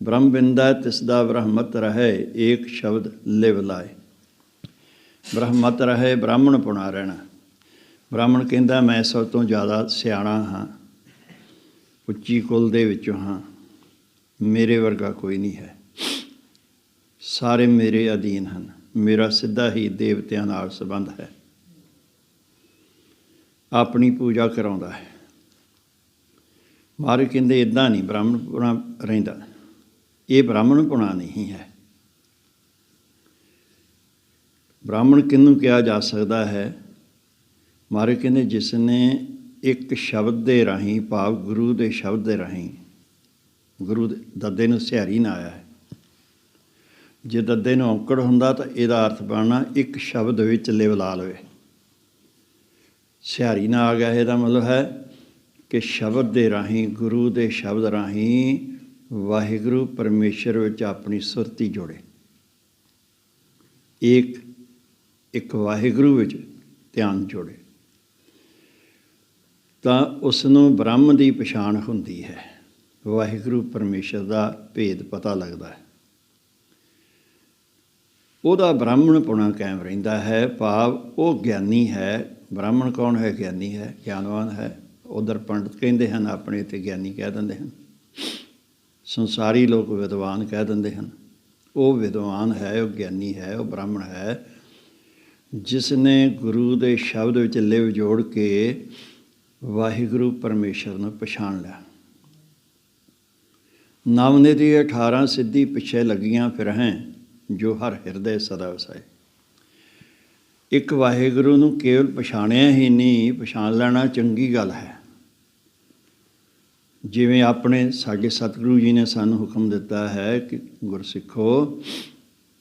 ਬ੍ਰਹਮ ਬਿੰਦਾ ਤਿਸਦਾ ਬ੍ਰਹਮਤ ਰਹੇ, ਏਕ ਸ਼ਬਦ ਲਿਵ ਲਾਏ। ਬ੍ਰਹਮਤ ਰਹੇ, ਬ੍ਰਾਹਮਣ ਪੁਣਾ ਰਹਿਣਾ। ਬ੍ਰਾਹਮਣ ਕਹਿੰਦਾ ਮੈਂ ਸਭ ਤੋਂ ਜ਼ਿਆਦਾ ਸਿਆਣਾ ਹਾਂ, ਉੱਚੀ ਕੁਲ ਦੇ ਵਿੱਚੋਂ ਹਾਂ, ਮੇਰੇ ਵਰਗਾ ਕੋਈ ਨਹੀਂ ਹੈ, ਸਾਰੇ ਮੇਰੇ ਅਧੀਨ ਹਨ, ਮੇਰਾ ਸਿੱਧਾ ਹੀ ਦੇਵਤਿਆਂ ਨਾਲ ਸੰਬੰਧ ਹੈ। ਆਪਣੀ ਪੂਜਾ ਕਰਾਉਂਦਾ ਹੈ। ਮਹਾਰਾਜ ਕਹਿੰਦੇ ਇੱਦਾਂ ਨਹੀਂ ਬ੍ਰਾਹਮਣ ਪੁਣਾ ਰਹਿੰਦਾ, ਇਹ ਬ੍ਰਾਹਮਣ ਪੁਣਾ ਨਹੀਂ ਹੈ। ਬ੍ਰਾਹਮਣ ਕਿਹਨੂੰ ਕਿਹਾ ਜਾ ਸਕਦਾ ਹੈ? ਮਹਾਰਾਜ ਕਹਿੰਦੇ ਜਿਸ ਨੇ ਇੱਕ ਸ਼ਬਦ ਦੇ ਰਾਹੀਂ, ਭਾਵ ਗੁਰੂ ਦੇ ਸ਼ਬਦ ਦੇ ਰਾਹੀਂ, ਗੁਰੂ ਦੱਦੇ ਨੂੰ ਸਿਹਾਰੀ ਨਾ ਆਇਆ ਹੈ। ਜੇ ਦੱਦੇ ਨੂੰ ਔਂਕੜ ਹੁੰਦਾ ਤਾਂ ਇਹਦਾ ਅਰਥ ਬਣਨਾ ਇੱਕ ਸ਼ਬਦ ਵਿੱਚ ਲਿਵ ਲਾ ਲਵੇ। ਸਿਹਾਰੀ ਨਾ ਆ ਗਿਆ, ਇਹਦਾ ਮਤਲਬ ਹੈ ਕਿ ਸ਼ਬਦ ਦੇ ਰਾਹੀਂ, ਗੁਰੂ ਦੇ ਸ਼ਬਦ ਰਾਹੀਂ ਵਾਹਿਗੁਰੂ ਪਰਮੇਸ਼ਰ ਵਿੱਚ ਆਪਣੀ ਸੁਰਤੀ ਜੋੜੇ, ਇੱਕ ਵਾਹਿਗੁਰੂ ਵਿੱਚ ਧਿਆਨ ਜੋੜੇ, ਤਾਂ ਉਸ ਨੂੰ ਬ੍ਰਹਮ ਦੀ ਪਛਾਣ ਹੁੰਦੀ ਹੈ। ਵਾਹਿਗੁਰੂ ਪਰਮੇਸ਼ਰ ਦਾ ਭੇਦ ਪਤਾ ਲੱਗਦਾ ਹੈ। ਉਹਦਾ ਬ੍ਰਾਹਮਣਪੁਣਾ ਕਾਇਮ ਰਹਿੰਦਾ ਹੈ, ਭਾਵ ਉਹ ਗਿਆਨੀ ਹੈ। ਬ੍ਰਾਹਮਣ ਕੌਣ ਹੈ? ਗਿਆਨੀ ਹੈ, ਗਿਆਨਵਾਨ ਹੈ। ਉਧਰ ਪੰਡਤ ਕਹਿੰਦੇ ਹਨ, ਆਪਣੇ ਇੱਥੇ ਗਿਆਨੀ ਕਹਿ ਦਿੰਦੇ ਹਨ। ਸੰਸਾਰੀ ਲੋਕ ਵਿਦਵਾਨ ਕਹਿ ਦਿੰਦੇ ਹਨ। ਉਹ ਵਿਦਵਾਨ ਹੈ, ਉਹ ਗਿਆਨੀ ਹੈ, ਉਹ ਬ੍ਰਾਹਮਣ ਹੈ, ਜਿਸ ਨੇ ਗੁਰੂ ਦੇ ਸ਼ਬਦ ਵਿੱਚ ਲਿਵ ਜੋੜ ਕੇ ਵਾਹਿਗੁਰੂ ਪਰਮੇਸ਼ਰ ਨੂੰ ਪਛਾਣ ਲਿਆ। ਨਾਮਨੇ ਦੀ 18 ਸਿੱਧੀ ਪਿੱਛੇ ਲੱਗੀਆਂ ਫਿਰਹਿ, ਜੋ ਹਰ ਹਿਰਦੇ ਸਦਾ ਵਸਾਏ। ਇੱਕ ਵਾਹਿਗੁਰੂ ਨੂੰ ਕੇਵਲ ਪਛਾਣਿਆ ਹੀ ਨਹੀਂ, ਪਛਾਣ ਲੈਣਾ ਚੰਗੀ ਗੱਲ ਹੈ। ਜਿਵੇਂ ਆਪਣੇ ਸਾਡੇ ਸਤਿਗੁਰੂ ਜੀ ਨੇ ਸਾਨੂੰ ਹੁਕਮ ਦਿੱਤਾ ਹੈ ਕਿ ਗੁਰਸਿੱਖੋ,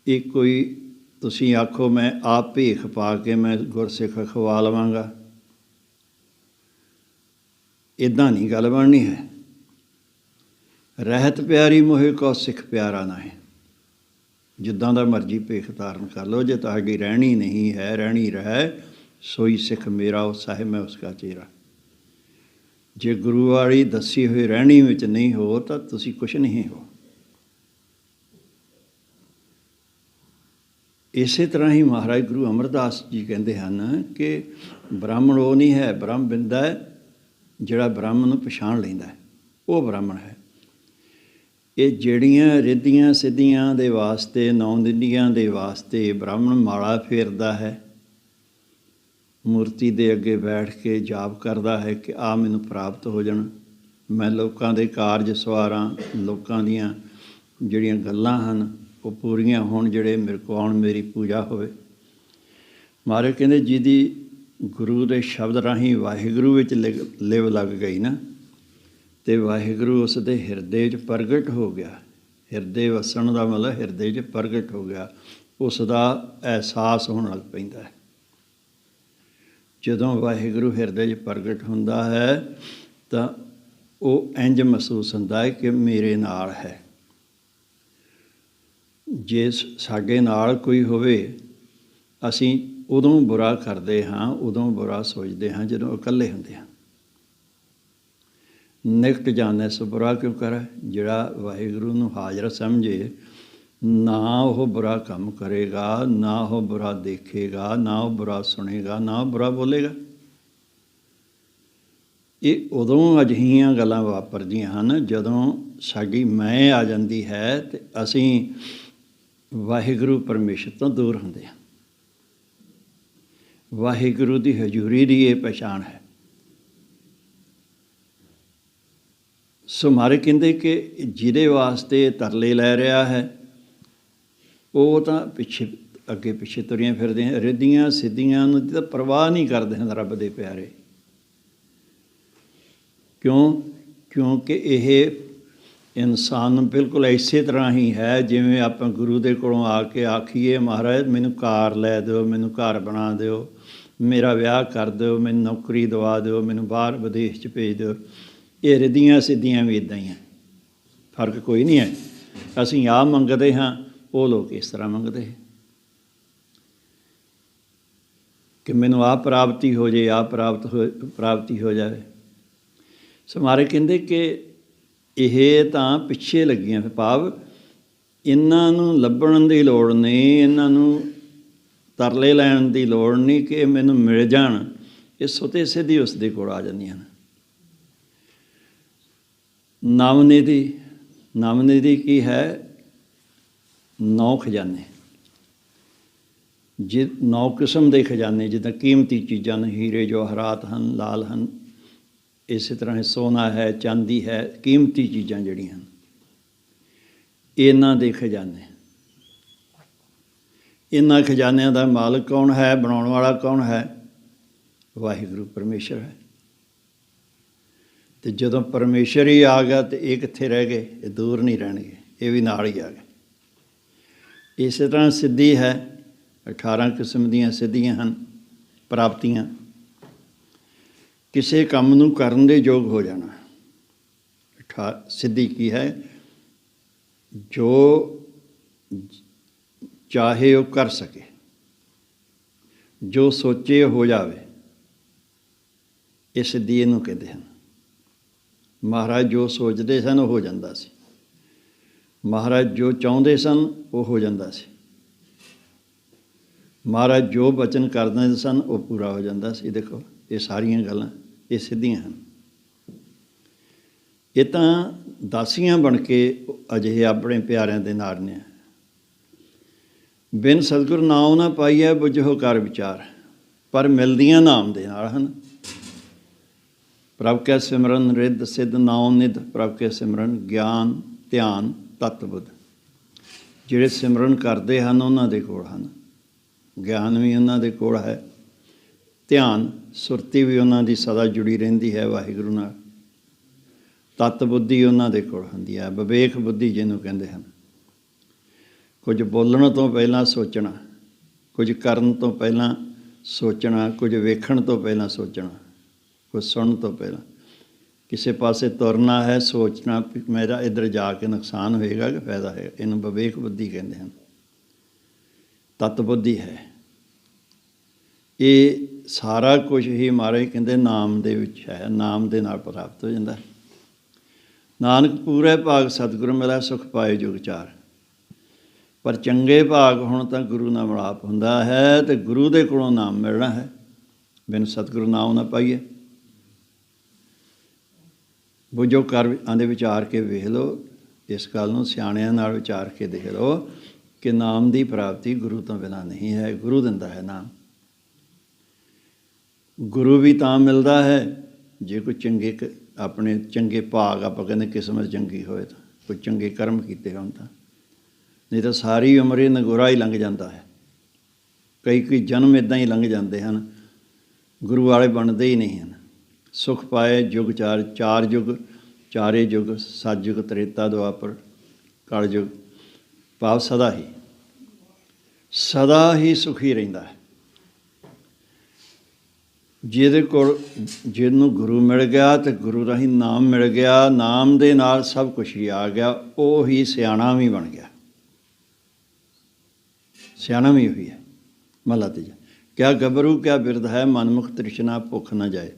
ਇਹ ਕੋਈ ਤੁਸੀਂ ਆਖੋ ਮੈਂ ਆਪ ਭੇਖ ਪਾ ਕੇ ਮੈਂ ਗੁਰਸਿੱਖ ਖਵਾ ਲਵਾਂਗਾ, ਇੱਦਾਂ ਨਹੀਂ ਗੱਲ ਬਣਨੀ ਹੈ। ਰਹਿਤ ਪਿਆਰੀ ਮੋਹਿ ਕੋ ਸਿੱਖ ਪਿਆਰਾ ਨਾ ਹੈ। ਜਿੱਦਾਂ ਦਾ ਮਰਜ਼ੀ ਭੇਖ ਧਾਰਨ ਕਰ ਲਓ, ਜੇ ਤੁਹਾਡੀ ਰਹਿਣੀ ਨਹੀਂ ਹੈ, ਰਹਿਣੀ ਰਹਿ ਸੋਈ ਸਿੱਖ ਮੇਰਾ, ਉਹ ਸਾਹਿਬ ਮੈਂ ਉਸਕਾ ਚੇਰਾ। ਜੇ ਗੁਰੂ ਵਾਲੀ ਦੱਸੀ ਹੋਈ ਰਹਿਣੀ ਵਿੱਚ ਨਹੀਂ ਹੋ ਤਾਂ ਤੁਸੀਂ ਕੁਛ ਨਹੀਂ ਹੋ। ਇਸੇ ਤਰ੍ਹਾਂ ਹੀ ਮਹਾਰਾਜ ਗੁਰੂ ਅਮਰਦਾਸ ਜੀ ਕਹਿੰਦੇ ਹਨ ਕਿ ਬ੍ਰਾਹਮਣ ਉਹ ਨਹੀਂ ਹੈ, ਬ੍ਰਹਮ ਬਿੰਦਾ ਹੈ, ਜਿਹੜਾ ਬ੍ਰਾਹਮਣ ਨੂੰ ਪਛਾਣ ਲੈਂਦਾ ਹੈ, ਉਹ ਬ੍ਰਾਹਮਣ ਹੈ। ਇਹ ਜਿਹੜੀਆਂ ਰਿੱਧੀਆਂ ਸਿੱਧੀਆਂ ਦੇ ਵਾਸਤੇ, ਨੌ ਦਿੰਦੀਆਂ ਦੇ ਵਾਸਤੇ ਬ੍ਰਾਹਮਣ ਮਾਲਾ ਫੇਰਦਾ ਹੈ, ਮੂਰਤੀ ਦੇ ਅੱਗੇ ਬੈਠ ਕੇ ਜਾਪ ਕਰਦਾ ਹੈ ਕਿ ਆ ਮੈਨੂੰ ਪ੍ਰਾਪਤ ਹੋ ਜਾਣ, ਮੈਂ ਲੋਕਾਂ ਦੇ ਕਾਰਜ ਸਵਾਰਾਂ, ਲੋਕਾਂ ਦੀਆਂ ਜਿਹੜੀਆਂ ਗੱਲਾਂ ਹਨ ਉਹ ਪੂਰੀਆਂ ਹੋਣ, ਜਿਹੜੇ ਮੇਰੇ ਕੋਲ ਆਉਣ, ਮੇਰੀ ਪੂਜਾ ਹੋਵੇ। ਮਹਾਰਾਜ ਕਹਿੰਦੇ ਜਿਹਦੀ ਗੁਰੂ ਦੇ ਸ਼ਬਦ ਰਾਹੀਂ ਵਾਹਿਗੁਰੂ ਵਿੱਚ ਲਿਵ ਲੱਗ ਗਈ ਨਾ, ਅਤੇ ਵਾਹਿਗੁਰੂ ਉਸ ਦੇ ਹਿਰਦੇ 'ਚ ਪ੍ਰਗਟ ਹੋ ਗਿਆ। ਹਿਰਦੇ ਵਸਣ ਦਾ ਮਤਲਬ ਹਿਰਦੇ 'ਚ ਪ੍ਰਗਟ ਹੋ ਗਿਆ, ਉਸ ਦਾ ਅਹਿਸਾਸ ਹੋਣ ਲੱਗ ਪੈਂਦਾ ਹੈ। ਜਦੋਂ ਵਾਹਿਗੁਰੂ ਹਿਰਦੇ 'ਚ ਪ੍ਰਗਟ ਹੁੰਦਾ ਹੈ ਤਾਂ ਉਹ ਇੰਝ ਮਹਿਸੂਸ ਹੁੰਦਾ ਹੈ ਕਿ ਮੇਰੇ ਨਾਲ ਹੈ। ਜੇ ਸਾਡੇ ਨਾਲ ਕੋਈ ਹੋਵੇ, ਅਸੀਂ ਉਦੋਂ ਬੁਰਾ ਕਰਦੇ ਹਾਂ, ਉਦੋਂ ਬੁਰਾ ਸੋਚਦੇ ਹਾਂ ਜਦੋਂ ਇਕੱਲੇ ਹੁੰਦੇ ਹਾਂ। ਨਿਕਟ ਜਾਣੈ ਸੋ ਬੁਰਾ ਕਿਉਂ ਕਰੇ। ਜਿਹੜਾ ਵਾਹਿਗੁਰੂ ਨੂੰ ਹਾਜ਼ਰ ਸਮਝੇ, ਨਾ ਉਹ ਬੁਰਾ ਕੰਮ ਕਰੇਗਾ, ਨਾ ਉਹ ਬੁਰਾ ਦੇਖੇਗਾ, ਨਾ ਉਹ ਬੁਰਾ ਸੁਣੇਗਾ, ਨਾ ਉਹ ਬੁਰਾ ਬੋਲੇਗਾ। ਇਹ ਉਦੋਂ ਅਜਿਹੀਆਂ ਗੱਲਾਂ ਵਾਪਰਦੀਆਂ ਹਨ ਜਦੋਂ ਸਾਡੀ ਮੈਂ ਆ ਜਾਂਦੀ ਹੈ ਅਤੇ ਅਸੀਂ ਵਾਹਿਗੁਰੂ ਪਰਮੇਸ਼ਰ ਤੋਂ ਦੂਰ ਹੁੰਦੇ ਹਾਂ। ਵਾਹਿਗੁਰੂ ਦੀ ਹਜ਼ੂਰੀ ਦੀ ਇਹ ਪਛਾਣ ਹੈ। ਸੋ ਮਹਾਰਾਜ ਕਹਿੰਦੇ ਕਿ ਜਿਹਦੇ ਵਾਸਤੇ ਤਰਲੇ ਲੈ ਰਿਹਾ ਹੈ, ਉਹ ਤਾਂ ਪਿੱਛੇ ਅੱਗੇ ਪਿੱਛੇ ਤੁਰੀਆਂ ਫਿਰਦੇ ਹਨ। ਰਿੱਧੀਆਂ ਸਿੱਧੀਆਂ ਨੂੰ ਤਾਂ ਪਰਵਾਹ ਨਹੀਂ ਕਰਦੇ ਹਨ ਰੱਬ ਦੇ ਪਿਆਰੇ। ਕਿਉਂਕਿ ਇਹ ਇਨਸਾਨ ਬਿਲਕੁਲ ਇਸੇ ਤਰ੍ਹਾਂ ਹੀ ਹੈ ਜਿਵੇਂ ਆਪਾਂ ਗੁਰੂ ਦੇ ਕੋਲੋਂ ਆ ਕੇ ਆਖੀਏ, ਮਹਾਰਾਜ ਮੈਨੂੰ ਕਾਰ ਲੈ ਦਿਓ, ਮੈਨੂੰ ਘਰ ਬਣਾ ਦਿਓ, ਮੇਰਾ ਵਿਆਹ ਕਰ ਦਿਓ, ਮੈਨੂੰ ਨੌਕਰੀ ਦਵਾ ਦਿਓ, ਮੈਨੂੰ ਬਾਹਰ ਵਿਦੇਸ਼ 'ਚ ਭੇਜ ਦਿਓ। ਇਹ ਰਿੱਧੀਆਂ ਸਿੱਧੀਆਂ ਵੀ ਇੱਦਾਂ ਹੀ ਹੈ, ਫਰਕ ਕੋਈ ਨਹੀਂ ਹੈ। ਅਸੀਂ ਆਹ ਮੰਗਦੇ ਹਾਂ, ਉਹ ਲੋਕ ਇਸ ਤਰ੍ਹਾਂ ਮੰਗਦੇ ਹੈ ਕਿ ਮੈਨੂੰ ਆਹ ਪ੍ਰਾਪਤੀ ਹੋ ਜਾਏ, ਆਹ ਪ੍ਰਾਪਤੀ ਹੋ ਜਾਵੇ। ਸੋ ਮਹਾਰਾਜ ਕਹਿੰਦੇ ਕਿ ਇਹ ਤਾਂ ਪਿੱਛੇ ਲੱਗੀਆਂ, ਭਾਵ ਇਹਨਾਂ ਨੂੰ ਲੱਭਣ ਦੀ ਲੋੜ ਨਹੀਂ, ਇਹਨਾਂ ਨੂੰ ਤਰਲੇ ਲੈਣ ਦੀ ਲੋੜ ਨਹੀਂ ਕਿ ਇਹ ਮੈਨੂੰ ਮਿਲ ਜਾਣ। ਇਹ ਸੁਤੇ ਸਿੱਧੀ ਉਸ ਦੇ ਕੋਲ ਆ ਜਾਂਦੀਆਂ ਨੇ। ਨਾਮਨਿਧੀ ਕੀ ਹੈ? 9 ਖਜ਼ਾਨੇ, 9 ਕਿਸਮ ਦੇ ਖਜ਼ਾਨੇ, ਜਿੱਦਾਂ ਕੀਮਤੀ ਚੀਜ਼ਾਂ ਨੇ, ਹੀਰੇ ਜਵਾਹਰਾਤ ਹਨ, ਲਾਲ ਹਨ, ਇਸੇ ਤਰ੍ਹਾਂ ਸੋਨਾ ਹੈ, ਚਾਂਦੀ ਹੈ, ਕੀਮਤੀ ਚੀਜ਼ਾਂ ਜਿਹੜੀਆਂ ਹਨ, ਇਹਨਾਂ ਦੇ ਖਜ਼ਾਨੇ। ਇਹਨਾਂ ਖਜ਼ਾਨਿਆਂ ਦਾ ਮਾਲਕ ਕੌਣ ਹੈ? ਬਣਾਉਣ ਵਾਲਾ ਕੌਣ ਹੈ? ਵਾਹਿਗੁਰੂ ਪਰਮੇਸ਼ਰ ਹੈ। ਅਤੇ ਜਦੋਂ ਪਰਮੇਸ਼ਰ ਹੀ ਆ ਗਿਆ ਤਾਂ ਇਹ ਕਿੱਥੇ ਰਹਿ ਗਏ? ਇਹ ਦੂਰ ਨਹੀਂ ਰਹਿਣਗੇ, ਇਹ ਵੀ ਨਾਲ ਹੀ ਆ ਗਏ। ਇਸੇ ਤਰ੍ਹਾਂ ਸਿੱਧੀ ਹੈ, 18 ਕਿਸਮ ਦੀਆਂ ਸਿੱਧੀਆਂ ਹਨ, ਪ੍ਰਾਪਤੀਆਂ। ਕਿਸੇ ਕੰਮ ਨੂੰ ਕਰਨ ਦੇ ਯੋਗ ਹੋ ਜਾਣਾ। ਸਿੱਧੀ ਕੀ ਹੈ? ਜੋ ਚਾਹੇ ਉਹ ਕਰ ਸਕੇ, ਜੋ ਸੋਚੇ ਹੋ ਜਾਵੇ, ਇਹ ਸਿੱਧੀ ਇਹਨੂੰ ਕਹਿੰਦੇ ਹਨ। ਮਹਾਰਾਜ ਜੋ ਸੋਚਦੇ ਸਨ ਉਹ ਹੋ ਜਾਂਦਾ ਸੀ, ਮਹਾਰਾਜ ਜੋ ਚਾਹੁੰਦੇ ਸਨ ਉਹ ਹੋ ਜਾਂਦਾ ਸੀ, ਮਹਾਰਾਜ ਜੋ ਬਚਨ ਕਰਦੇ ਸਨ ਉਹ ਪੂਰਾ ਹੋ ਜਾਂਦਾ ਸੀ। ਦੇਖੋ, ਇਹ ਸਾਰੀਆਂ ਗੱਲਾਂ ਇਹ ਸਿੱਧੀਆਂ ਹਨ। ਇਹ ਤਾਂ ਦਾਸੀਆਂ ਬਣ ਕੇ ਅਜਿਹੇ ਆਪਣੇ ਪਿਆਰਿਆਂ ਦੇ ਨਾਲ ਨੇ। ਬਿਨ ਸਤਿਗੁਰ ਨਾਉ ਨਾ ਪਾਈਐ ਬੁਝੋ ਕਰ ਵਿਚਾਰ, ਪਰ ਮਿਲਦੀਆਂ ਨਾਮ ਦੇ ਨਾਲ ਹਨ। ਪ੍ਰਭ ਕੈ ਸਿਮਰਨ ਰਿੱਧ ਸਿੱਧ ਨਾਉ ਨਿਧ, ਪ੍ਰਭ ਕੈ ਸਿਮਰਨ ਗਿਆਨ ਧਿਆਨ ਤਤ ਬੁੱਧ। ਜਿਹੜੇ ਸਿਮਰਨ ਕਰਦੇ ਹਨ ਉਹਨਾਂ ਦੇ ਕੋਲ ਹਨ, ਗਿਆਨ ਵੀ ਉਹਨਾਂ ਦੇ ਕੋਲ ਹੈ, ਧਿਆਨ ਸੁਰਤੀ ਵੀ ਉਹਨਾਂ ਦੀ ਸਦਾ ਜੁੜੀ ਰਹਿੰਦੀ ਹੈ ਵਾਹਿਗੁਰੂ ਨਾਲ, ਤਤ ਬੁੱਧੀ ਉਹਨਾਂ ਦੇ ਕੋਲ ਹੁੰਦੀ ਹੈ, ਵਿਵੇਕ ਬੁੱਧੀ ਜਿਹਨੂੰ ਕਹਿੰਦੇ ਹਨ। ਕੁਝ ਬੋਲਣ ਤੋਂ ਪਹਿਲਾਂ ਸੋਚਣਾ, ਕੁਝ ਕਰਨ ਤੋਂ ਪਹਿਲਾਂ ਸੋਚਣਾ, ਕੁਝ ਵੇਖਣ ਤੋਂ ਪਹਿਲਾਂ ਸੋਚਣਾ, ਕੁਝ ਸੁਣਨ ਤੋਂ ਪਹਿਲਾਂ। ਕਿਸੇ ਪਾਸੇ ਤੁਰਨਾ ਹੈ, ਸੋਚਣਾ ਮੇਰਾ ਇੱਧਰ ਜਾ ਕੇ ਨੁਕਸਾਨ ਹੋਏਗਾ ਕਿ ਫਾਇਦਾ ਹੋਏਗਾ। ਇਹਨੂੰ ਵਿਵੇਕ ਬੁੱਧੀ ਕਹਿੰਦੇ ਹਨ, ਤਤ ਬੁੱਧੀ ਹੈ। ਇਹ ਸਾਰਾ ਕੁਝ ਹੀ ਮਹਾਰਾਜ ਕਹਿੰਦੇ ਨਾਮ ਦੇ ਵਿੱਚ ਹੈ, ਨਾਮ ਦੇ ਨਾਲ ਪ੍ਰਾਪਤ ਹੋ ਜਾਂਦਾ। ਨਾਨਕ ਪੂਰੇ ਭਾਗ ਸਤਿਗੁਰੂ ਮਿਲਿਆ, ਸੁਖ ਪਾਏ ਜੁਗ ਚਾਰ। ਪਰ ਚੰਗੇ ਭਾਗ ਹੁਣ ਤਾਂ ਗੁਰੂ ਨਾਲ ਮਿਲਾਪ ਹੁੰਦਾ ਹੈ ਅਤੇ ਗੁਰੂ ਦੇ ਕੋਲੋਂ ਨਾਮ ਮਿਲਣਾ ਹੈ। ਬਿਨ ਸਤਿਗੁਰੂ ਨਾਮ ਨਾ ਪਾਈਏ। ਬੁੱਝੋ ਕਰ ਆਂਦੇ ਵਿਚਾਰ ਕੇ ਵੇਖ ਲਓ, ਇਸ ਗੱਲ ਨੂੰ ਸਿਆਣਿਆਂ ਨਾਲ ਵਿਚਾਰ ਕੇ ਦੇਖ ਲਓ ਕਿ ਨਾਮ ਦੀ ਪ੍ਰਾਪਤੀ ਗੁਰੂ ਤੋਂ ਬਿਨਾਂ ਨਹੀਂ ਹੈ। ਗੁਰੂ ਦਿੰਦਾ ਹੈ ਨਾਮ। ਗੁਰੂ ਵੀ ਤਾਂ ਮਿਲਦਾ ਹੈ ਜੇ ਕੋਈ ਚੰਗੇ ਆਪਣੇ ਚੰਗੇ ਭਾਗ, ਆਪਾਂ ਕਹਿੰਦੇ ਕਿਸਮਤ ਚੰਗੀ ਹੋਏ ਤਾਂ, ਕੋਈ ਚੰਗੇ ਕਰਮ ਕੀਤੇ ਹੋਣ ਤਾਂ, ਨਹੀਂ ਤਾਂ ਸਾਰੀ ਉਮਰ ਇਹ ਨਗੋਰਾ ਹੀ ਲੰਘ ਜਾਂਦਾ ਹੈ। ਕਈ ਜਨਮ ਇੱਦਾਂ ਹੀ ਲੰਘ ਜਾਂਦੇ ਹਨ, ਗੁਰੂ ਵਾਲੇ ਬਣਦੇ ਹੀ ਨਹੀਂ ਹਨ। ਸੁਖ ਪਾਏ ਜੁਗ ਚਾਰ, 4 ਯੁੱਗ, ਚਾਰੇ ਯੁੱਗ, ਸਤਿਯੁਗ ਤ੍ਰੇਤਾ ਦੁਆਪਰ ਕਲਯੁਗ, ਭਾਵ ਸਦਾ ਹੀ ਸੁਖੀ ਰਹਿੰਦਾ ਹੈ। ਜਿਹਦੇ ਕੋਲ, ਜਿਹਨੂੰ ਗੁਰੂ ਮਿਲ ਗਿਆ ਅਤੇ ਗੁਰੂ ਰਾਹੀਂ ਨਾਮ ਮਿਲ ਗਿਆ, ਨਾਮ ਦੇ ਨਾਲ ਸਭ ਕੁਛ ਹੀ ਆ ਗਿਆ, ਉਹ ਹੀ ਸਿਆਣਾ ਵੀ ਬਣ ਗਿਆ। ਸਿਆਣਾ ਵੀ ਉਹੀ ਹੈ। ਮਹਲਾ ਤੀਜਾ। ਕਿਆ ਗੱਭਰੂ ਕਿਆ ਬਿਰਧ ਹੈ, ਮਨਮੁਖ ਤ੍ਰਿਸ਼ਨਾ ਭੁੱਖ ਨਾ ਜਾਏ।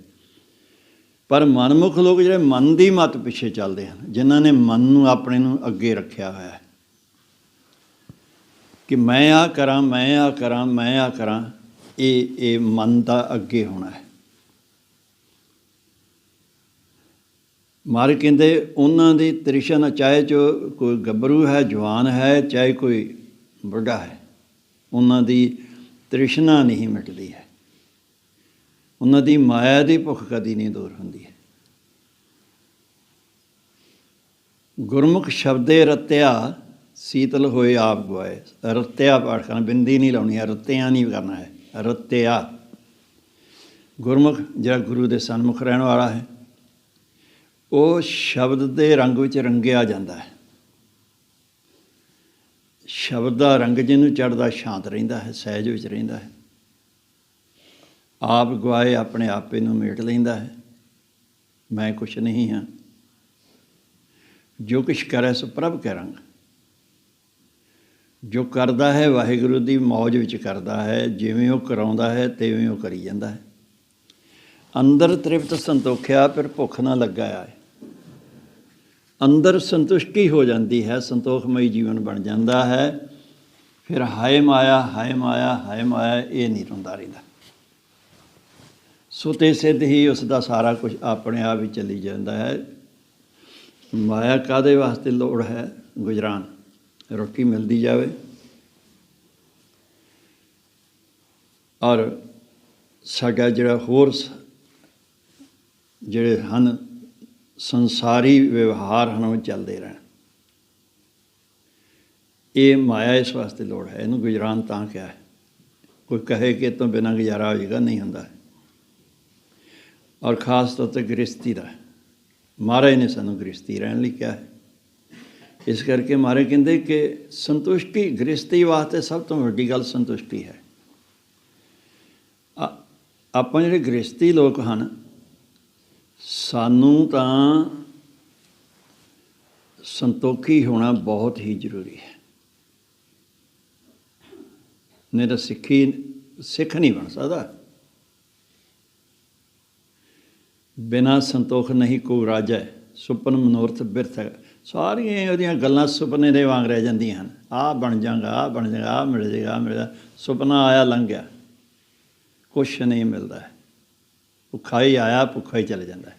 ਪਰ ਮਨਮੁਖ ਲੋਕ ਜਿਹੜੇ ਮਨ ਦੀ ਮੱਤ ਪਿੱਛੇ ਚੱਲਦੇ ਹਨ, ਜਿਨ੍ਹਾਂ ਨੇ ਮਨ ਨੂੰ ਆਪਣੇ ਨੂੰ ਅੱਗੇ ਰੱਖਿਆ ਹੋਇਆ ਹੈ ਕਿ ਮੈਂ ਆਹ ਕਰਾਂ, ਮੈਂ ਆਹ ਕਰਾਂ, ਮੈਂ ਆਹ ਕਰਾਂ, ਇਹ ਮਨ ਦਾ ਅੱਗੇ ਹੋਣਾ ਹੈ। ਮਾਰੇ ਕਹਿੰਦੇ ਉਹਨਾਂ ਦੀ ਤ੍ਰਿਸ਼ਨਾ, ਚਾਹੇ ਜੋ ਕੋਈ ਗੱਭਰੂ ਹੈ, ਜਵਾਨ ਹੈ, ਚਾਹੇ ਕੋਈ ਬੁੱਢਾ ਹੈ, ਉਹਨਾਂ ਦੀ ਤ੍ਰਿਸ਼ਨਾ ਨਹੀਂ ਮਿਟਦੀ ਹੈ। ਉਹਨਾਂ ਦੀ ਮਾਇਆ ਦੀ ਭੁੱਖ ਕਦੀ ਨਹੀਂ ਦੂਰ ਹੁੰਦੀ ਹੈ। ਗੁਰਮੁਖ ਸ਼ਬਦੇ ਰਤਿਆ ਸੀਤਲ ਹੋਏ ਆਪ ਗਵਾਏ। ਰਤਿਆ ਪਾਠ ਕਰਨਾ, ਬਿੰਦੀ ਨਹੀਂ ਲਾਉਣੀ ਹੈ, ਰਤਿਆ ਨਹੀਂ ਕਰਨਾ ਹੈ, ਰਤਿਆ। ਗੁਰਮੁਖ ਜਿਹੜਾ ਗੁਰੂ ਦੇ ਸਨਮੁਖ ਰਹਿਣ ਵਾਲਾ ਹੈ, ਉਹ ਸ਼ਬਦ ਦੇ ਰੰਗ ਵਿੱਚ ਰੰਗਿਆ ਜਾਂਦਾ ਹੈ। ਸ਼ਬਦ ਦਾ ਰੰਗ ਜਿਹਨੂੰ ਚੜ੍ਹਦਾ, ਸ਼ਾਂਤ ਰਹਿੰਦਾ ਹੈ, ਸਹਿਜ ਵਿੱਚ ਰਹਿੰਦਾ ਹੈ। ਆਪ ਗਵਾਏ, ਆਪਣੇ ਆਪੇ ਨੂੰ ਮੇਟ ਲੈਂਦਾ ਹੈ। ਮੈਂ ਕੁਛ ਨਹੀਂ ਹਾਂ, ਜੋ ਕੁਛ ਕਰੇ ਸੋ ਪ੍ਰਭ ਕੇ ਰੰਗ। ਜੋ ਕਰਦਾ ਹੈ ਵਾਹਿਗੁਰੂ ਦੀ ਮੌਜ ਵਿੱਚ ਕਰਦਾ ਹੈ, ਜਿਵੇਂ ਉਹ ਕਰਾਉਂਦਾ ਹੈ ਤਿਵੇਂ ਉਹ ਕਰੀ ਜਾਂਦਾ ਹੈ। ਅੰਦਰ ਤ੍ਰਿਪਤ ਸੰਤੋਖਿਆ, ਫਿਰ ਭੁੱਖ ਨਾ ਲੱਗਾ ਹੈ। ਅੰਦਰ ਸੰਤੁਸ਼ਟੀ ਹੋ ਜਾਂਦੀ ਹੈ, ਸੰਤੋਖਮਈ ਜੀਵਨ ਬਣ ਜਾਂਦਾ ਹੈ। ਫਿਰ ਹਾਏ ਮਾਇਆ, ਹਾਏ ਮਾਇਆ, ਹਾਏ ਮਾਇਆ ਇਹ ਨਹੀਂ ਰੋਂਦਾ ਰਹਿੰਦਾ। ਸੁਤੇ ਸਿੱਧ ਹੀ ਉਸ ਦਾ ਸਾਰਾ ਕੁਝ ਆਪਣੇ ਆਪ ਹੀ ਚੱਲੀ ਜਾਂਦਾ ਹੈ। ਮਾਇਆ ਕਾਹਦੇ ਵਾਸਤੇ ਲੋੜ ਹੈ? ਗੁਜਰਾਨ, ਰੋਟੀ ਮਿਲਦੀ ਜਾਵੇ। ਔਰ ਸਾਡਾ ਜਿਹੜਾ ਹੋਰ ਜਿਹੜੇ ਹਨ ਸੰਸਾਰੀ ਵਿਵਹਾਰ ਹਨ ਉਹ ਚੱਲਦੇ ਰਹਿਣ। ਇਹ ਮਾਇਆ ਇਸ ਵਾਸਤੇ ਲੋੜ ਹੈ, ਇਹਨੂੰ ਗੁਜਰਾਨ ਤਾਂ ਕਿਹਾ ਹੈ। ਕੋਈ ਕਹੇ ਕਿ ਇਹ ਤੋਂ ਬਿਨਾਂ ਗੁਜ਼ਾਰਾ ਹੋ ਜਾਏਗਾ, ਨਹੀਂ ਹੁੰਦਾ। ਔਰ ਖ਼ਾਸ ਤੌਰ 'ਤੇ ਗ੍ਰਸਤੀ ਦਾ ਮਹਾਰਾਜ ਨੇ ਸਾਨੂੰ ਗ੍ਰਸਤੀ ਰਹਿਣ ਲਈ ਕਿਹਾ ਹੈ। ਇਸ ਕਰਕੇ ਮਹਾਰਾਜ ਕਹਿੰਦੇ ਕਿ ਸੰਤੁਸ਼ਟੀ ਗ੍ਰਸਤੀ ਵਾਸਤੇ ਸਭ ਤੋਂ ਵੱਡੀ ਗੱਲ ਸੰਤੁਸ਼ਟੀ ਹੈ। ਆਪਾਂ ਜਿਹੜੇ ਗ੍ਰਸਤੀ ਲੋਕ ਹਨ, ਸਾਨੂੰ ਤਾਂ ਸੰਤੋਖੀ ਹੋਣਾ ਬਹੁਤ ਹੀ ਜ਼ਰੂਰੀ ਹੈ। ਨਹੀਂ ਤਾਂ ਸਿੱਖ ਨਹੀਂ ਬਣ ਸਕਦਾ। ਬਿਨਾਂ ਸੰਤੋਖ ਨਹੀਂ ਕੋ ਰਾਜੈ, ਸੁਪਨ ਮਨੋਰਥ ਬਿਰਥ। ਸਾਰੀਆਂ ਉਹਦੀਆਂ ਗੱਲਾਂ ਸੁਪਨੇ ਦੇ ਵਾਂਗ ਰਹਿ ਜਾਂਦੀਆਂ ਹਨ। ਆਹ ਬਣ ਜਾਗਾ, ਆਹ ਬਣ ਜਾਗਾ, ਆਹ ਮਿਲ ਜਾਏਗਾ, ਆਹ ਮਿਲਦਾ। ਸੁਪਨਾ ਆਇਆ ਲੰਘ ਗਿਆ, ਕੁਛ ਨਹੀਂ ਮਿਲਦਾ। ਭੁੱਖਾ ਹੀ ਆਇਆ, ਭੁੱਖਾ ਹੀ ਚਲੇ ਜਾਂਦਾ ਹੈ।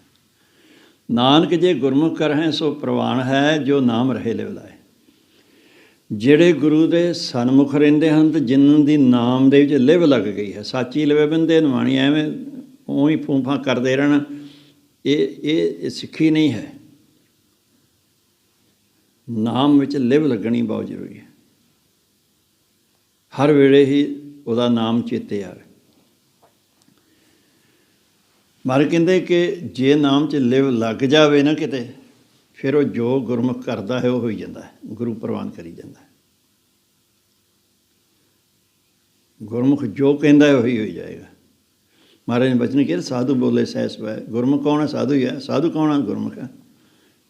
ਨਾਨਕ ਜੇ ਗੁਰਮੁਖ ਕਰਹਿ ਸੋ ਪ੍ਰਵਾਨ ਹੈ, ਜੋ ਨਾਮ ਰਹੇ ਲਿਵ ਲਾਏ। ਜਿਹੜੇ ਗੁਰੂ ਦੇ ਸਨਮੁਖ ਰਹਿੰਦੇ ਹਨ ਅਤੇ ਜਿਨ੍ਹਾਂ ਦੀ ਨਾਮ ਦੇ ਵਿੱਚ ਲਿਵ ਲੱਗ ਗਈ ਹੈ, ਸਾਚੀ ਲਿਵੇ ਬੰਦੇ ਨਿਵਾਣੀ, ਐਵੇਂ ਉਹੀ ਫੂੰਫਾਂ ਕਰਦੇ ਰਹਿਣਾ, ਇਹ ਸਿੱਖੀ ਨਹੀਂ ਹੈ। ਨਾਮ ਵਿੱਚ ਲਿਵ ਲੱਗਣੀ ਬਹੁਤ ਜ਼ਰੂਰੀ ਹੈ। ਹਰ ਵੇਲੇ ਹੀ ਉਹਦਾ ਨਾਮ ਚੇਤੇ ਆਵੇ। ਮਹਾਰਾਜ ਕਹਿੰਦੇ ਕਿ ਜੇ ਨਾਮ 'ਚ ਲਿਵ ਲੱਗ ਜਾਵੇ ਨਾ ਕਿਤੇ, ਫਿਰ ਉਹ ਜੋ ਗੁਰਮੁਖ ਕਰਦਾ ਹੈ ਉਹ ਹੋਈ ਜਾਂਦਾ ਹੈ, ਗੁਰੂ ਪ੍ਰਵਾਨ ਕਰੀ ਜਾਂਦਾ ਹੈ। ਗੁਰਮੁਖ ਜੋ ਕਹਿੰਦਾ ਹੈ ਉਹੀ ਹੋਈ ਜਾਏਗਾ। ਮਹਾਰਾਜ ਨੇ ਬਚਨ ਕਿਹਾ, ਸਾਧੂ ਬੋਲੇ ਸਹਿਸ ਬੈ। ਗੁਰਮੁਖ ਕੌਣ ਹੈ? ਸਾਧੂ ਹੀ ਹੈ। ਸਾਧੂ ਕੌਣ ਹੈ? ਗੁਰਮੁਖ ਹੈ।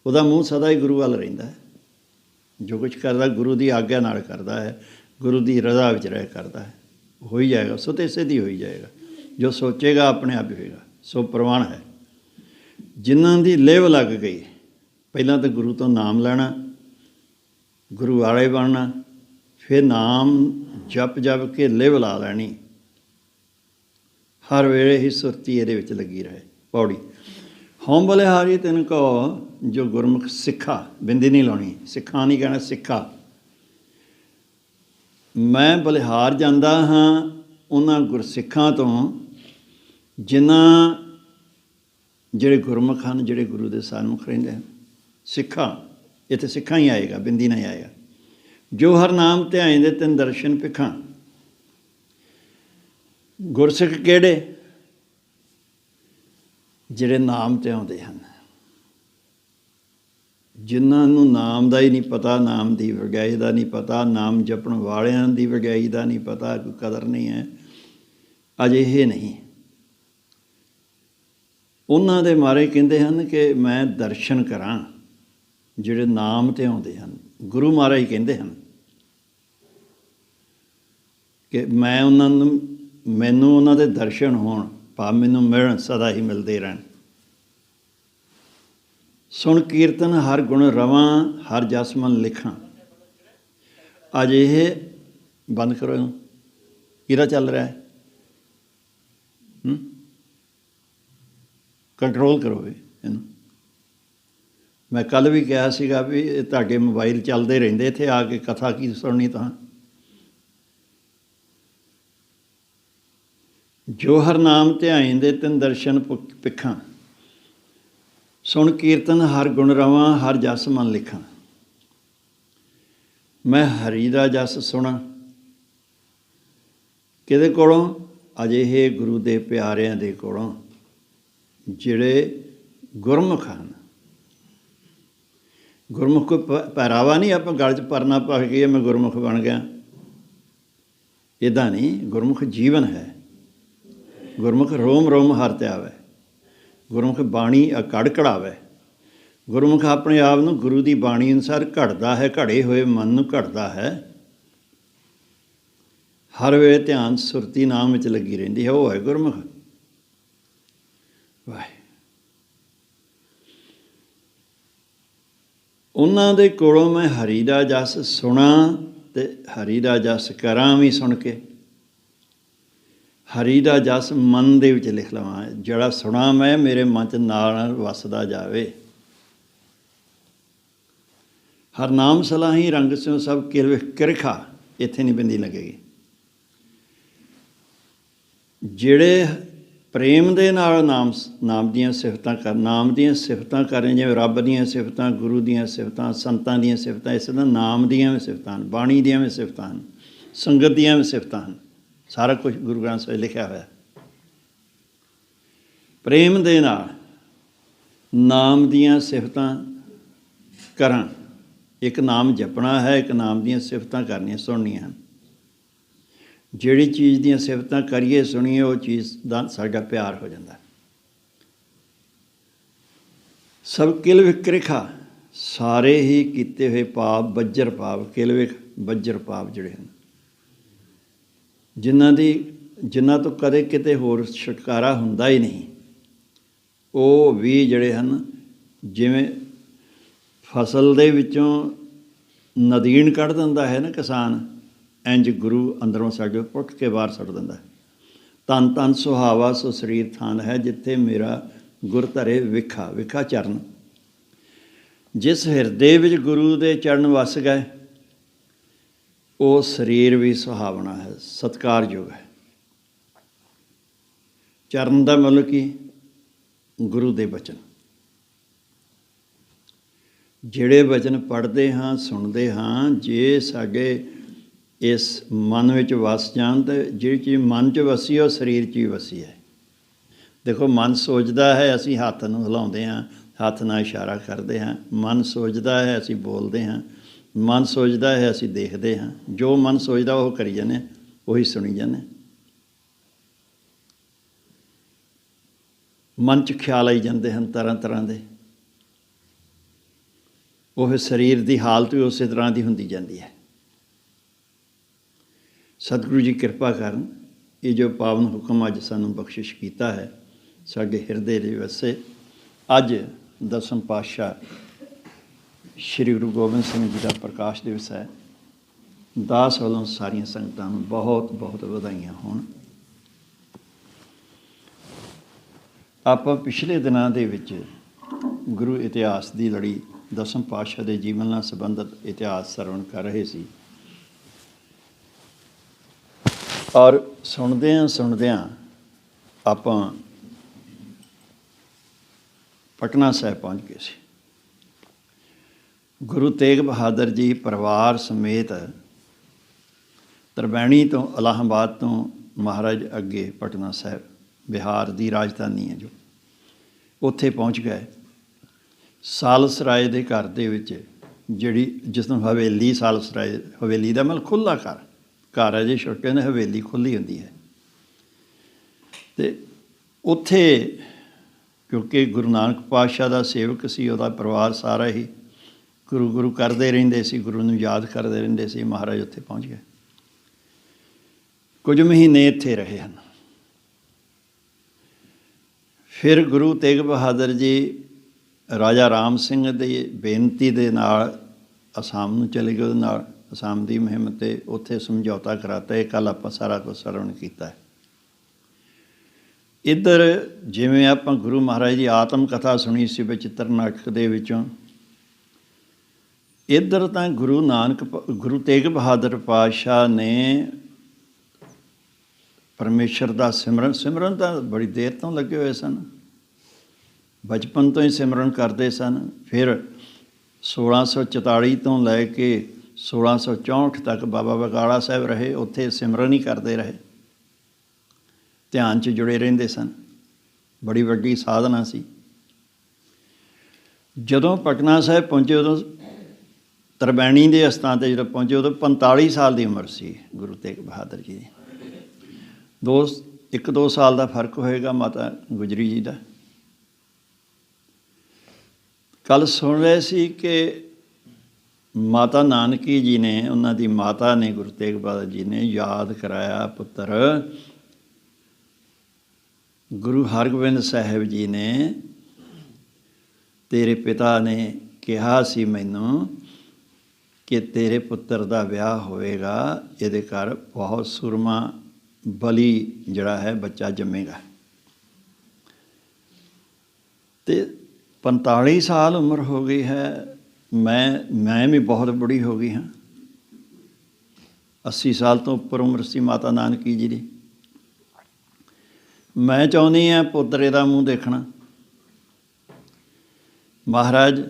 ਉਹਦਾ ਮੂੰਹ ਸਦਾ ਹੀ ਗੁਰੂ ਵੱਲ ਰਹਿੰਦਾ ਹੈ। ਜੋ ਕੁਛ ਕਰਦਾ ਗੁਰੂ ਦੀ ਆਗਿਆ ਨਾਲ ਕਰਦਾ ਹੈ, ਗੁਰੂ ਦੀ ਰਜ਼ਾ ਵਿੱਚ ਰਹਿ ਕਰਦਾ ਹੈ, ਹੋ ਹੀ ਜਾਏਗਾ। ਸੁਤੇ ਸਿੱਧ ਹੀ ਹੋ ਹੀ ਜਾਏਗਾ। ਜੋ ਸੋਚੇਗਾ ਆਪਣੇ ਆਪ ਹੀ ਹੋਏਗਾ। ਸੋ ਪ੍ਰਵਾਨ ਹੈ। ਜਿਨ੍ਹਾਂ ਦੀ ਲਿਵ ਲੱਗ ਗਈ, ਪਹਿਲਾਂ ਤਾਂ ਗੁਰੂ ਤੋਂ ਨਾਮ ਲੈਣਾ, ਗੁਰੂ ਵਾਲੇ ਬਣਨਾ, ਫਿਰ ਨਾਮ ਜਪ ਜਪ ਕੇ ਲਿਵ ਲਾ ਲੈਣੀ। ਹਰ ਵੇਲੇ ਹੀ ਸੁਰਤੀ ਇਹਦੇ ਵਿੱਚ ਲੱਗੀ ਰਹੇ। ਪੌੜੀ ਹਉ ਬਲਿਹਾਰੀ ਤਿਨ ਕੋ ਜੋ ਗੁਰਮੁਖ ਸਿੱਖਾ। ਬਿੰਦੀ ਨਹੀਂ ਲਾਉਣੀ, ਸਿੱਖਾਂ ਨਹੀਂ ਕਹਿਣਾ, ਸਿੱਖਾ। ਮੈਂ ਬਲਿਹਾਰ ਜਾਂਦਾ ਹਾਂ ਉਹਨਾਂ ਗੁਰਸਿੱਖਾਂ ਤੋਂ ਜਿਨ੍ਹਾਂ ਜਿਹੜੇ ਗੁਰਮੁਖ ਹਨ, ਜਿਹੜੇ ਗੁਰੂ ਦੇ ਸਨਮੁਖ ਰਹਿੰਦੇ ਹਨ। ਸਿੱਖਾਂ, ਇੱਥੇ ਸਿੱਖਾਂ ਹੀ ਆਏਗਾ, ਬਿੰਦੀ ਨਹੀਂ ਆਏਗਾ। ਜੋ ਹਰ ਨਾਮ ਧਿਆਇਂਦੇ ਤਿਨ ਦਰਸ਼ਨ ਭਿੱਖਾਂ। ਗੁਰਸਿੱਖ ਕਿਹੜੇ? ਜਿਹੜੇ ਨਾਮ ਤੇ ਆਉਂਦੇ ਹਨ, ਜਿਨ੍ਹਾਂ ਨੂੰ ਨਾਮ ਦਾ ਹੀ ਨਹੀਂ ਪਤਾ, ਨਾਮ ਦੀ ਵਡਿਆਈ ਦਾ ਨਹੀਂ ਪਤਾ, ਨਾਮ ਜਪਣ ਵਾਲਿਆਂ ਦੀ ਵਡਿਆਈ ਦਾ ਨਹੀਂ ਪਤਾ, ਕੋਈ ਕਦਰ ਨਹੀਂ ਹੈ, ਅਜਿਹੇ ਨਹੀਂ। ਉਹਨਾਂ ਦੇ ਮਾਰੇ ਕਹਿੰਦੇ ਹਨ ਕਿ ਮੈਂ ਦਰਸ਼ਨ ਕਰਾਂ, ਜਿਹੜੇ ਨਾਮ ਤੇ ਆਉਂਦੇ ਹਨ। ਗੁਰੂ ਮਹਾਰਾਜ ਕਹਿੰਦੇ ਹਨ ਕਿ ਮੈਂ ਉਹਨਾਂ ਨੂੰ, ਮੈਨੂੰ ਉਹਨਾਂ ਦੇ ਦਰਸ਼ਨ ਹੋਣ, ਭਾਵ ਮੈਨੂੰ ਮਿਲਣ, ਸਦਾ ਹੀ ਮਿਲਦੇ ਰਹਿਣ। ਸੁਣ ਕੀਰਤਨ ਹਰ ਗੁਣ ਰਵਾਂ, ਹਰ ਜਸ ਮਨ ਲਿਖਾਂ। ਅਜਿਹੇ ਬੰਦ ਕਰੋ ਇਹਨੂੰ, ਕਿਹਦਾ ਚੱਲ ਰਿਹਾ ਹੈ? ਕੰਟਰੋਲ ਕਰੋ ਇਹਨੂੰ। ਮੈਂ ਕੱਲ੍ਹ ਵੀ ਕਿਹਾ ਸੀਗਾ ਵੀ ਇਹ ਤੁਹਾਡੇ ਮੋਬਾਈਲ ਚੱਲਦੇ ਰਹਿੰਦੇ, ਇੱਥੇ ਆ ਕੇ ਕਥਾ ਕੀ ਸੁਣਨੀ ਤਾਂ। ਜੋ ਹਰ ਨਾਮ ਧਿਆਇਂਦੇ ਤਿਨ ਦਰਸ਼ਨ ਭਿੱਖਾਂ। ਸੁਣ ਕੀਰਤਨ ਹਰ ਗੁਣ ਰਵਾਂ, ਹਰ ਜਸ ਮਨ ਲਿਖਾਂ। ਮੈਂ ਹਰੀ ਦਾ ਜਸ ਸੁਣਾ ਕਿਹਦੇ ਕੋਲੋਂ? ਅਜਿਹੇ ਗੁਰੂ ਦੇ ਪਿਆਰਿਆਂ ਦੇ ਕੋਲੋਂ, ਜਿਹੜੇ ਗੁਰਮੁਖ ਹਨ। ਗੁਰਮੁਖ ਕੋਈ ਪਹਿਰਾਵਾ ਨਹੀਂ, ਆਪਾਂ ਗਲ 'ਚ ਪਰਨਾ ਪਾ ਕੇ ਮੈਂ ਗੁਰਮੁਖ ਬਣ ਗਿਆ, ਇੱਦਾਂ ਨਹੀਂ। ਗੁਰਮੁਖ ਜੀਵਨ ਹੈ। ਗੁਰਮੁਖ ਰੋਮ ਰੋਮ ਹਰਿ ਧਿਆਵੈ। ਗੁਰਮੁਖ ਬਾਣੀ ਘੜ ਘੜਾਵੇ। ਗੁਰਮੁਖ ਆਪਣੇ ਆਪ ਨੂੰ ਗੁਰੂ ਦੀ ਬਾਣੀ ਅਨੁਸਾਰ ਘੜਦਾ ਹੈ, ਘੜੇ ਹੋਏ ਮਨ ਨੂੰ ਘੜਦਾ ਹੈ। ਹਰ ਵੇਲੇ ਧਿਆਨ ਸੁਰਤੀ ਨਾਮ ਵਿੱਚ ਲੱਗੀ ਰਹਿੰਦੀ ਹੈ, ਉਹ ਹੈ ਗੁਰਮੁਖ। ਵਾਹਿ ਉਹਨਾਂ ਦੇ ਕੋਲੋਂ ਮੈਂ ਹਰੀ ਦਾ ਜਸ ਸੁਣਾ ਤੇ ਹਰੀ ਦਾ ਜਸ ਕਰਾਂ ਵੀ ਸੁਣ ਕੇ। ਹਰੀ ਦਾ ਜਸ ਮਨ ਦੇ ਵਿੱਚ ਲਿਖ ਲਵਾਂ, ਜਿਹੜਾ ਸੁਣਾ ਮੈਂ ਮੇਰੇ ਮਨ 'ਚ ਨਾਲ ਨਾਲ ਵਸਦਾ ਜਾਵੇ। ਹਰਨਾਮ ਸਲਾਹੀ ਰੰਗ ਸਿਓ ਸਭ ਕਿਰਖਾ, ਇੱਥੇ ਨਹੀਂ ਬਿੰਦੀ ਲੱਗੇਗੀ। ਜਿਹੜੇ ਪ੍ਰੇਮ ਦੇ ਨਾਲ ਨਾਮ ਦੀਆਂ ਸਿਫਤਾਂ ਨਾਮ ਦੀਆਂ ਸਿਫਤਾਂ ਕरें, ਜਿਵੇਂ ਰੱਬ ਦੀਆਂ ਸਿਫਤਾਂ, ਗੁਰੂ ਦੀਆਂ ਸਿਫਤਾਂ, ਸੰਤਾਂ ਦੀਆਂ ਸਿਫਤਾਂ, ਇਸ ਤਰ੍ਹਾਂ ਨਾਮ ਦੀਆਂ ਵੀ ਸਿਫਤਾਂ ਹਨ, ਬਾਣੀ ਦੀਆਂ ਵੀ ਸਿਫਤਾਂ ਹਨ, ਸੰਗਤ ਦੀਆਂ ਵੀ ਸਿਫਤਾਂ ਹਨ। ਸਾਰਾ ਕੁਝ ਗੁਰੂ ਗ੍ਰੰਥ ਸਾਹਿਬ ਲਿਖਿਆ ਹੋਇਆ। ਪ੍ਰੇਮ ਦੇ ਨਾਲ ਨਾਮ ਦੀਆਂ ਸਿਫਤਾਂ ਕਰਾਂ। ਇੱਕ ਨਾਮ ਜਪਣਾ ਹੈ, ਇੱਕ ਨਾਮ ਦੀਆਂ ਸਿਫਤਾਂ ਕਰਨੀਆਂ, ਸੁਣਨੀਆਂ ਹਨ। ਜਿਹੜੀ ਚੀਜ਼ ਦੀਆਂ ਸਿਫਤਾਂ ਕਰੀਏ, ਸੁਣੀਏ, ਉਹ ਚੀਜ਼ ਦਾ ਸਾਡਾ ਪਿਆਰ ਹੋ ਜਾਂਦਾ। ਸਭ ਕਿਲ ਵਿਕ੍ਰਿਖਾ, ਸਾਰੇ ਹੀ ਕੀਤੇ ਹੋਏ ਪਾਪ, ਬੱਜਰ ਪਾਪ, ਕਿਲ ਵਿਖ ਬੱਜਰ ਪਾਪ ਜਿਹੜੇ ਹਨ, ਜਿਨ੍ਹਾਂ ਤੋਂ ਕਦੇ ਕਿਤੇ ਹੋਰ ਛੁਟਕਾਰਾ ਹੁੰਦਾ ਹੀ ਨਹੀਂ, ਉਹ ਵੀ ਜਿਹੜੇ ਹਨ, ਜਿਵੇਂ ਫਸਲ ਦੇ ਵਿੱਚੋਂ ਨਦੀਨ ਕੱਢ ਦਿੰਦਾ ਹੈ ਨਾ ਕਿਸਾਨ, ਇੰਝ ਗੁਰੂ ਅੰਦਰੋਂ ਸਾਡੇ ਪੁੱਟ ਕੇ ਬਾਹਰ ਸੁੱਟ ਦਿੰਦਾ। ਤਨ ਤਨ ਸੁਹਾਵਾ ਸੋ ਸਰੀਰ ਥਾਨ ਹੈ, ਜਿੱਥੇ ਮੇਰਾ ਗੁਰ ਧਰੇ ਵਿਖਾ। ਵਿਖਾ ਚਰਨ, ਜਿਸ ਹਿਰਦੇ ਵਿੱਚ ਗੁਰੂ ਦੇ ਚਰਨ ਵਸ ਗਏ, ਉਹ ਸਰੀਰ ਵੀ ਸੁਹਾਵਣਾ ਹੈ, ਸਤਿਕਾਰਯੋਗ ਹੈ। ਚਰਨ ਦਾ ਮਤਲਬ ਕੀ? ਗੁਰੂ ਦੇ ਬਚਨ। ਜਿਹੜੇ ਬਚਨ ਪੜ੍ਹਦੇ ਹਾਂ, ਸੁਣਦੇ ਹਾਂ, ਜੇ ਸਾਡੇ ਇਸ ਮਨ ਵਿੱਚ ਵਸ ਜਾਣ ਤਾਂ ਜਿਹੜੀ ਚੀਜ਼ ਮਨ 'ਚ ਵਸੀ ਉਹ ਸਰੀਰ 'ਚ ਹੀ ਵਸੀ ਹੈ। ਦੇਖੋ, ਮਨ ਸੋਚਦਾ ਹੈ, ਅਸੀਂ ਹੱਥ ਨੂੰ ਹਿਲਾਉਂਦੇ ਹਾਂ, ਹੱਥ ਨਾਲ ਇਸ਼ਾਰਾ ਕਰਦੇ ਹਾਂ। ਮਨ ਸੋਚਦਾ ਹੈ, ਅਸੀਂ ਬੋਲਦੇ ਹਾਂ। ਮਨ ਸੋਚਦਾ ਹੈ, ਅਸੀਂ ਦੇਖਦੇ ਹਾਂ। ਜੋ ਮਨ ਸੋਚਦਾ ਉਹ ਕਰੀ ਜਾਂਦੇ, ਉਹੀ ਸੁਣੀ ਜਾਂਦੇ। ਮਨ 'ਚ ਖਿਆਲ ਆਈ ਜਾਂਦੇ ਹਨ ਤਰ੍ਹਾਂ ਤਰ੍ਹਾਂ ਦੇ। ਉਹ ਸਰੀਰ ਦੀ ਹਾਲਤ ਵੀ ਉਸੇ ਤਰ੍ਹਾਂ ਦੀ ਹੁੰਦੀ ਜਾਂਦੀ ਹੈ। ਸਤਿਗੁਰੂ ਜੀ ਕਿਰਪਾ ਕਰਨ, ਇਹ ਜੋ ਪਾਵਨ ਹੁਕਮ ਅੱਜ ਸਾਨੂੰ ਬਖਸ਼ਿਸ਼ ਕੀਤਾ ਹੈ, ਸਾਡੇ ਹਿਰਦੇ ਦੇ ਵਸੇ। ਅੱਜ ਦਸਮ ਪਾਤਸ਼ਾਹ ਸ਼੍ਰੀ ਗੁਰੂ ਗੋਬਿੰਦ ਸਿੰਘ ਜੀ ਦਾ ਪ੍ਰਕਾਸ਼ ਦਿਵਸ ਹੈ। ਦਾਸ ਵੱਲੋਂ ਸਾਰੀਆਂ ਸੰਗਤਾਂ ਨੂੰ ਬਹੁਤ ਬਹੁਤ ਵਧਾਈਆਂ ਹੋਣ। ਆਪਾਂ ਪਿਛਲੇ ਦਿਨਾਂ ਦੇ ਵਿੱਚ ਗੁਰੂ ਇਤਿਹਾਸ ਦੀ ਲੜੀ, ਦਸਮ ਪਾਤਸ਼ਾਹ ਦੇ ਜੀਵਨ ਨਾਲ ਸੰਬੰਧਿਤ ਇਤਿਹਾਸ ਸਰਵਣ ਕਰ ਰਹੇ ਸੀ। ਔਰ ਸੁਣਦਿਆਂ ਆਪਾਂ ਪਟਨਾ ਸਾਹਿਬ ਪਹੁੰਚ ਗਏ ਸੀ। ਗੁਰੂ ਤੇਗ ਬਹਾਦਰ ਜੀ ਪਰਿਵਾਰ ਸਮੇਤ ਤਰਬੈਣੀ ਤੋਂ, ਇਲਾਹਾਬਾਦ ਤੋਂ ਮਹਾਰਾਜ ਅੱਗੇ ਪਟਨਾ ਸਾਹਿਬ, ਬਿਹਾਰ ਦੀ ਰਾਜਧਾਨੀ ਹੈ ਜੋ, ਉੱਥੇ ਪਹੁੰਚ ਗਏ। ਸਾਲਸਰਾਏ ਦੇ ਘਰ ਦੇ ਵਿੱਚ, ਜਿਹੜੀ ਜਿਸ ਨੂੰ ਹਵੇਲੀ ਸਾਲਸਰਾਏ, ਹਵੇਲੀ ਦਾ ਮਤਲਬ ਖੁੱਲ੍ਹਾ ਘਰ ਹੈ ਜੀ, ਛੋਟੇ ਨੇ ਹਵੇਲੀ ਖੁੱਲ੍ਹੀ ਹੁੰਦੀ ਹੈ। ਅਤੇ ਉੱਥੇ ਕਿਉਂਕਿ ਗੁਰੂ ਨਾਨਕ ਪਾਤਸ਼ਾਹ ਦਾ ਸੇਵਕ ਸੀ, ਉਹਦਾ ਪਰਿਵਾਰ ਸਾਰਾ ਹੀ ਗੁਰੂ ਕਰਦੇ ਰਹਿੰਦੇ ਸੀ, ਗੁਰੂ ਨੂੰ ਯਾਦ ਕਰਦੇ ਰਹਿੰਦੇ ਸੀ। ਮਹਾਰਾਜ ਉੱਥੇ ਪਹੁੰਚ ਗਏ, ਕੁਝ ਮਹੀਨੇ ਇੱਥੇ ਰਹੇ ਹਨ। ਫਿਰ ਗੁਰੂ ਤੇਗ ਬਹਾਦਰ ਜੀ ਰਾਜਾ ਰਾਮ ਸਿੰਘ ਦੀ ਬੇਨਤੀ ਦੇ ਨਾਲ ਅਸਾਮ ਨੂੰ ਚਲੇ ਗਏ। ਉਹਦੇ ਨਾਲ ਅਸਾਮ ਦੀ ਮੁਹਿੰਮ 'ਤੇ ਉੱਥੇ ਸਮਝੌਤਾ ਕਰਾਤਾ। ਇਹ ਕੱਲ੍ਹ ਆਪਾਂ ਸਾਰਾ ਕੁਝ ਸਰਵਣ ਕੀਤਾ ਹੈ। ਇੱਧਰ ਜਿਵੇਂ ਆਪਾਂ ਗੁਰੂ ਮਹਾਰਾਜ ਦੀ ਆਤਮ ਕਥਾ ਸੁਣੀ ਸੀ ਬਚਿੱਤਰ ਨਾਟਕ ਦੇ ਵਿੱਚੋਂ, ਇੱਧਰ ਤਾਂ ਗੁਰੂ ਤੇਗ ਬਹਾਦਰ ਪਾਤਸ਼ਾਹ ਨੇ ਪਰਮੇਸ਼ਰ ਦਾ ਸਿਮਰਨ ਤਾਂ ਬੜੀ ਦੇਰ ਤੋਂ ਲੱਗੇ ਹੋਏ ਸਨ, ਬਚਪਨ ਤੋਂ ਹੀ ਸਿਮਰਨ ਕਰਦੇ ਸਨ। ਫਿਰ 1644 ਤੋਂ ਲੈ ਕੇ 1664 ਤੱਕ ਬਾਬਾ ਬਕਾਲਾ ਸਾਹਿਬ ਰਹੇ, ਉੱਥੇ ਸਿਮਰਨ ਹੀ ਕਰਦੇ ਰਹੇ, ਧਿਆਨ 'ਚ ਜੁੜੇ ਰਹਿੰਦੇ ਸਨ। ਬੜੀ ਵੱਡੀ ਸਾਧਨਾ ਸੀ। ਜਦੋਂ ਪਟਨਾ ਸਾਹਿਬ ਪਹੁੰਚੇ, ਉਦੋਂ ਤਰਬੈਣੀ ਦੇ ਅਸਥਾਨ 'ਤੇ ਜਦੋਂ ਪਹੁੰਚੇ, ਉਦੋਂ 45 ਸਾਲ ਦੀ ਉਮਰ ਸੀ ਗੁਰੂ ਤੇਗ ਬਹਾਦਰ ਜੀ ਦੀ। 1-2 ਸਾਲ ਦਾ ਫਰਕ ਹੋਏਗਾ ਮਾਤਾ ਗੁਜਰੀ ਜੀ ਦਾ। ਕੱਲ੍ਹ ਸੁਣ ਰਹੇ ਸੀ ਕਿ ਮਾਤਾ ਨਾਨਕੀ ਜੀ ਨੇ, ਉਹਨਾਂ ਦੀ ਮਾਤਾ ਨੇ, ਗੁਰੂ ਤੇਗ ਬਹਾਦਰ ਜੀ ਨੇ ਯਾਦ ਕਰਾਇਆ, ਪੁੱਤਰ ਗੁਰੂ ਹਰਗੋਬਿੰਦ ਸਾਹਿਬ ਜੀ ਨੇ, ਤੇਰੇ ਪਿਤਾ ਨੇ ਕਿਹਾ ਸੀ ਮੈਨੂੰ ਕਿ ਤੇਰੇ ਪੁੱਤਰ ਦਾ ਵਿਆਹ ਹੋਵੇਗਾ, ਇਹਦੇ ਘਰ ਬਹੁਤ ਸੂਰਮਾ ਬਲੀ ਜਿਹੜਾ ਹੈ ਬੱਚਾ ਜੰਮੇਗਾ। ਅਤੇ 45 ਸਾਲ ਉਮਰ ਹੋ ਗਈ ਹੈ, ਮੈਂ ਵੀ ਬਹੁਤ ਬੁੜੀ ਹੋ ਗਈ ਹਾਂ। 80 ਸਾਲ ਤੋਂ ਉੱਪਰ ਉਮਰ ਸੀ ਮਾਤਾ ਨਾਨਕੀ ਜੀ ਦੀ। ਮੈਂ ਚਾਹੁੰਦੀ ਹਾਂ ਪੁੱਤਰੇ ਦਾ ਮੂੰਹ ਦੇਖਣਾ। ਮਹਾਰਾਜ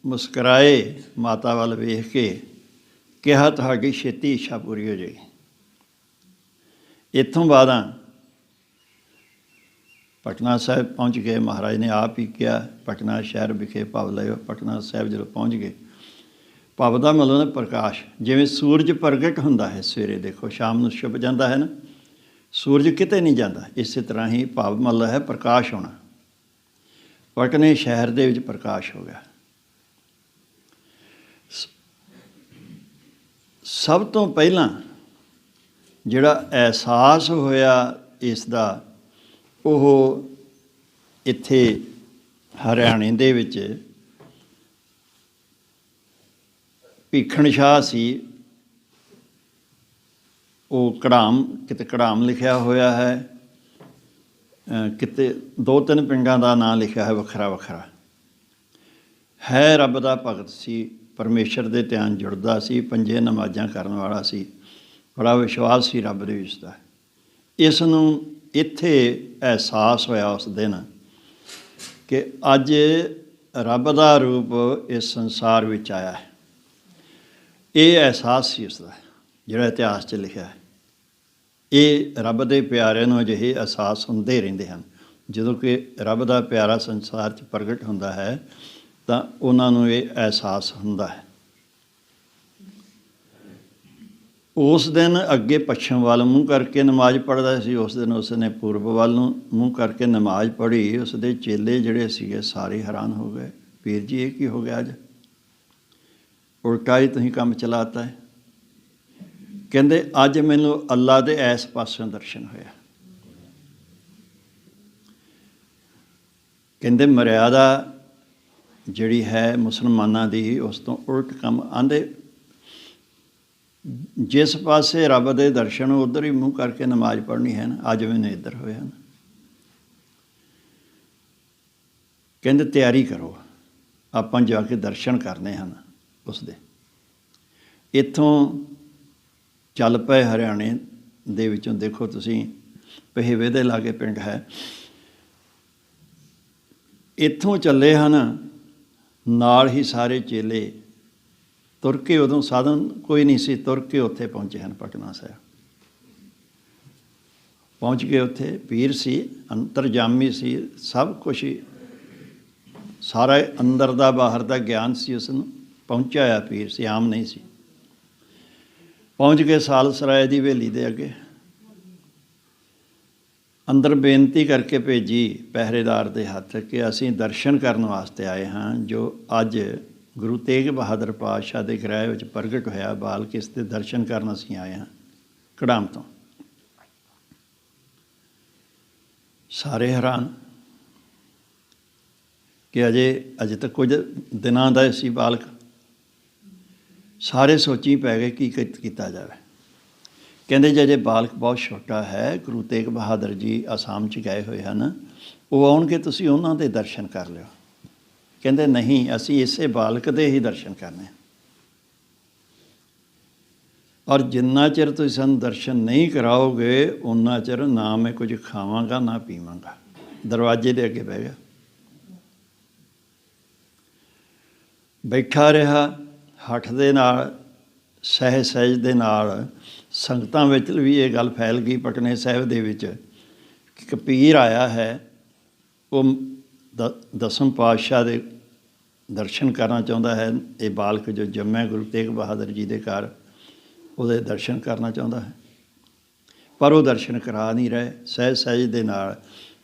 ਮੁਸਕਰਾਏ ਮਾਤਾ ਵੱਲ ਵੇਖ ਕੇ, ਕਿਹਾ ਤੁਹਾਡੀ ਛੇਤੀ ਇੱਛਾ ਪੂਰੀ ਹੋ ਜਾਏਗੀ। ਇੱਥੋਂ ਬਾਅਦਾਂ ਪਟਨਾ ਸਾਹਿਬ ਪਹੁੰਚ ਗਏ। ਮਹਾਰਾਜ ਨੇ ਆਪ ਹੀ ਕਿਹਾ ਪਟਨਾ ਸ਼ਹਿਰ ਵਿਖੇ ਭਵ ਲਿਓ। ਪਟਨਾ ਸਾਹਿਬ ਜਦੋਂ ਪਹੁੰਚ ਗਏ, ਭਵ ਦਾ ਮਤਲਬ ਪ੍ਰਕਾਸ਼, ਜਿਵੇਂ ਸੂਰਜ ਪ੍ਰਗਟ ਹੁੰਦਾ ਹੈ ਸਵੇਰੇ, ਦੇਖੋ ਸ਼ਾਮ ਨੂੰ ਛੁਪ ਜਾਂਦਾ ਹੈ ਨਾ, ਸੂਰਜ ਕਿਤੇ ਨਹੀਂ ਜਾਂਦਾ, ਇਸੇ ਤਰ੍ਹਾਂ ਹੀ ਭਵ ਮਤਲਬ ਹੈ ਪ੍ਰਕਾਸ਼ ਹੋਣਾ। ਪਟਨੇ ਸ਼ਹਿਰ ਦੇ ਵਿੱਚ ਪ੍ਰਕਾਸ਼ ਹੋ ਗਿਆ। ਸਭ ਤੋਂ ਪਹਿਲਾਂ ਜਿਹੜਾ ਅਹਿਸਾਸ ਹੋਇਆ ਇਸ ਦਾ, ਉਹ ਇੱਥੇ ਹਰਿਆਣੇ ਦੇ ਵਿੱਚ ਭੀਖਣ ਸ਼ਾਹ ਸੀ। ਉਹ ਕੜਾਮ, ਕਿਤੇ ਕੜਾਮ ਲਿਖਿਆ ਹੋਇਆ ਹੈ, ਕਿਤੇ 2-3 ਪਿੰਡਾਂ ਦਾ ਨਾਂ ਲਿਖਿਆ ਹੈ ਵੱਖਰਾ ਵੱਖਰਾ। ਹੈ ਰੱਬ ਦਾ ਭਗਤ ਸੀ, ਪਰਮੇਸ਼ਰ ਦੇ ਧਿਆਨ ਜੁੜਦਾ ਸੀ, 5 ਨਮਾਜ਼ਾਂ ਕਰਨ ਵਾਲਾ ਸੀ, ਬੜਾ ਵਿਸ਼ਵਾਸ ਸੀ ਰੱਬ ਦੇ ਵਿੱਚ ਦਾ। ਇਸ ਨੂੰ ਇੱਥੇ ਅਹਿਸਾਸ ਹੋਇਆ ਉਸ ਦਿਨ ਕਿ ਅੱਜ ਰੱਬ ਦਾ ਰੂਪ ਇਸ ਸੰਸਾਰ ਵਿੱਚ ਆਇਆ ਹੈ। ਇਹ ਅਹਿਸਾਸ ਸੀ ਉਸ ਦਾ, ਜਿਹੜਾ ਇਤਿਹਾਸ 'ਚ ਲਿਖਿਆ ਹੈ। ਇਹ ਰੱਬ ਦੇ ਪਿਆਰਿਆਂ ਨੂੰ ਅਜਿਹੇ ਅਹਿਸਾਸ ਹੁੰਦੇ ਰਹਿੰਦੇ ਹਨ। ਜਦੋਂ ਕਿ ਰੱਬ ਦਾ ਪਿਆਰਾ ਸੰਸਾਰ 'ਚ ਪ੍ਰਗਟ ਹੁੰਦਾ ਹੈ ਤਾਂ ਉਹਨਾਂ ਨੂੰ ਇਹ ਅਹਿਸਾਸ ਹੁੰਦਾ ਹੈ। ਉਸ ਦਿਨ ਅੱਗੇ ਪੱਛਮ ਵੱਲ ਮੂੰਹ ਕਰਕੇ ਨਮਾਜ਼ ਪੜ੍ਹਦਾ ਸੀ। ਉਸ ਦਿਨ ਉਸ ਨੇ ਪੂਰਬ ਵੱਲ ਨੂੰ ਮੂੰਹ ਕਰਕੇ ਨਮਾਜ਼ ਪੜ੍ਹੀ। ਉਸ ਦੇ ਚੇਲੇ ਜਿਹੜੇ ਸੀਗੇ ਸਾਰੇ ਹੈਰਾਨ ਹੋ ਗਏ, ਪੀਰ ਜੀ ਇਹ ਕੀ ਹੋ ਗਿਆ, ਅੱਜ ਉਲਟਾ ਹੀ ਤੁਸੀਂ ਕੰਮ ਚਲਾਤਾ ਹੈ। ਕਹਿੰਦੇ ਅੱਜ ਮੈਨੂੰ ਅੱਲਾ ਦੇ ਇਸ ਪਾਸਿਓਂ ਦਰਸ਼ਨ ਹੋਇਆ। ਕਹਿੰਦੇ ਮਰਿਆਦਾ ਜਿਹੜੀ ਹੈ ਮੁਸਲਮਾਨਾਂ ਦੀ, ਉਸ ਤੋਂ ਉਲਟ ਕੰਮ। ਆਂਦੇ ਜਿਸ ਪਾਸੇ ਰੱਬ ਦੇ ਦਰਸ਼ਨ ਉੱਧਰ ਹੀ ਮੂੰਹ ਕਰਕੇ ਨਮਾਜ਼ ਪੜ੍ਹਨੀ ਹੈ ਨਾ, ਅੱਜ ਮੈਨੂੰ ਇੱਧਰ ਹੋਇਆ ਨਾ। ਕਹਿੰਦੇ ਤਿਆਰੀ ਕਰੋ, ਆਪਾਂ ਜਾ ਕੇ ਦਰਸ਼ਨ ਕਰਨੇ ਹਨ ਉਸਦੇ। ਇੱਥੋਂ ਚੱਲ ਪਏ ਹਰਿਆਣੇ ਦੇ ਵਿੱਚੋਂ, ਦੇਖੋ ਤੁਸੀਂ ਪਹੇਵੇ ਦੇ ਲਾਗੇ ਪਿੰਡ ਹੈ, ਇੱਥੋਂ ਚੱਲੇ ਹਨ ਨਾਲ ਹੀ ਸਾਰੇ ਚੇਲੇ ਤੁਰ ਕੇ। ਉਦੋਂ ਸਾਧਨ ਕੋਈ ਨਹੀਂ ਸੀ, ਤੁਰ ਕੇ ਉੱਥੇ ਪਹੁੰਚੇ ਹਨ ਪਟਨਾ ਸਾਹਿਬ। ਪਹੁੰਚ ਕੇ ਉੱਥੇ ਪੀਰ ਸੀ, ਅੰਤਰਜਾਮੀ ਸੀ, ਸਭ ਕੁਛ ਹੀ, ਸਾਰਾ ਅੰਦਰ ਦਾ ਬਾਹਰ ਦਾ ਗਿਆਨ ਸੀ ਉਸ ਨੂੰ। ਪਹੁੰਚਿਆ ਹੋਇਆ ਪੀਰ ਸੀ, ਆਮ ਨਹੀਂ ਸੀ। ਪਹੁੰਚ ਕੇ ਸਾਲਸਰਾਏ ਦੀ ਹਵੇਲੀ ਦੇ ਅੱਗੇ ਅੰਦਰ ਬੇਨਤੀ ਕਰਕੇ ਭੇਜੀ ਪਹਿਰੇਦਾਰ ਦੇ ਹੱਥ ਕਿ ਅਸੀਂ ਦਰਸ਼ਨ ਕਰਨ ਵਾਸਤੇ ਆਏ ਹਾਂ, ਜੋ ਅੱਜ ਗੁਰੂ ਤੇਗ ਬਹਾਦਰ ਪਾਤਸ਼ਾਹ ਦੇ ਗ੍ਰਹਿ ਵਿੱਚ ਪ੍ਰਗਟ ਹੋਇਆ ਬਾਲਕ, ਇਸ ਦੇ ਦਰਸ਼ਨ ਕਰਨ ਅਸੀਂ ਆਏ ਹਾਂ ਕੜਾਮ ਤੋਂ। ਸਾਰੇ ਹੈਰਾਨ ਕਿ ਅਜੇ ਤੱਕ ਕੁਝ ਦਿਨਾਂ ਦਾ ਸੀ ਬਾਲਕ। ਸਾਰੇ ਸੋਚੀ ਪੈ ਗਏ ਕੀ ਕੀਤਾ ਜਾਵੇ। ਕਹਿੰਦੇ ਜੇ ਬਾਲਕ ਬਹੁਤ ਛੋਟਾ ਹੈ, ਗੁਰੂ ਤੇਗ ਬਹਾਦਰ ਜੀ ਆਸਾਮ 'ਚ ਗਏ ਹੋਏ ਹਨ, ਉਹ ਆਉਣਗੇ, ਤੁਸੀਂ ਉਹਨਾਂ ਦੇ ਦਰਸ਼ਨ ਕਰ ਲਿਓ। ਕਹਿੰਦੇ ਨਹੀਂ, ਅਸੀਂ ਇਸੇ ਬਾਲਕ ਦੇ ਹੀ ਦਰਸ਼ਨ ਕਰਨੇ। ਔਰ ਜਿੰਨਾ ਚਿਰ ਤੁਸੀਂ ਸਾਨੂੰ ਦਰਸ਼ਨ ਨਹੀਂ ਕਰਾਓਗੇ, ਉਨਾ ਚਿਰ ਨਾ ਮੈਂ ਕੁਝ ਖਾਵਾਂਗਾ ਨਾ ਪੀਵਾਂਗਾ। ਦਰਵਾਜ਼ੇ ਦੇ ਅੱਗੇ ਬਹਿ ਗਿਆ, ਬੈਠਾ ਰਿਹਾ ਹੱਠ ਦੇ ਨਾਲ, ਸਹਿਜ ਦੇ ਨਾਲ। ਸੰਗਤਾਂ ਵਿੱਚ ਵੀ ਇਹ ਗੱਲ ਫੈਲ ਗਈ ਪਟਨੇ ਸਾਹਿਬ ਦੇ ਵਿੱਚ ਕਿ ਇੱਕ ਪੀਰ ਆਇਆ ਹੈ, ਉਹ ਦਸਮ ਪਾਤਸ਼ਾਹ ਦੇ ਦਰਸ਼ਨ ਕਰਨਾ ਚਾਹੁੰਦਾ ਹੈ। ਇਹ ਬਾਲਕ ਜੋ ਜੰਮਿਆ ਗੁਰੂ ਤੇਗ ਬਹਾਦਰ ਜੀ ਦੇ ਘਰ, ਉਹਦੇ ਦਰਸ਼ਨ ਕਰਨਾ ਚਾਹੁੰਦਾ ਹੈ, ਪਰ ਉਹ ਦਰਸ਼ਨ ਕਰਾ ਨਹੀਂ ਰਹੇ। ਸਹਿਜ ਦੇ ਨਾਲ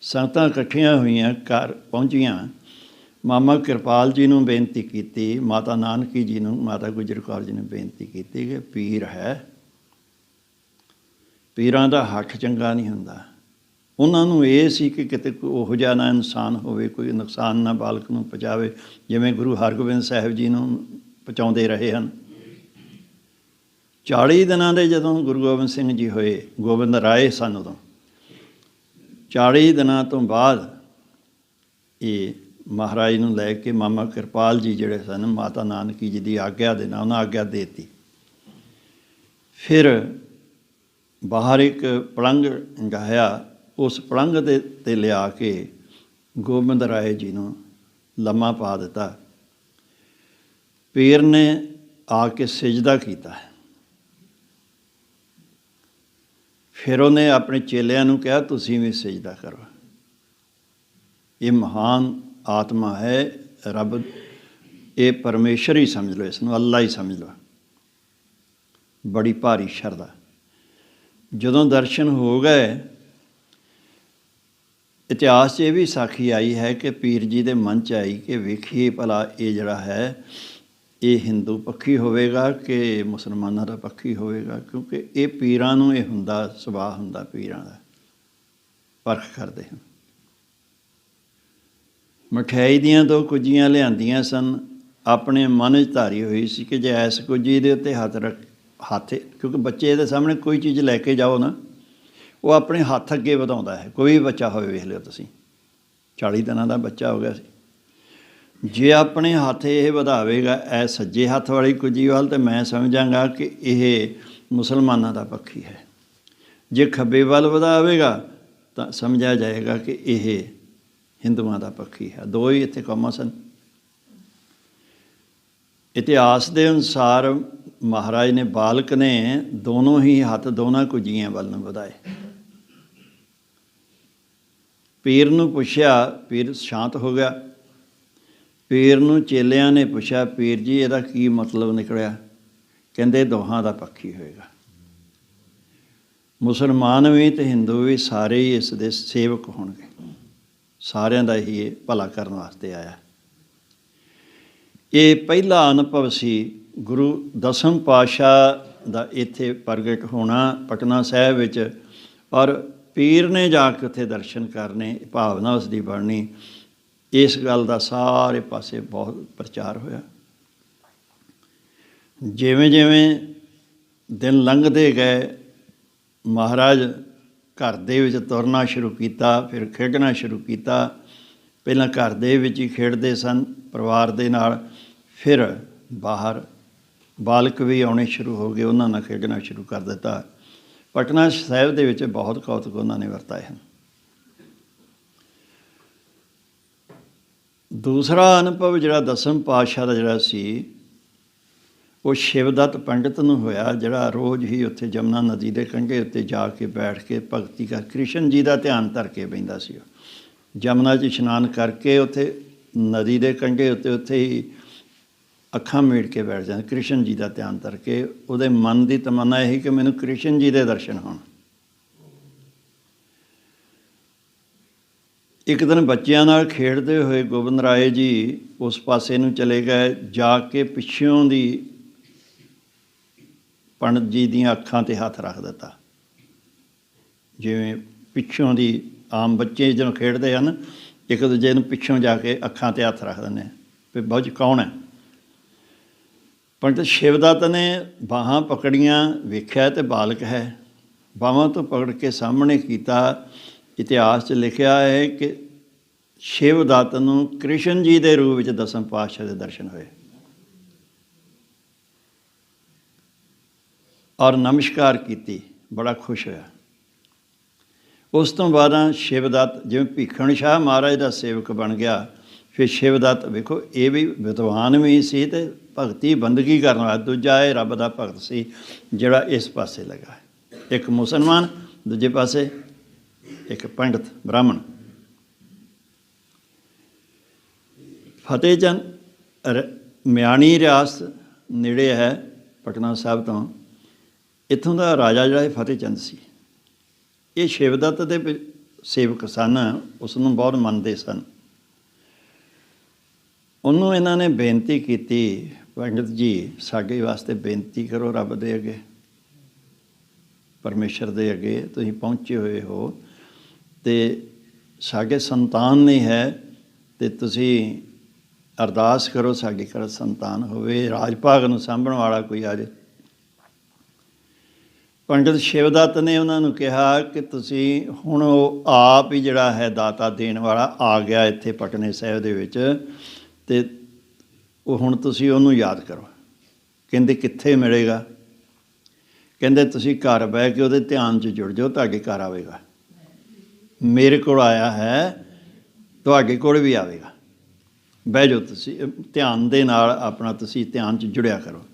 ਸੰਗਤਾਂ ਇਕੱਠੀਆਂ ਹੋਈਆਂ, ਘਰ ਪਹੁੰਚੀਆਂ। ਮਾਮਾ ਕਿਰਪਾਲ ਜੀ ਨੂੰ ਬੇਨਤੀ ਕੀਤੀ, ਮਾਤਾ ਨਾਨਕੀ ਜੀ ਨੂੰ, ਮਾਤਾ ਗੁਜਰ ਕੌਰ ਜੀ ਨੂੰ ਬੇਨਤੀ ਕੀਤੀ ਕਿ ਪੀਰ ਹੈ, ਪੀਰਾਂ ਦਾ ਹੱਠ ਚੰਗਾ ਨਹੀਂ ਹੁੰਦਾ, ਉਹਨਾਂ ਨੂੰ ਇਹ ਸੀ ਕਿ ਕਿਤੇ ਉਹੋ ਜਿਹਾ ਨਾ ਇਨਸਾਨ ਹੋਵੇ, ਕੋਈ ਨੁਕਸਾਨ ਨਾ ਬਾਲਕ ਨੂੰ ਪਹੁੰਚਾਵੇ, ਜਿਵੇਂ ਗੁਰੂ ਹਰਗੋਬਿੰਦ ਸਾਹਿਬ ਜੀ ਨੂੰ ਪਹੁੰਚਾਉਂਦੇ ਰਹੇ ਹਨ। 40 ਦਿਨਾਂ ਦੇ ਜਦੋਂ ਗੁਰੂ ਗੋਬਿੰਦ ਸਿੰਘ ਜੀ ਹੋਏ, ਗੋਬਿੰਦ ਰਾਏ ਸਨ ਉਦੋਂ, 40 ਦਿਨਾਂ ਤੋਂ ਬਾਅਦ ਇਹ ਮਹਾਰਾਜ ਨੂੰ ਲੈ ਕੇ ਮਾਮਾ ਕਿਰਪਾਲ ਜੀ ਜਿਹੜੇ ਸਨ, ਮਾਤਾ ਨਾਨਕੀ ਜੀ ਦੀ ਆਗਿਆ ਦੇ ਨਾਲ ਉਹਨਾਂ ਆਗਿਆ ਦੇ ਦਿੱਤੀ। ਫਿਰ ਬਾਹਰ ਇੱਕ ਪਲੰਘ ਗਾਇਆ, ਉਸ ਪਲੰਘ ਦੇ 'ਤੇ ਲਿਆ ਕੇ ਗੋਬਿੰਦ ਰਾਏ ਜੀ ਨੂੰ ਲੰਮਾ ਪਾ ਦਿੱਤਾ। ਪੀਰ ਨੇ ਆ ਕੇ ਸਿਜਦਾ ਕੀਤਾ। ਫਿਰ ਉਹਨੇ ਆਪਣੇ ਚੇਲਿਆਂ ਨੂੰ ਕਿਹਾ, ਤੁਸੀਂ ਵੀ ਸਿਜਦਾ ਕਰੋ। ਇਹ ਮਹਾਨ ਆਤਮਾ ਹੈ, ਰੱਬ, ਇਹ ਪਰਮੇਸ਼ਰ ਹੀ ਸਮਝ ਲਓ, ਇਸ ਨੂੰ ਅੱਲਾ ਹੀ ਸਮਝ ਲਓ। ਬੜੀ ਭਾਰੀ ਸ਼ਰਧਾ। ਜਦੋਂ ਦਰਸ਼ਨ ਹੋ ਗਏ, ਇਤਿਹਾਸ 'ਚ ਇਹ ਵੀ ਸਾਖੀ ਆਈ ਹੈ ਕਿ ਪੀਰ ਜੀ ਦੇ ਮਨ 'ਚ ਆਈ ਕਿ ਵੇਖੀਏ ਭਲਾ ਇਹ ਜਿਹੜਾ ਹੈ ਇਹ ਹਿੰਦੂ ਪੱਖੀ ਹੋਵੇਗਾ ਕਿ ਮੁਸਲਮਾਨਾਂ ਦਾ ਪੱਖੀ ਹੋਵੇਗਾ, ਕਿਉਂਕਿ ਇਹ ਪੀਰਾਂ ਨੂੰ ਇਹ ਹੁੰਦਾ, ਸੁਭਾਅ ਹੁੰਦਾ ਪੀਰਾਂ ਦਾ, ਪਰਖ ਕਰਦੇ ਹਨ। ਮਠਿਆਈ ਦੀਆਂ 2 ਕੁੱਜੀਆਂ ਲਿਆਂਦੀਆਂ ਸਨ, ਆਪਣੇ ਮਨ 'ਚ ਧਾਰੀ ਹੋਈ ਸੀ ਕਿ ਜੇ ਇਸ ਕੁੱਜੀ ਦੇ ਉੱਤੇ ਹੱਥ, ਕਿਉਂਕਿ ਬੱਚੇ ਦੇ ਸਾਹਮਣੇ ਕੋਈ ਚੀਜ਼ ਲੈ ਕੇ ਜਾਓ ਨਾ, ਉਹ ਆਪਣੇ ਹੱਥ ਅੱਗੇ ਵਧਾਉਂਦਾ ਹੈ। ਕੋਈ ਵੀ ਬੱਚਾ ਹੋਵੇ, ਵੇਖ ਲਿਓ ਤੁਸੀਂ, 40 ਦਿਨਾਂ ਦਾ ਬੱਚਾ ਹੋ ਗਿਆ ਸੀ, ਜੇ ਆਪਣੇ ਹੱਥ ਇਹ ਵਧਾਵੇਗਾ ਇਹ ਸੱਜੇ ਹੱਥ ਵਾਲੀ ਕੁੱਜੀ ਵੱਲ, ਤਾਂ ਮੈਂ ਸਮਝਾਂਗਾ ਕਿ ਇਹ ਮੁਸਲਮਾਨਾਂ ਦਾ ਪੱਖੀ ਹੈ। ਜੇ ਖੱਬੇ ਵੱਲ ਵਧਾਵੇਗਾ ਤਾਂ ਸਮਝਿਆ ਜਾਏਗਾ ਕਿ ਇਹ ਹਿੰਦੂਆਂ ਦਾ ਪੱਖੀ ਹੈ। 2 ਹੀ ਇੱਥੇ ਕੌਮਾਂ ਸਨ। ਇਤਿਹਾਸ ਦੇ ਅਨੁਸਾਰ ਮਹਾਰਾਜ ਨੇ, ਬਾਲਕ ਨੇ ਦੋਨੋਂ ਹੀ ਹੱਥ ਦੋਨਾਂ ਕੁੱਜੀਆਂ ਵੱਲ ਨੂੰ ਵਧਾਏ। ਪੀਰ ਨੂੰ ਪੁੱਛਿਆ, ਪੀਰ ਸ਼ਾਂਤ ਹੋ ਗਿਆ। ਪੀਰ ਨੂੰ ਚੇਲਿਆਂ ਨੇ ਪੁੱਛਿਆ, ਪੀਰ ਜੀ ਇਹਦਾ ਕੀ ਮਤਲਬ ਨਿਕਲਿਆ? ਕਹਿੰਦੇ ਦੋਹਾਂ ਦਾ ਪੱਖੀ ਹੋਏਗਾ। ਮੁਸਲਮਾਨ ਵੀ ਅਤੇ ਹਿੰਦੂ ਵੀ ਸਾਰੇ ਹੀ ਇਸ ਦੇ ਸੇਵਕ ਹੋਣਗੇ, ਸਾਰਿਆਂ ਦਾ ਹੀ ਇਹ ਭਲਾ ਕਰਨ ਵਾਸਤੇ ਆਇਆ। ਇਹ ਪਹਿਲਾ ਅਨੁਭਵ ਸੀ ਗੁਰੂ 10ਵੇਂ ਪਾਤਸ਼ਾਹ ਦਾ ਇੱਥੇ ਪ੍ਰਗਟ ਹੋਣਾ ਪਟਨਾ ਸਾਹਿਬ ਵਿੱਚ, ਔਰ ਪੀਰ ਨੇ ਜਾ ਕੇ ਉੱਥੇ ਦਰਸ਼ਨ ਕਰਨੇ, ਭਾਵਨਾ ਉਸ ਦੀ ਬਣਨੀ। ਇਸ ਗੱਲ ਦਾ ਸਾਰੇ ਪਾਸੇ ਬਹੁਤ ਪ੍ਰਚਾਰ ਹੋਇਆ। ਜਿਵੇਂ ਜਿਵੇਂ ਦਿਨ ਲੰਘਦੇ ਗਏ, ਮਹਾਰਾਜ ਘਰ ਦੇ ਵਿੱਚ ਤੁਰਨਾ ਸ਼ੁਰੂ ਕੀਤਾ, ਫਿਰ ਖੇਡਣਾ ਸ਼ੁਰੂ ਕੀਤਾ। ਪਹਿਲਾਂ ਘਰ ਦੇ ਵਿੱਚ ਹੀ ਖੇਡਦੇ ਸਨ ਪਰਿਵਾਰ ਦੇ ਨਾਲ, ਫਿਰ ਬਾਹਰ ਬਾਲਕ ਵੀ ਆਉਣੇ ਸ਼ੁਰੂ ਹੋ ਗਏ, ਉਹਨਾਂ ਨਾਲ ਖੇਡਣਾ ਸ਼ੁਰੂ ਕਰ ਦਿੱਤਾ। ਪਟਨਾ ਸਾਹਿਬ ਦੇ ਵਿੱਚ ਬਹੁਤ ਕੌਤਕ ਉਹਨਾਂ ਨੇ ਵਰਤਾਏ ਹਨ। ਦੂਸਰਾ ਅਨੁਭਵ ਜਿਹੜਾ 10ਵੇਂ ਪਾਤਸ਼ਾਹ ਦਾ ਜਿਹੜਾ ਸੀ, ਉਹ ਸ਼ਿਵਦੱਤ ਪੰਡਿਤ ਨੂੰ ਹੋਇਆ, ਜਿਹੜਾ ਰੋਜ਼ ਹੀ ਉੱਥੇ ਜਮਨਾ ਨਦੀ ਦੇ ਕੰਢੇ ਉੱਤੇ ਜਾ ਕੇ ਬੈਠ ਕੇ ਭਗਤੀ ਕਰ, ਕ੍ਰਿਸ਼ਨ ਜੀ ਦਾ ਧਿਆਨ ਧਰ ਕੇ ਬਹਿੰਦਾ ਸੀ। ਜਮਨਾ 'ਚ ਇਸ਼ਨਾਨ ਕਰਕੇ ਉੱਥੇ ਨਦੀ ਦੇ ਕੰਢੇ ਉੱਤੇ ਹੀ ਅੱਖਾਂ ਮੀਟ ਕੇ ਬੈਠ ਜਾਂਦਾ, ਕ੍ਰਿਸ਼ਨ ਜੀ ਦਾ ਧਿਆਨ ਧਰ ਕੇ। ਉਹਦੇ ਮਨ ਦੀ ਤਮੰਨਾ ਇਹੀ ਕਿ ਮੈਨੂੰ ਕ੍ਰਿਸ਼ਨ ਜੀ ਦੇ ਦਰਸ਼ਨ ਹੋਣ। ਇੱਕ ਦਿਨ ਬੱਚਿਆਂ ਨਾਲ ਖੇਡਦੇ ਹੋਏ ਗੋਬਿੰਦ ਰਾਏ ਜੀ ਉਸ ਪਾਸੇ ਨੂੰ ਚਲੇ ਗਏ, ਜਾ ਕੇ ਪਿੱਛੋਂ ਦੀ ਪੰਡਤ ਜੀ ਦੀਆਂ ਅੱਖਾਂ 'ਤੇ ਹੱਥ ਰੱਖ ਦਿੱਤਾ। ਜਿਵੇਂ ਪਿੱਛੋਂ ਦੀ ਆਮ ਬੱਚੇ ਜਦੋਂ ਖੇਡਦੇ ਹਨ, ਇੱਕ ਦੂਜੇ ਨੂੰ ਪਿੱਛੋਂ ਜਾ ਕੇ ਅੱਖਾਂ 'ਤੇ ਹੱਥ ਰੱਖ ਦਿੰਦੇ ਵੀ ਬਾਅਦ 'ਚ ਕੌਣ ਹੈ। ਪੰਡਿਤ ਸ਼ਿਵਦੱਤ ਨੇ ਬਾਹਾਂ ਪਕੜੀਆਂ, ਵੇਖਿਆ ਤੇ ਬਾਲਕ ਹੈ। ਬਾਹਾਂ ਤੋਂ ਪਕੜ ਕੇ ਸਾਹਮਣੇ ਕੀਤਾ। ਇਤਿਹਾਸ 'ਚ ਲਿਖਿਆ ਹੈ ਕਿ ਸ਼ਿਵਦੱਤ ਨੂੰ ਕ੍ਰਿਸ਼ਨ ਜੀ ਦੇ ਰੂਪ ਵਿੱਚ 10ਵੇਂ ਪਾਤਸ਼ਾਹ ਦੇ ਦਰਸ਼ਨ ਹੋਏ, ਔਰ ਨਮਸਕਾਰ ਕੀਤੀ, ਬੜਾ ਖੁਸ਼ ਹੋਇਆ। ਉਸ ਤੋਂ ਬਾਅਦ ਸ਼ਿਵਦੱਤ ਜਿਵੇਂ ਭੀਖਣ ਸ਼ਾਹ ਮਹਾਰਾਜ ਦਾ ਸੇਵਕ ਬਣ ਗਿਆ। ਫਿਰ ਸ਼ਿਵਦੱਤ ਵੇਖੋ, ਇਹ ਵੀ ਵਿਦਵਾਨ ਵੀ ਸੀ ਅਤੇ ਭਗਤੀ ਬੰਦਗੀ ਕਰਨ ਵਾਲਾ। ਦੂਜਾ ਇਹ ਰੱਬ ਦਾ ਭਗਤ ਸੀ ਜਿਹੜਾ ਇਸ ਪਾਸੇ ਲੱਗਾ, ਇੱਕ ਮੁਸਲਮਾਨ, ਦੂਜੇ ਪਾਸੇ ਇੱਕ ਪੰਡਿਤ ਬ੍ਰਾਹਮਣ। ਫਤਿਹ ਚੰਦ ਮਿਆਣੀ ਰਿਆਸਤ ਨੇੜੇ ਹੈ ਪਟਨਾ ਸਾਹਿਬ ਤੋਂ। ਇੱਥੋਂ ਦਾ ਰਾਜਾ ਜਿਹੜਾ ਫਤਿਹ ਚੰਦ ਸੀ, ਇਹ ਸ਼ਿਵਦੱਤ ਦੇ ਸੇਵਕ ਸਨ, ਉਸ ਨੂੰ ਬਹੁਤ ਮੰਨਦੇ ਸਨ। ਉਹਨੂੰ ਇਹਨਾਂ ਨੇ ਬੇਨਤੀ ਕੀਤੀ, ਪੰਡਿਤ ਜੀ ਸਾਡੇ ਵਾਸਤੇ ਬੇਨਤੀ ਕਰੋ ਰੱਬ ਦੇ ਅੱਗੇ, ਪਰਮੇਸ਼ਰ ਦੇ ਅੱਗੇ ਤੁਸੀਂ ਪਹੁੰਚੇ ਹੋਏ ਹੋ, ਤੇ ਸਾਡੇ ਸੰਤਾਨ ਨਹੀਂ ਹੈ ਤੇ ਤੁਸੀਂ ਅਰਦਾਸ ਕਰੋ ਸਾਡੇ ਘਰ ਸੰਤਾਨ ਹੋਵੇ, ਰਾਜ ਭਾਗ ਨੂੰ ਸਾਂਭਣ ਵਾਲਾ ਕੋਈ ਆ ਜਾਏ। ਪੰਡਿਤ ਸ਼ਿਵਦੱਤ ਨੇ ਉਹਨਾਂ ਨੂੰ ਕਿਹਾ ਕਿ ਤੁਸੀਂ ਹੁਣ, ਉਹ ਆਪ ਹੀ ਜਿਹੜਾ ਹੈ ਦਾਤਾ ਦੇਣ ਵਾਲਾ ਆ ਗਿਆ ਇੱਥੇ ਪਟਨੇ ਸਾਹਿਬ ਦੇ ਵਿੱਚ, ਤੇ ਉਹ ਹੁਣ ਤੁਸੀਂ ਉਹਨੂੰ ਯਾਦ ਕਰੋ। ਕਹਿੰਦੇ ਕਿੱਥੇ ਮਿਲੇਗਾ? ਕਹਿੰਦੇ ਤੁਸੀਂ ਘਰ ਬਹਿ ਕੇ ਉਹਦੇ ਧਿਆਨ 'ਚ ਜੁੜ ਜਾਓ, ਤੁਹਾਡੇ ਘਰ ਆਵੇਗਾ। ਮੇਰੇ ਕੋਲ ਆਇਆ ਹੈ, ਤੁਹਾਡੇ ਕੋਲ ਵੀ ਆਵੇਗਾ। ਬਹਿ ਜਾਓ ਤੁਸੀਂ, ਧਿਆਨ ਦੇ ਨਾਲ ਆਪਣਾ ਤੁਸੀਂ ਧਿਆਨ 'ਚ ਜੁੜਿਆ ਕਰੋ।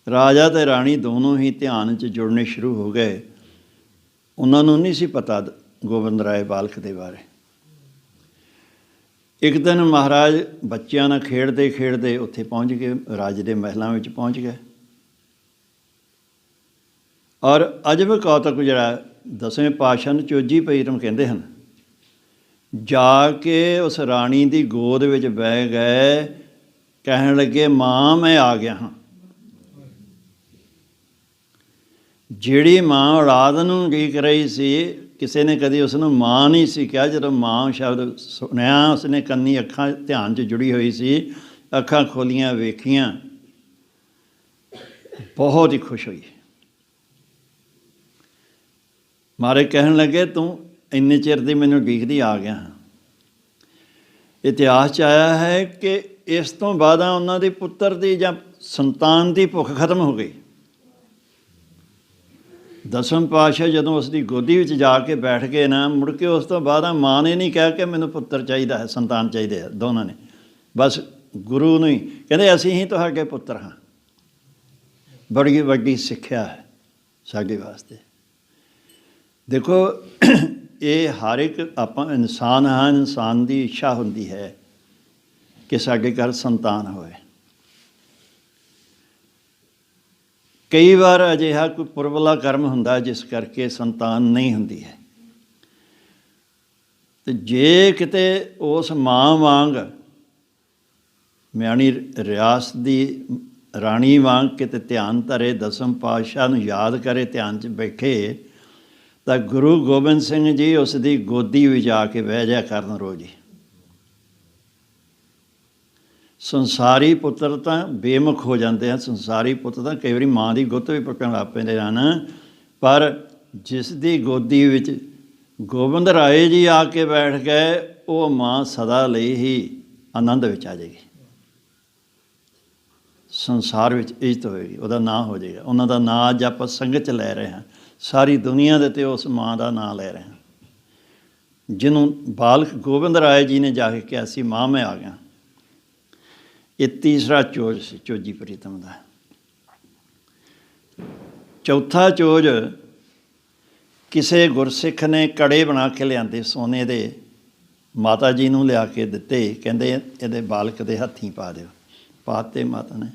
ਰਾਜਾ ਅਤੇ ਰਾਣੀ ਦੋਨੋਂ ਹੀ ਧਿਆਨ 'ਚ ਜੁੜਨੇ ਸ਼ੁਰੂ ਹੋ ਗਏ। ਉਹਨਾਂ ਨੂੰ ਨਹੀਂ ਸੀ ਪਤਾ ਗੋਬਿੰਦ ਰਾਏ ਬਾਲਕ ਦੇ ਬਾਰੇ। ਇੱਕ ਦਿਨ ਮਹਾਰਾਜ ਬੱਚਿਆਂ ਨਾਲ ਖੇਡਦੇ ਖੇਡਦੇ ਉੱਥੇ ਪਹੁੰਚ ਗਏ, ਰਾਜੇ ਦੇ ਮਹਿਲਾਂ ਵਿੱਚ ਪਹੁੰਚ ਗਏ। ਔਰ ਅਜਬ ਕੌਤਕ ਜਿਹੜਾ ਦਸਵੇਂ ਪਾਤਸ਼ਾਹ ਨੂੰ ਚੋਜੀ ਪੀਰਮ ਕਹਿੰਦੇ ਹਨ, ਜਾ ਕੇ ਉਸ ਰਾਣੀ ਦੀ ਗੋਦ ਵਿੱਚ ਬਹਿ ਗਏ, ਕਹਿਣ ਲੱਗੇ ਮਾਂ ਮੈਂ ਆ ਗਿਆ ਹਾਂ। ਜਿਹੜੀ ਮਾਂ ਔਲਾਦ ਨੂੰ ਉਡੀਕ ਰਹੀ ਸੀ, ਕਿਸੇ ਨੇ ਕਦੀ ਉਸ ਨੂੰ ਮਾਂ ਨਹੀਂ ਸੀ ਕਿਹਾ। ਜਦੋਂ ਮਾਂ ਸ਼ਬਦ ਸੁਣਿਆ, ਉਸਨੇ ਕੰਨੀ ਅੱਖਾਂ ਧਿਆਨ 'ਚ ਜੁੜੀ ਹੋਈ ਸੀ, ਅੱਖਾਂ ਖੋਲੀਆਂ, ਵੇਖੀਆਂ, ਬਹੁਤ ਹੀ ਖੁਸ਼ ਹੋਈ। ਮਾਰੇ ਕਹਿਣ ਲੱਗੇ ਤੂੰ ਇੰਨੇ ਚਿਰ ਦੀ ਮੈਨੂੰ ਉਡੀਕਦੀ ਆ ਗਿਆ ਹਾਂ। ਇਤਿਹਾਸ 'ਚ ਆਇਆ ਹੈ ਕਿ ਇਸ ਤੋਂ ਬਾਅਦ ਉਹਨਾਂ ਦੇ ਪੁੱਤਰ ਦੀ ਜਾਂ ਸੰਤਾਨ ਦੀ ਭੁੱਖ ਖਤਮ ਹੋ ਗਈ। ਦਸਮ ਪਾਤਸ਼ਾਹ ਜਦੋਂ ਉਸ ਦੀ ਗੋਦੀ ਵਿੱਚ ਜਾ ਕੇ ਬੈਠ ਗਏ ਨਾ, ਮੁੜ ਕੇ ਉਸ ਤੋਂ ਬਾਅਦ ਮਾਂ ਨੇ ਨਹੀਂ ਕਿਹਾ ਕਿ ਮੈਨੂੰ ਪੁੱਤਰ ਚਾਹੀਦਾ ਹੈ, ਸੰਤਾਨ ਚਾਹੀਦੇ ਹੈ। ਦੋਨਾਂ ਨੇ ਬਸ ਗੁਰੂ ਨੂੰ ਹੀ ਕਹਿੰਦੇ ਅਸੀਂ ਹੀ ਤੁਹਾਡੇ ਪੁੱਤਰ ਹਾਂ। ਬੜੀ ਵੱਡੀ ਸਿੱਖਿਆ ਹੈ ਸਾਡੇ ਵਾਸਤੇ। ਦੇਖੋ ਇਹ ਹਰ ਇੱਕ ਆਪਾਂ ਇਨਸਾਨ ਹਾਂ, ਇਨਸਾਨ ਦੀ ਇੱਛਾ ਹੁੰਦੀ ਹੈ ਕਿ ਸਾਡੇ ਘਰ ਸੰਤਾਨ ਹੋਵੇ। ਕਈ ਵਾਰ ਅਜਿਹਾ ਕੋਈ ਪੁਰਬਲਾ ਕਰਮ ਹੁੰਦਾ ਜਿਸ ਕਰਕੇ ਸੰਤਾਨ ਨਹੀਂ ਹੁੰਦੀ ਹੈ। ਤੇ ਜੇ ਕਿਤੇ ਉਸ ਮਾਂ ਵਾਂਗ ਮਿਆਣੀ ਰਿਆਸਤ ਦੀ ਰਾਣੀ ਵਾਂਗ ਕਿਤੇ ਧਿਆਨ ਧਰੇ, ਦਸਮ ਪਾਤਸ਼ਾਹ ਨੂੰ ਯਾਦ ਕਰੇ, ਧਿਆਨ 'ਚ ਬੈਠੇ, ਤਾਂ ਗੁਰੂ ਗੋਬਿੰਦ ਸਿੰਘ ਜੀ ਉਸ ਦੀ ਗੋਦੀ ਵਿੱਚ ਆ ਕੇ ਬਹਿ ਜਾਇਆ ਕਰਨ ਰੋਜ਼ ਹੀ। ਸੰਸਾਰੀ ਪੁੱਤਰ ਤਾਂ ਬੇਮੁਖ ਹੋ ਜਾਂਦੇ ਹਨ। ਸੰਸਾਰੀ ਪੁੱਤ ਤਾਂ ਕਈ ਵਾਰੀ ਮਾਂ ਦੀ ਗੁੱਤ ਵੀ ਪੁੱਟਣ ਲੱਗ ਪੈਂਦੇ ਹਨ, ਪਰ ਜਿਸ ਦੀ ਗੋਦੀ ਵਿੱਚ ਗੋਬਿੰਦ ਰਾਏ ਜੀ ਆ ਕੇ ਬੈਠ ਗਏ, ਉਹ ਮਾਂ ਸਦਾ ਲਈ ਹੀ ਆਨੰਦ ਵਿੱਚ ਆ ਜਾਏਗੀ। ਸੰਸਾਰ ਵਿੱਚ ਇੱਜ਼ਤ ਹੋਏਗੀ, ਉਹਦਾ ਨਾਂ ਹੋ ਜਾਏਗਾ। ਉਹਨਾਂ ਦਾ ਨਾਂ ਅੱਜ ਆਪਾਂ ਸੰਗਤ 'ਚ ਲੈ ਰਹੇ ਹਾਂ, ਸਾਰੀ ਦੁਨੀਆ ਦੇ 'ਤੇ ਉਸ ਮਾਂ ਦਾ ਨਾਂ ਲੈ ਰਹੇ ਹਾਂ, ਜਿਹਨੂੰ ਬਾਲਕ ਗੋਬਿੰਦ ਰਾਏ ਜੀ ਨੇ ਜਾ ਕੇ ਕਿਹਾ ਸੀ ਮਾਂ ਮੈਂ ਆ ਗਿਆ। ਇਹ ਤੀਸਰਾ ਚੋਜ ਸੀ ਚੋਜੀ ਪ੍ਰੀਤਮ ਦਾ। ਚੌਥਾ ਚੋਜ, ਕਿਸੇ ਗੁਰਸਿੱਖ ਨੇ ਕੜੇ ਬਣਾ ਕੇ ਲਿਆਂਦੇ ਸੋਨੇ ਦੇ, ਮਾਤਾ ਜੀ ਨੂੰ ਲਿਆ ਕੇ ਦਿੱਤੇ, ਕਹਿੰਦੇ ਇਹਦੇ ਬਾਲਕ ਦੇ ਹੱਥੀਂ ਪਾ ਦਿਓ। ਪਾਤੇ ਮਾਤਾ ਨੇ।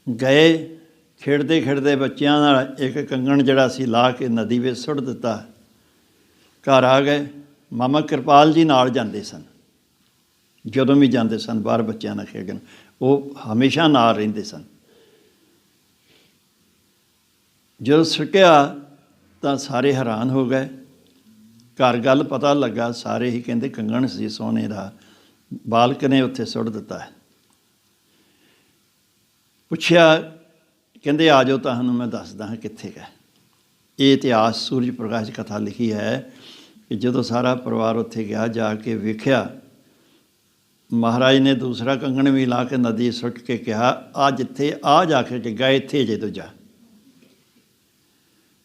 ਗਏ ਖੇਡਦੇ ਖੇਡਦੇ ਬੱਚਿਆਂ ਨਾਲ ਇੱਕ ਕੰਗਣ ਜਿਹੜਾ ਸੀ ਲਾ ਕੇ ਨਦੀ ਵਿੱਚ ਸੁੱਟ ਦਿੱਤਾ। ਘਰ ਆ ਗਏ। ਮਾਮਾ ਕਿਰਪਾਲ ਜੀ ਨਾਲ ਜਾਂਦੇ ਸਨ, ਜਦੋਂ ਵੀ ਜਾਂਦੇ ਸਨ ਬਾਹਰ ਬੱਚਿਆਂ ਨਾਲ ਖੇਡਣ, ਉਹ ਹਮੇਸ਼ਾ ਨਾਲ ਰਹਿੰਦੇ ਸਨ। ਜਦੋਂ ਸੁੱਟਿਆ ਤਾਂ ਸਾਰੇ ਹੈਰਾਨ ਹੋ ਗਏ। ਘਰ ਗੱਲ ਪਤਾ ਲੱਗਾ, ਸਾਰੇ ਹੀ ਕਹਿੰਦੇ ਕੰਗਣ ਸੀ ਸੋਨੇ ਦਾ, ਬਾਲਕ ਨੇ ਉੱਥੇ ਸੁੱਟ ਦਿੱਤਾ ਹੈ। ਪੁੱਛਿਆ, ਕਹਿੰਦੇ ਆ ਜਾਓ, ਤੁਹਾਨੂੰ ਮੈਂ ਦੱਸਦਾ ਹਾਂ ਕਿੱਥੇ ਗਏ। ਇਹ ਇਤਿਹਾਸ ਸੂਰਜ ਪ੍ਰਕਾਸ਼ ਕਥਾ ਲਿਖੀ ਹੈ ਕਿ ਜਦੋਂ ਸਾਰਾ ਪਰਿਵਾਰ ਉੱਥੇ ਗਿਆ, ਜਾ ਕੇ ਵੇਖਿਆ, ਮਹਾਰਾਜ ਨੇ ਦੂਸਰਾ ਕੰਗਣ ਵੀ ਲਾ ਕੇ ਨਦੀ ਸੁੱਟ ਕੇ ਕਿਹਾ ਆ ਜਿੱਥੇ ਆ ਜਾ ਕੇ ਡਿੱਗਾ ਇੱਥੇ ਜੇ ਦੂਜਾ।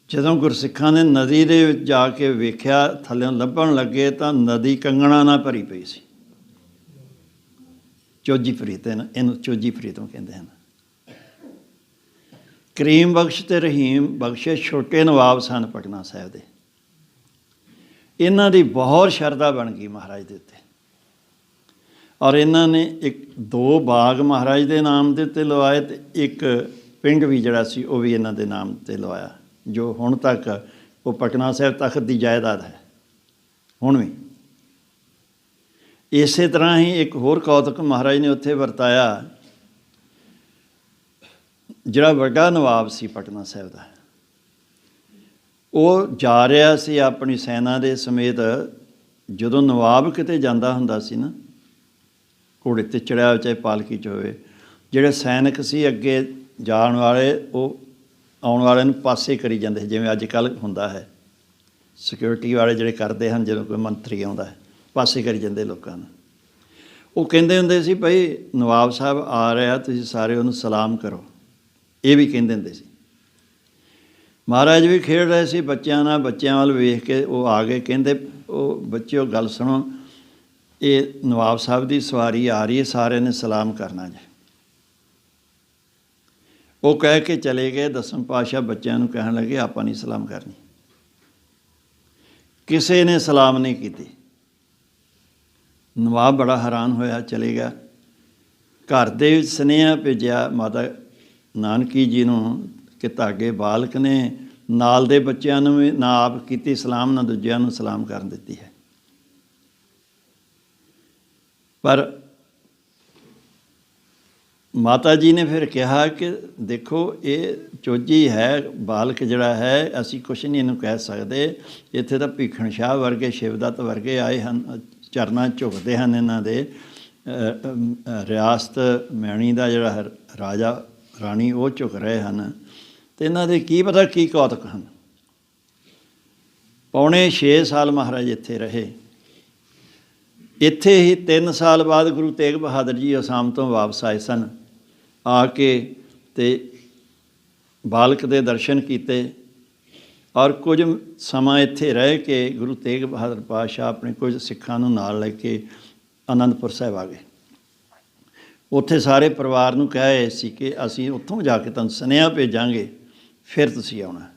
ਜਦੋਂ ਗੁਰਸਿੱਖਾਂ ਨੇ ਨਦੀ ਦੇ ਵਿੱਚ ਜਾ ਕੇ ਵੇਖਿਆ, ਥੱਲਿਓਂ ਲੱਭਣ ਲੱਗੇ ਤਾਂ ਨਦੀ ਕੰਗਣਾ ਨਾਲ ਭਰੀ ਪਈ ਸੀ। ਚੋਜੀ ਪ੍ਰੀਤਮ, ਇਹਨੂੰ ਚੋਜੀ ਪ੍ਰੀਤਮ ਕਹਿੰਦੇ ਹਨ। ਕਰੀਮ ਬਖਸ਼ ਤੇ ਰਹੀਮ ਬਖਸ਼ੇ ਛੋਟੇ ਨਵਾਬ ਸਨ ਪਟਨਾ ਸਾਹਿਬ ਦੇ। ਇਹਨਾਂ ਦੀ ਬਹੁਤ ਸ਼ਰਧਾ ਬਣ ਗਈ ਮਹਾਰਾਜ ਦੇ ਉੱਤੇ, ਔਰ ਇਹਨਾਂ ਨੇ ਦੋ ਬਾਗ ਮਹਾਰਾਜ ਦੇ ਨਾਮ ਦੇ ਉੱਤੇ ਲਵਾਏ ਤੇ ਇੱਕ ਪਿੰਡ ਵੀ ਜਿਹੜਾ ਸੀ ਉਹ ਵੀ ਇਹਨਾਂ ਦੇ ਨਾਮ 'ਤੇ ਲਵਾਇਆ, ਜੋ ਹੁਣ ਤੱਕ ਉਹ ਪਟਨਾ ਸਾਹਿਬ ਤਖਤ ਦੀ ਜਾਇਦਾਦ ਹੈ ਹੁਣ ਵੀ। ਇਸੇ ਤਰ੍ਹਾਂ ਹੀ ਇੱਕ ਹੋਰ ਕੌਤਕ ਮਹਾਰਾਜ ਨੇ ਉੱਥੇ ਵਰਤਾਇਆ। ਜਿਹੜਾ ਵੱਡਾ ਨਵਾਬ ਸੀ ਪਟਨਾ ਸਾਹਿਬ ਦਾ, ਉਹ ਜਾ ਰਿਹਾ ਸੀ ਆਪਣੀ ਸੈਨਾ ਦੇ ਸਮੇਤ। ਜਦੋਂ ਨਵਾਬ ਕਿਤੇ ਜਾਂਦਾ ਹੁੰਦਾ ਸੀ ਨਾ, ਘੋੜੇ 'ਤੇ ਚੜ੍ਹਿਆ ਚਾਹੇ ਪਾਲਕੀ 'ਚ ਹੋਵੇ, ਜਿਹੜੇ ਸੈਨਿਕ ਸੀ ਅੱਗੇ ਜਾਣ ਵਾਲੇ, ਉਹ ਆਉਣ ਵਾਲਿਆਂ ਨੂੰ ਪਾਸੇ ਕਰੀ ਜਾਂਦੇ ਸੀ, ਜਿਵੇਂ ਅੱਜ ਕੱਲ੍ਹ ਹੁੰਦਾ ਹੈ ਸਿਕਿਉਰਿਟੀ ਵਾਲੇ ਜਿਹੜੇ ਕਰਦੇ ਹਨ, ਜਦੋਂ ਕੋਈ ਮੰਤਰੀ ਆਉਂਦਾ ਹੈ ਪਾਸੇ ਕਰੀ ਜਾਂਦੇ ਲੋਕਾਂ ਨੂੰ। ਉਹ ਕਹਿੰਦੇ ਹੁੰਦੇ ਸੀ ਭਾਈ ਨਵਾਬ ਸਾਹਿਬ ਆ ਰਿਹਾ, ਤੁਸੀਂ ਸਾਰੇ ਉਹਨੂੰ ਸਲਾਮ ਕਰੋ, ਇਹ ਵੀ ਕਹਿੰਦੇ ਹੁੰਦੇ ਸੀ। ਮਹਾਰਾਜ ਵੀ ਖੇਡ ਰਹੇ ਸੀ ਬੱਚਿਆਂ ਨਾਲ, ਬੱਚਿਆਂ ਵੱਲ ਵੇਖ ਕੇ ਉਹ ਆ ਗਏ। ਕਹਿੰਦੇ ਉਹ ਬੱਚਿਓ ਗੱਲ ਸੁਣੋ, ਇਹ ਨਵਾਬ ਸਾਹਿਬ ਦੀ ਸਵਾਰੀ ਆ ਰਹੀ ਹੈ, ਸਾਰਿਆਂ ਨੇ ਸਲਾਮ ਕਰਨਾ ਜੇ। ਉਹ ਕਹਿ ਕੇ ਚਲੇ ਗਏ। ਦਸਮ ਪਾਤਸ਼ਾਹ ਬੱਚਿਆਂ ਨੂੰ ਕਹਿਣ ਲੱਗੇ ਆਪਾਂ ਨਹੀਂ ਸਲਾਮ ਕਰਨੀ। ਕਿਸੇ ਨੇ ਸਲਾਮ ਨਹੀਂ ਕੀਤੀ। ਨਵਾਬ ਬੜਾ ਹੈਰਾਨ ਹੋਇਆ, ਚਲੇ ਗਿਆ। ਘਰ ਦੇ ਵਿੱਚ ਸੁਨੇਹਾ ਭੇਜਿਆ ਮਾਤਾ ਨਾਨਕੀ ਜੀ ਨੂੰ ਕਿ ਤੁਹਾਡੇ ਬਾਲਕ ਨੇ ਨਾਲ ਦੇ ਬੱਚਿਆਂ ਨੂੰ ਵੀ ਨਾ ਆਪ ਕੀਤੀ ਸਲਾਮ, ਨਾ ਦੂਜਿਆਂ ਨੂੰ ਸਲਾਮ ਕਰਨ ਦਿੱਤੀ ਹੈ। ਪਰ ਮਾਤਾ ਜੀ ਨੇ ਫਿਰ ਕਿਹਾ ਕਿ ਦੇਖੋ ਇਹ ਚੋਜੀ ਹੈ, ਬਾਲਕ ਜਿਹੜਾ ਹੈ, ਅਸੀਂ ਕੁਛ ਨਹੀਂ ਇਹਨੂੰ ਕਹਿ ਸਕਦੇ। ਇੱਥੇ ਤਾਂ ਭੀਖਣ ਸ਼ਾਹ ਵਰਗੇ, ਸ਼ਿਵਦੱਤ ਵਰਗੇ ਆਏ ਹਨ, ਚਰਨਾਂ ਝੁਕਦੇ ਹਨ ਇਹਨਾਂ ਦੇ। ਰਿਆਸਤ ਮੈਣੀ ਦਾ ਜਿਹੜਾ ਰਾਜਾ ਰਾਣੀ ਉਹ ਝੁਕ ਰਹੇ ਹਨ, ਅਤੇ ਇਹਨਾਂ ਦੇ ਕੀ ਪਤਾ ਕੀ ਕੌਤਕ ਹਨ। ਪੌਣੇ 6 ਸਾਲ ਮਹਾਰਾਜ ਇੱਥੇ ਰਹੇ। ਇੱਥੇ ਹੀ 3 ਸਾਲ ਬਾਅਦ ਗੁਰੂ ਤੇਗ ਬਹਾਦਰ ਜੀ ਅਸਾਮ ਤੋਂ ਵਾਪਸ ਆਏ ਸਨ। ਆ ਕੇ ਅਤੇ ਬਾਲਕ ਦੇ ਦਰਸ਼ਨ ਕੀਤੇ, ਔਰ ਕੁਝ ਸਮਾਂ ਇੱਥੇ ਰਹਿ ਕੇ ਗੁਰੂ ਤੇਗ ਬਹਾਦਰ ਪਾਤਸ਼ਾਹ ਆਪਣੇ ਕੁਝ ਸਿੱਖਾਂ ਨੂੰ ਨਾਲ ਲੈ ਕੇ ਅਨੰਦਪੁਰ ਸਾਹਿਬ ਆ ਗਏ। ਉੱਥੇ ਸਾਰੇ ਪਰਿਵਾਰ ਨੂੰ ਕਹੇ ਸੀ ਕਿ ਅਸੀਂ ਉੱਥੋਂ ਜਾ ਕੇ ਤੁਹਾਨੂੰ ਸੁਨੇਹਾ ਭੇਜਾਂਗੇ, ਫਿਰ ਤੁਸੀਂ ਆਉਣਾ।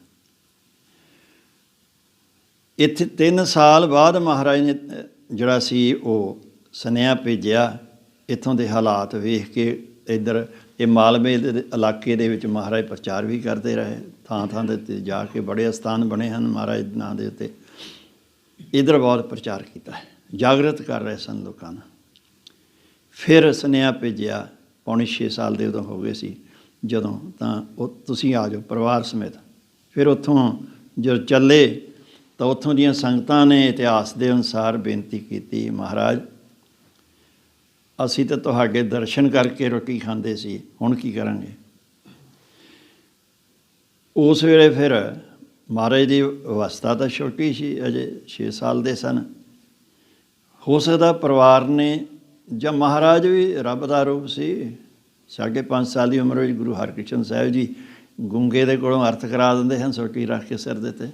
ਇੱਥੇ 3 ਸਾਲ ਬਾਅਦ ਮਹਾਰਾਜ ਨੇ ਜਿਹੜਾ ਸੀ ਉਹ ਸੁਨੇਹਾ ਭੇਜਿਆ। ਇੱਥੋਂ ਦੇ ਹਾਲਾਤ ਵੇਖ ਕੇ ਇੱਧਰ ਇਹ ਮਾਲਵੇ ਦੇ ਇਲਾਕੇ ਦੇ ਵਿੱਚ ਮਹਾਰਾਜ ਪ੍ਰਚਾਰ ਵੀ ਕਰਦੇ ਰਹੇ। ਥਾਂ ਥਾਂ ਦੇ ਉੱਤੇ ਜਾ ਕੇ ਬੜੇ ਅਸਥਾਨ ਬਣੇ ਹਨ ਮਹਾਰਾਜ ਦੇ ਨਾਂ ਦੇ ਉੱਤੇ। ਇੱਧਰ ਬਹੁਤ ਪ੍ਰਚਾਰ ਕੀਤਾ ਹੈ, ਜਾਗਰਤ ਕਰ ਰਹੇ ਸਨ ਲੋਕਾਂ ਨੂੰ। ਫਿਰ ਸੁਨੇਹਾ ਭੇਜਿਆ, ਪੌਣੇ 6 ਸਾਲ ਦੇ ਉਦੋਂ ਹੋ ਗਏ ਸੀ ਜਦੋਂ, ਤਾਂ ਉਹ ਤੁਸੀਂ ਆ ਜਾਓ ਪਰਿਵਾਰ ਸਮੇਤ। ਫਿਰ ਉੱਥੋਂ ਜਦੋਂ ਚੱਲੇ ਤਾਂ ਉੱਥੋਂ ਦੀਆਂ ਸੰਗਤਾਂ ਨੇ ਇਤਿਹਾਸ ਦੇ ਅਨੁਸਾਰ ਬੇਨਤੀ ਕੀਤੀ, ਮਹਾਰਾਜ ਅਸੀਂ ਤਾਂ ਤੁਹਾਡੇ ਦਰਸ਼ਨ ਕਰਕੇ ਰੋਟੀ ਖਾਂਦੇ ਸੀ, ਹੁਣ ਕੀ ਕਰਾਂਗੇ। ਉਸ ਵੇਲੇ ਫਿਰ ਮਹਾਰਾਜ ਦੀ ਅਵਸਥਾ ਤਾਂ ਛੋਟੀ ਸੀ, ਅਜੇ 6 ਸਾਲ ਦੇ ਸਨ। ਹੋ ਸਕਦਾ ਪਰਿਵਾਰ ਨੇ, ਜਾਂ ਮਹਾਰਾਜ ਵੀ ਰੱਬ ਦਾ ਰੂਪ ਸੀ। 5.5 ਸਾਲ ਦੀ ਉਮਰ ਵਿੱਚ ਗੁਰੂ ਹਰਕ੍ਰਿਸ਼ਨ ਸਾਹਿਬ ਜੀ ਗੂੰਗੇ ਦੇ ਕੋਲੋਂ ਅਰਥ ਕਰਾ ਦਿੰਦੇ ਹਨ ਸੋਟੀ ਰੱਖ ਕੇ ਸਿਰ ਦੇ 'ਤੇ।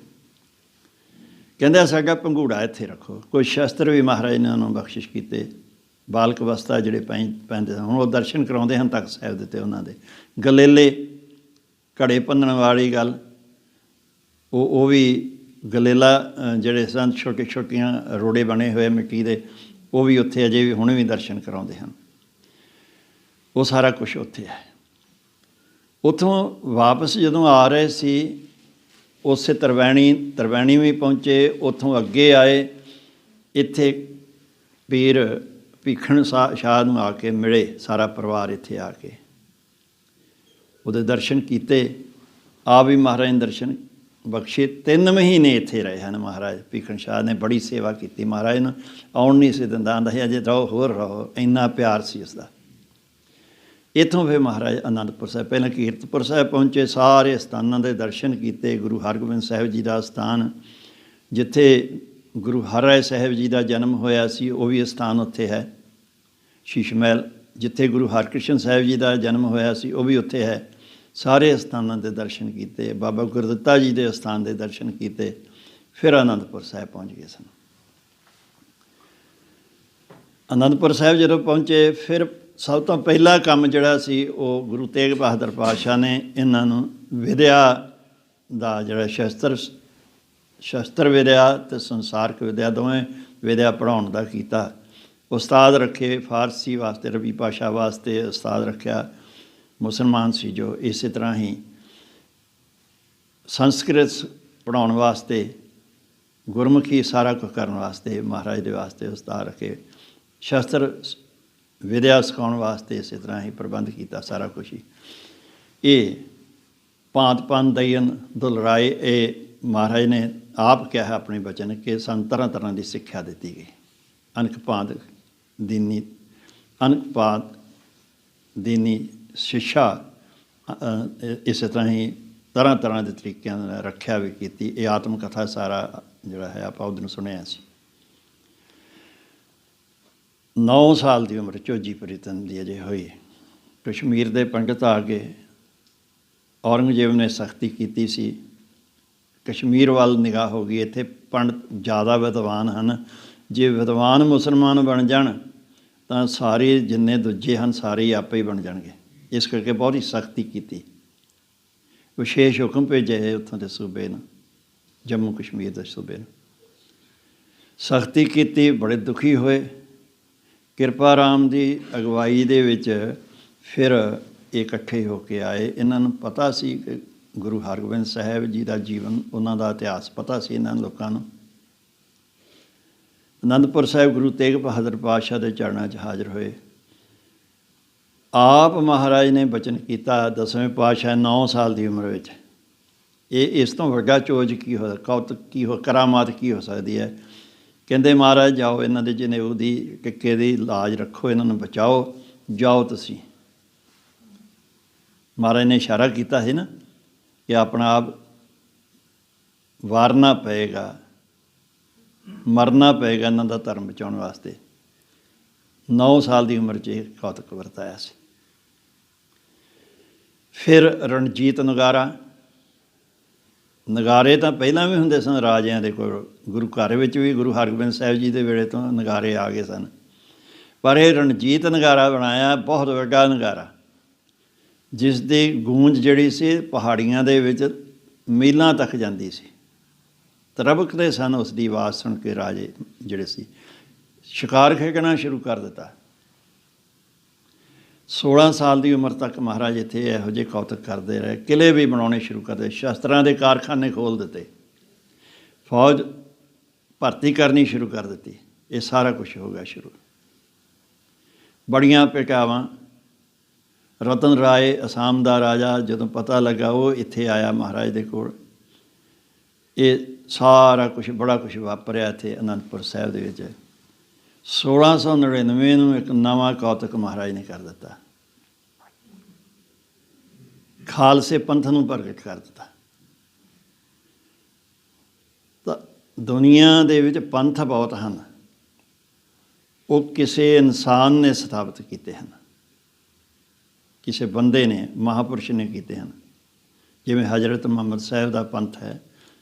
ਕਹਿੰਦੇ ਸਾਡਾ ਪੰਘੂੜਾ ਇੱਥੇ ਰੱਖੋ। ਕੋਈ ਸ਼ਸਤਰ ਵੀ ਮਹਾਰਾਜ ਨੇ ਉਹਨੂੰ ਬਖਸ਼ਿਸ਼ ਕੀਤੇ। ਬਾਲਕ ਅਵਸਥਾ ਜਿਹੜੇ ਪੈਂਦੇ ਸਨ, ਹੁਣ ਉਹ ਦਰਸ਼ਨ ਕਰਾਉਂਦੇ ਹਨ ਤਖ਼ਤ ਸਾਹਿਬ ਦੇ 'ਤੇ ਉਹਨਾਂ ਦੇ। ਗਲੇਲੇ, ਘੜੇ ਭੰਨਣ ਵਾਲੀ ਗੱਲ, ਉਹ ਵੀ ਗਲੇਲਾ ਜਿਹੜੇ ਸਨ, ਛੋਟੇ ਛੋਟੀਆਂ ਰੋੜੇ ਬਣੇ ਹੋਏ ਮਿੱਟੀ ਦੇ, ਉਹ ਵੀ ਉੱਥੇ ਅਜੇ ਵੀ ਹੁਣ ਵੀ ਦਰਸ਼ਨ ਕਰਾਉਂਦੇ ਹਨ। ਉਹ ਸਾਰਾ ਕੁਛ ਉੱਥੇ ਹੈ। ਉੱਥੋਂ ਵਾਪਸ ਜਦੋਂ ਆ ਰਹੇ ਸੀ, ਉਸੇ ਤਰਵੈਣੀ ਵੀ ਪਹੁੰਚੇ। ਉੱਥੋਂ ਅੱਗੇ ਆਏ, ਇੱਥੇ ਪੀਰ ਭੀਖਣ ਸ਼ਾਹ ਨੂੰ ਆ ਕੇ ਮਿਲੇ ਸਾਰਾ ਪਰਿਵਾਰ। ਇੱਥੇ ਆ ਕੇ ਉਹਦੇ ਦਰਸ਼ਨ ਕੀਤੇ। ਆਪ ਵੀ ਮਹਾਰਾਜ ਨੇ ਦਰਸ਼ਨ ਬਖਸ਼ੇ। 3 ਮਹੀਨੇ ਇੱਥੇ ਰਹੇ ਹਨ ਮਹਾਰਾਜ। ਭੀਖਣ ਸ਼ਾਹ ਨੇ ਬੜੀ ਸੇਵਾ ਕੀਤੀ, ਮਹਾਰਾਜ ਨੂੰ ਆਉਣ ਨਹੀਂ ਸੀ ਦਿੰਦਾ, ਆਂਦਾ ਸੀ ਅਜੇ ਰਹੋ, ਹੋਰ ਰਹੋ, ਇੰਨਾ ਪਿਆਰ ਸੀ ਉਸਦਾ। ਇੱਥੋਂ ਫਿਰ ਮਹਾਰਾਜ ਅਨੰਦਪੁਰ ਸਾਹਿਬ, ਪਹਿਲਾਂ ਕੀਰਤਪੁਰ ਸਾਹਿਬ ਪਹੁੰਚੇ। ਸਾਰੇ ਸਥਾਨਾਂ ਦੇ ਦਰਸ਼ਨ ਕੀਤੇ। ਗੁਰੂ ਹਰਗੋਬਿੰਦ ਸਾਹਿਬ ਜੀ ਦਾ ਸਥਾਨ, ਜਿੱਥੇ ਗੁਰੂ ਹਰਿਰਾਏ ਸਾਹਿਬ ਜੀ ਦਾ ਜਨਮ ਹੋਇਆ ਸੀ, ਉਹ ਵੀ ਸਥਾਨ ਉੱਥੇ ਹੈ। ਸ਼ੀਸ਼ ਮਹਿਲ, ਜਿੱਥੇ ਗੁਰੂ ਹਰਕ੍ਰਿਸ਼ਨ ਸਾਹਿਬ ਜੀ ਦਾ ਜਨਮ ਹੋਇਆ ਸੀ, ਉਹ ਵੀ ਉੱਥੇ ਹੈ। ਸਾਰੇ ਅਸਥਾਨਾਂ ਦੇ ਦਰਸ਼ਨ ਕੀਤੇ। ਬਾਬਾ ਗੁਰਦਿੱਤਾ ਜੀ ਦੇ ਅਸਥਾਨ ਦੇ ਦਰਸ਼ਨ ਕੀਤੇ। ਫਿਰ ਅਨੰਦਪੁਰ ਸਾਹਿਬ ਪਹੁੰਚ ਗਏ ਸਨ। ਅਨੰਦਪੁਰ ਸਾਹਿਬ ਜਦੋਂ ਪਹੁੰਚੇ, ਫਿਰ ਸਭ ਤੋਂ ਪਹਿਲਾ ਕੰਮ ਜਿਹੜਾ ਸੀ ਉਹ ਗੁਰੂ ਤੇਗ ਬਹਾਦਰ ਪਾਤਸ਼ਾਹ ਨੇ ਇਹਨਾਂ ਨੂੰ ਵਿਦਿਆ ਦਾ ਜਿਹੜਾ ਸ਼ਸਤਰ ਵਿਦਿਆ ਅਤੇ ਸੰਸਾਰਕ ਵਿਦਿਆ, ਦੋਵੇਂ ਵਿਦਿਆ ਪੜ੍ਹਾਉਣ ਦਾ ਕੀਤਾ। ਉਸਤਾਦ ਰੱਖੇ। ਫਾਰਸੀ ਵਾਸਤੇ ਰਬੀ ਭਾਸ਼ਾ ਵਾਸਤੇ ਉਸਤਾਦ ਰੱਖਿਆ, ਮੁਸਲਮਾਨ ਸੀ ਜੋ। ਇਸੇ ਤਰ੍ਹਾਂ ਹੀ ਸੰਸਕ੍ਰਿਤ ਪੜ੍ਹਾਉਣ ਵਾਸਤੇ, ਗੁਰਮੁਖੀ ਸਾਰਾ ਕੁਝ ਕਰਨ ਵਾਸਤੇ ਮਹਾਰਾਜ ਦੇ ਵਾਸਤੇ ਉਸਤਾਦ ਰੱਖੇ। ਸ਼ਸਤਰ ਵਿਦਿਆ ਸਿਖਾਉਣ ਵਾਸਤੇ ਇਸੇ ਤਰ੍ਹਾਂ ਹੀ ਪ੍ਰਬੰਧ ਕੀਤਾ ਸਾਰਾ ਕੁਛ ਹੀ। ਇਹ ਭਾਂਤ ਪੰਨ ਦਈਨ ਦੁਲਰਾਏ, ਇਹ ਮਹਾਰਾਜ ਨੇ ਆਪ ਕਿਹਾ ਆਪਣੇ ਬਚਨ ਕਿ ਸਾਨੂੰ ਤਰ੍ਹਾਂ ਤਰ੍ਹਾਂ ਦੀ ਸਿੱਖਿਆ ਦਿੱਤੀ ਗਈ। ਅਨੇਕ ਭਾਂਤ ਦੀਨੀ ਅਨੇਕ ਭਾਂਤ ਦੀਨੀ ਸਿੱਖਿਆ, ਇਸੇ ਤਰ੍ਹਾਂ ਹੀ ਤਰ੍ਹਾਂ ਤਰ੍ਹਾਂ ਦੇ ਤਰੀਕਿਆਂ ਨਾਲ ਰੱਖਿਆ ਵੀ ਕੀਤੀ। ਇਹ ਆਤਮ ਕਥਾ ਸਾਰਾ ਜਿਹੜਾ ਹੈ ਆਪਾਂ ਉਹਦੇ ਨੂੰ ਸੁਣਿਆ ਸੀ। 9 ਸਾਲ ਦੀ ਉਮਰ ਝੋਜੀ ਪ੍ਰੀਤਮ ਦੀ ਅਜੇ ਹੋਈ। ਕਸ਼ਮੀਰ ਦੇ ਪੰਡਤ ਆ ਕੇ ਔਰੰਗਜ਼ੇਬ ਨੇ ਸਖਤੀ ਕੀਤੀ ਸੀ, ਕਸ਼ਮੀਰ ਵੱਲ ਨਿਗਾਹ ਹੋ ਗਈ। ਇੱਥੇ ਪੰਡਤ ਜ਼ਿਆਦਾ ਵਿਦਵਾਨ ਹਨ, ਜੇ ਵਿਦਵਾਨ ਮੁਸਲਮਾਨ ਬਣ ਜਾਣ ਤਾਂ ਸਾਰੇ ਜਿੰਨੇ ਦੂਜੇ ਹਨ ਸਾਰੇ ਹੀ ਆਪੇ ਹੀ ਬਣ ਜਾਣਗੇ। ਇਸ ਕਰਕੇ ਬਹੁਤ ਹੀ ਸਖਤੀ ਕੀਤੀ। ਵਿਸ਼ੇਸ਼ ਹੁਕਮ ਭੇਜੇ ਉੱਥੋਂ ਦੇ ਸੂਬੇ ਨੂੰ, ਜੰਮੂ ਕਸ਼ਮੀਰ ਦੇ ਸੂਬੇ ਨੂੰ ਸਖਤੀ ਕੀਤੀ। ਬੜੇ ਦੁਖੀ ਹੋਏ। ਕਿਰਪਾ ਰਾਮ ਦੀ ਅਗਵਾਈ ਦੇ ਵਿੱਚ ਫਿਰ ਇਹ ਇਕੱਠੇ ਹੋ ਕੇ ਆਏ। ਇਹਨਾਂ ਨੂੰ ਪਤਾ ਸੀ ਕਿ ਗੁਰੂ ਹਰਗੋਬਿੰਦ ਸਾਹਿਬ ਜੀ ਦਾ ਜੀਵਨ, ਉਹਨਾਂ ਦਾ ਇਤਿਹਾਸ ਪਤਾ ਸੀ ਇਹਨਾਂ ਲੋਕਾਂ ਨੂੰ। ਅਨੰਦਪੁਰ ਸਾਹਿਬ ਗੁਰੂ ਤੇਗ ਬਹਾਦਰ ਪਾਤਸ਼ਾਹ ਦੇ ਚਰਨਾਂ 'ਚ ਹਾਜ਼ਰ ਹੋਏ। ਆਪ ਮਹਾਰਾਜ ਨੇ ਬਚਨ ਕੀਤਾ 10ਵੇਂ ਪਾਤਸ਼ਾਹ 9 ਸਾਲ ਦੀ ਉਮਰ ਵਿੱਚ। ਇਹ ਇਸ ਤੋਂ ਵੱਡਾ ਚੋਜ ਕੀ ਹੋ, ਕੌਤਕ ਕੀ ਹੋ, ਕਰਾਮਾਤ ਕੀ ਹੋ ਸਕਦੀ ਹੈ। ਕਹਿੰਦੇ ਮਹਾਰਾਜ ਜਾਓ, ਇਹਨਾਂ ਦੇ ਜਨੇਊ ਦੀ ਟਿੱਕੇ ਦੀ ਲਾਜ ਰੱਖੋ, ਇਹਨਾਂ ਨੂੰ ਬਚਾਓ, ਜਾਓ ਤੁਸੀਂ। ਮਹਾਰਾਜ ਨੇ ਇਸ਼ਾਰਾ ਕੀਤਾ ਸੀ ਨਾ ਕਿ ਆਪਣਾ ਆਪ ਵਾਰਨਾ ਪਏਗਾ, ਮਰਨਾ ਪਏਗਾ ਇਹਨਾਂ ਦਾ ਧਰਮ ਬਚਾਉਣ ਵਾਸਤੇ। 9 ਸਾਲ ਦੀ ਉਮਰ 'ਚ ਇਹ ਕੌਤਕ ਵਰਤਾਇਆ ਸੀ। ਫਿਰ ਰਣਜੀਤ ਨਗਾਰਾ। ਨਗਾਰੇ ਤਾਂ ਪਹਿਲਾਂ ਵੀ ਹੁੰਦੇ ਸਨ ਰਾਜਿਆਂ ਦੇ ਕੋਲ, ਗੁਰੂ ਘਰ ਵਿੱਚ ਵੀ ਗੁਰੂ ਹਰਗੋਬਿੰਦ ਸਾਹਿਬ ਜੀ ਦੇ ਵੇਲੇ ਤੋਂ ਨਗਾਰੇ ਆ ਗਏ ਸਨ, ਪਰ ਇਹ ਰਣਜੀਤ ਨਗਾਰਾ ਬਣਾਇਆ, ਬਹੁਤ ਵੱਡਾ ਨਗਾਰਾ, ਜਿਸ ਦੀ ਗੂੰਜ ਜਿਹੜੀ ਸੀ ਪਹਾੜੀਆਂ ਦੇ ਵਿੱਚ ਮੀਲਾਂ ਤੱਕ ਜਾਂਦੀ ਸੀ। ਤਰਬਕਦੇ ਸਨ ਉਸ ਦੀ ਆਵਾਜ਼ ਸੁਣ ਕੇ ਰਾਜੇ ਜਿਹੜੇ ਸੀ। ਸ਼ਿਕਾਰ ਖੇਡਣਾ ਸ਼ੁਰੂ ਕਰ ਦਿੱਤਾ। 16 ਸਾਲ ਦੀ ਉਮਰ ਤੱਕ ਮਹਾਰਾਜ ਇੱਥੇ ਇਹੋ ਜਿਹੇ ਕੌਤਕ ਕਰਦੇ ਰਹੇ। ਕਿਲ੍ਹੇ ਵੀ ਬਣਾਉਣੇ ਸ਼ੁਰੂ ਕਰ ਦਿੱਤੇ, ਸ਼ਸਤਰਾਂ ਦੇ ਕਾਰਖਾਨੇ ਖੋਲ੍ਹ ਦਿੱਤੇ, ਫੌਜ ਭਰਤੀ ਕਰਨੀ ਸ਼ੁਰੂ ਕਰ ਦਿੱਤੀ। ਇਹ ਸਾਰਾ ਕੁਛ ਹੋ ਗਿਆ ਸ਼ੁਰੂ। ਬੜੀਆਂ ਭੇਟਾਵਾਂ। ਰਤਨ ਰਾਏ ਅਸਾਮ ਦਾ ਰਾਜਾ ਜਦੋਂ ਪਤਾ ਲੱਗਾ, ਉਹ ਇੱਥੇ ਆਇਆ ਮਹਾਰਾਜ ਦੇ ਕੋਲ। ਇਹ ਸਾਰਾ ਕੁਛ, ਬੜਾ ਕੁਛ ਵਾਪਰਿਆ ਇੱਥੇ ਅਨੰਦਪੁਰ ਸਾਹਿਬ ਦੇ ਵਿੱਚ। 1699 ਨੂੰ ਇੱਕ ਨਵਾਂ ਕੌਤਕ ਮਹਾਰਾਜ ਨੇ ਕਰ ਦਿੱਤਾ। ਖਾਲਸੇ ਪੰਥ ਨੂੰ ਪ੍ਰਗਟ ਕਰ ਦਿੱਤਾ। ਤਾਂ ਦੁਨੀਆ ਦੇ ਵਿੱਚ ਪੰਥ ਬਹੁਤ ਹਨ, ਉਹ ਕਿਸੇ ਇਨਸਾਨ ਨੇ ਸਥਾਪਿਤ ਕੀਤੇ ਹਨ, ਕਿਸੇ ਬੰਦੇ ਨੇ, ਮਹਾਂਪੁਰਸ਼ ਨੇ ਕੀਤੇ ਹਨ। ਜਿਵੇਂ ਹਜ਼ਰਤ ਮੁਹੰਮਦ ਸਾਹਿਬ ਦਾ ਪੰਥ ਹੈ,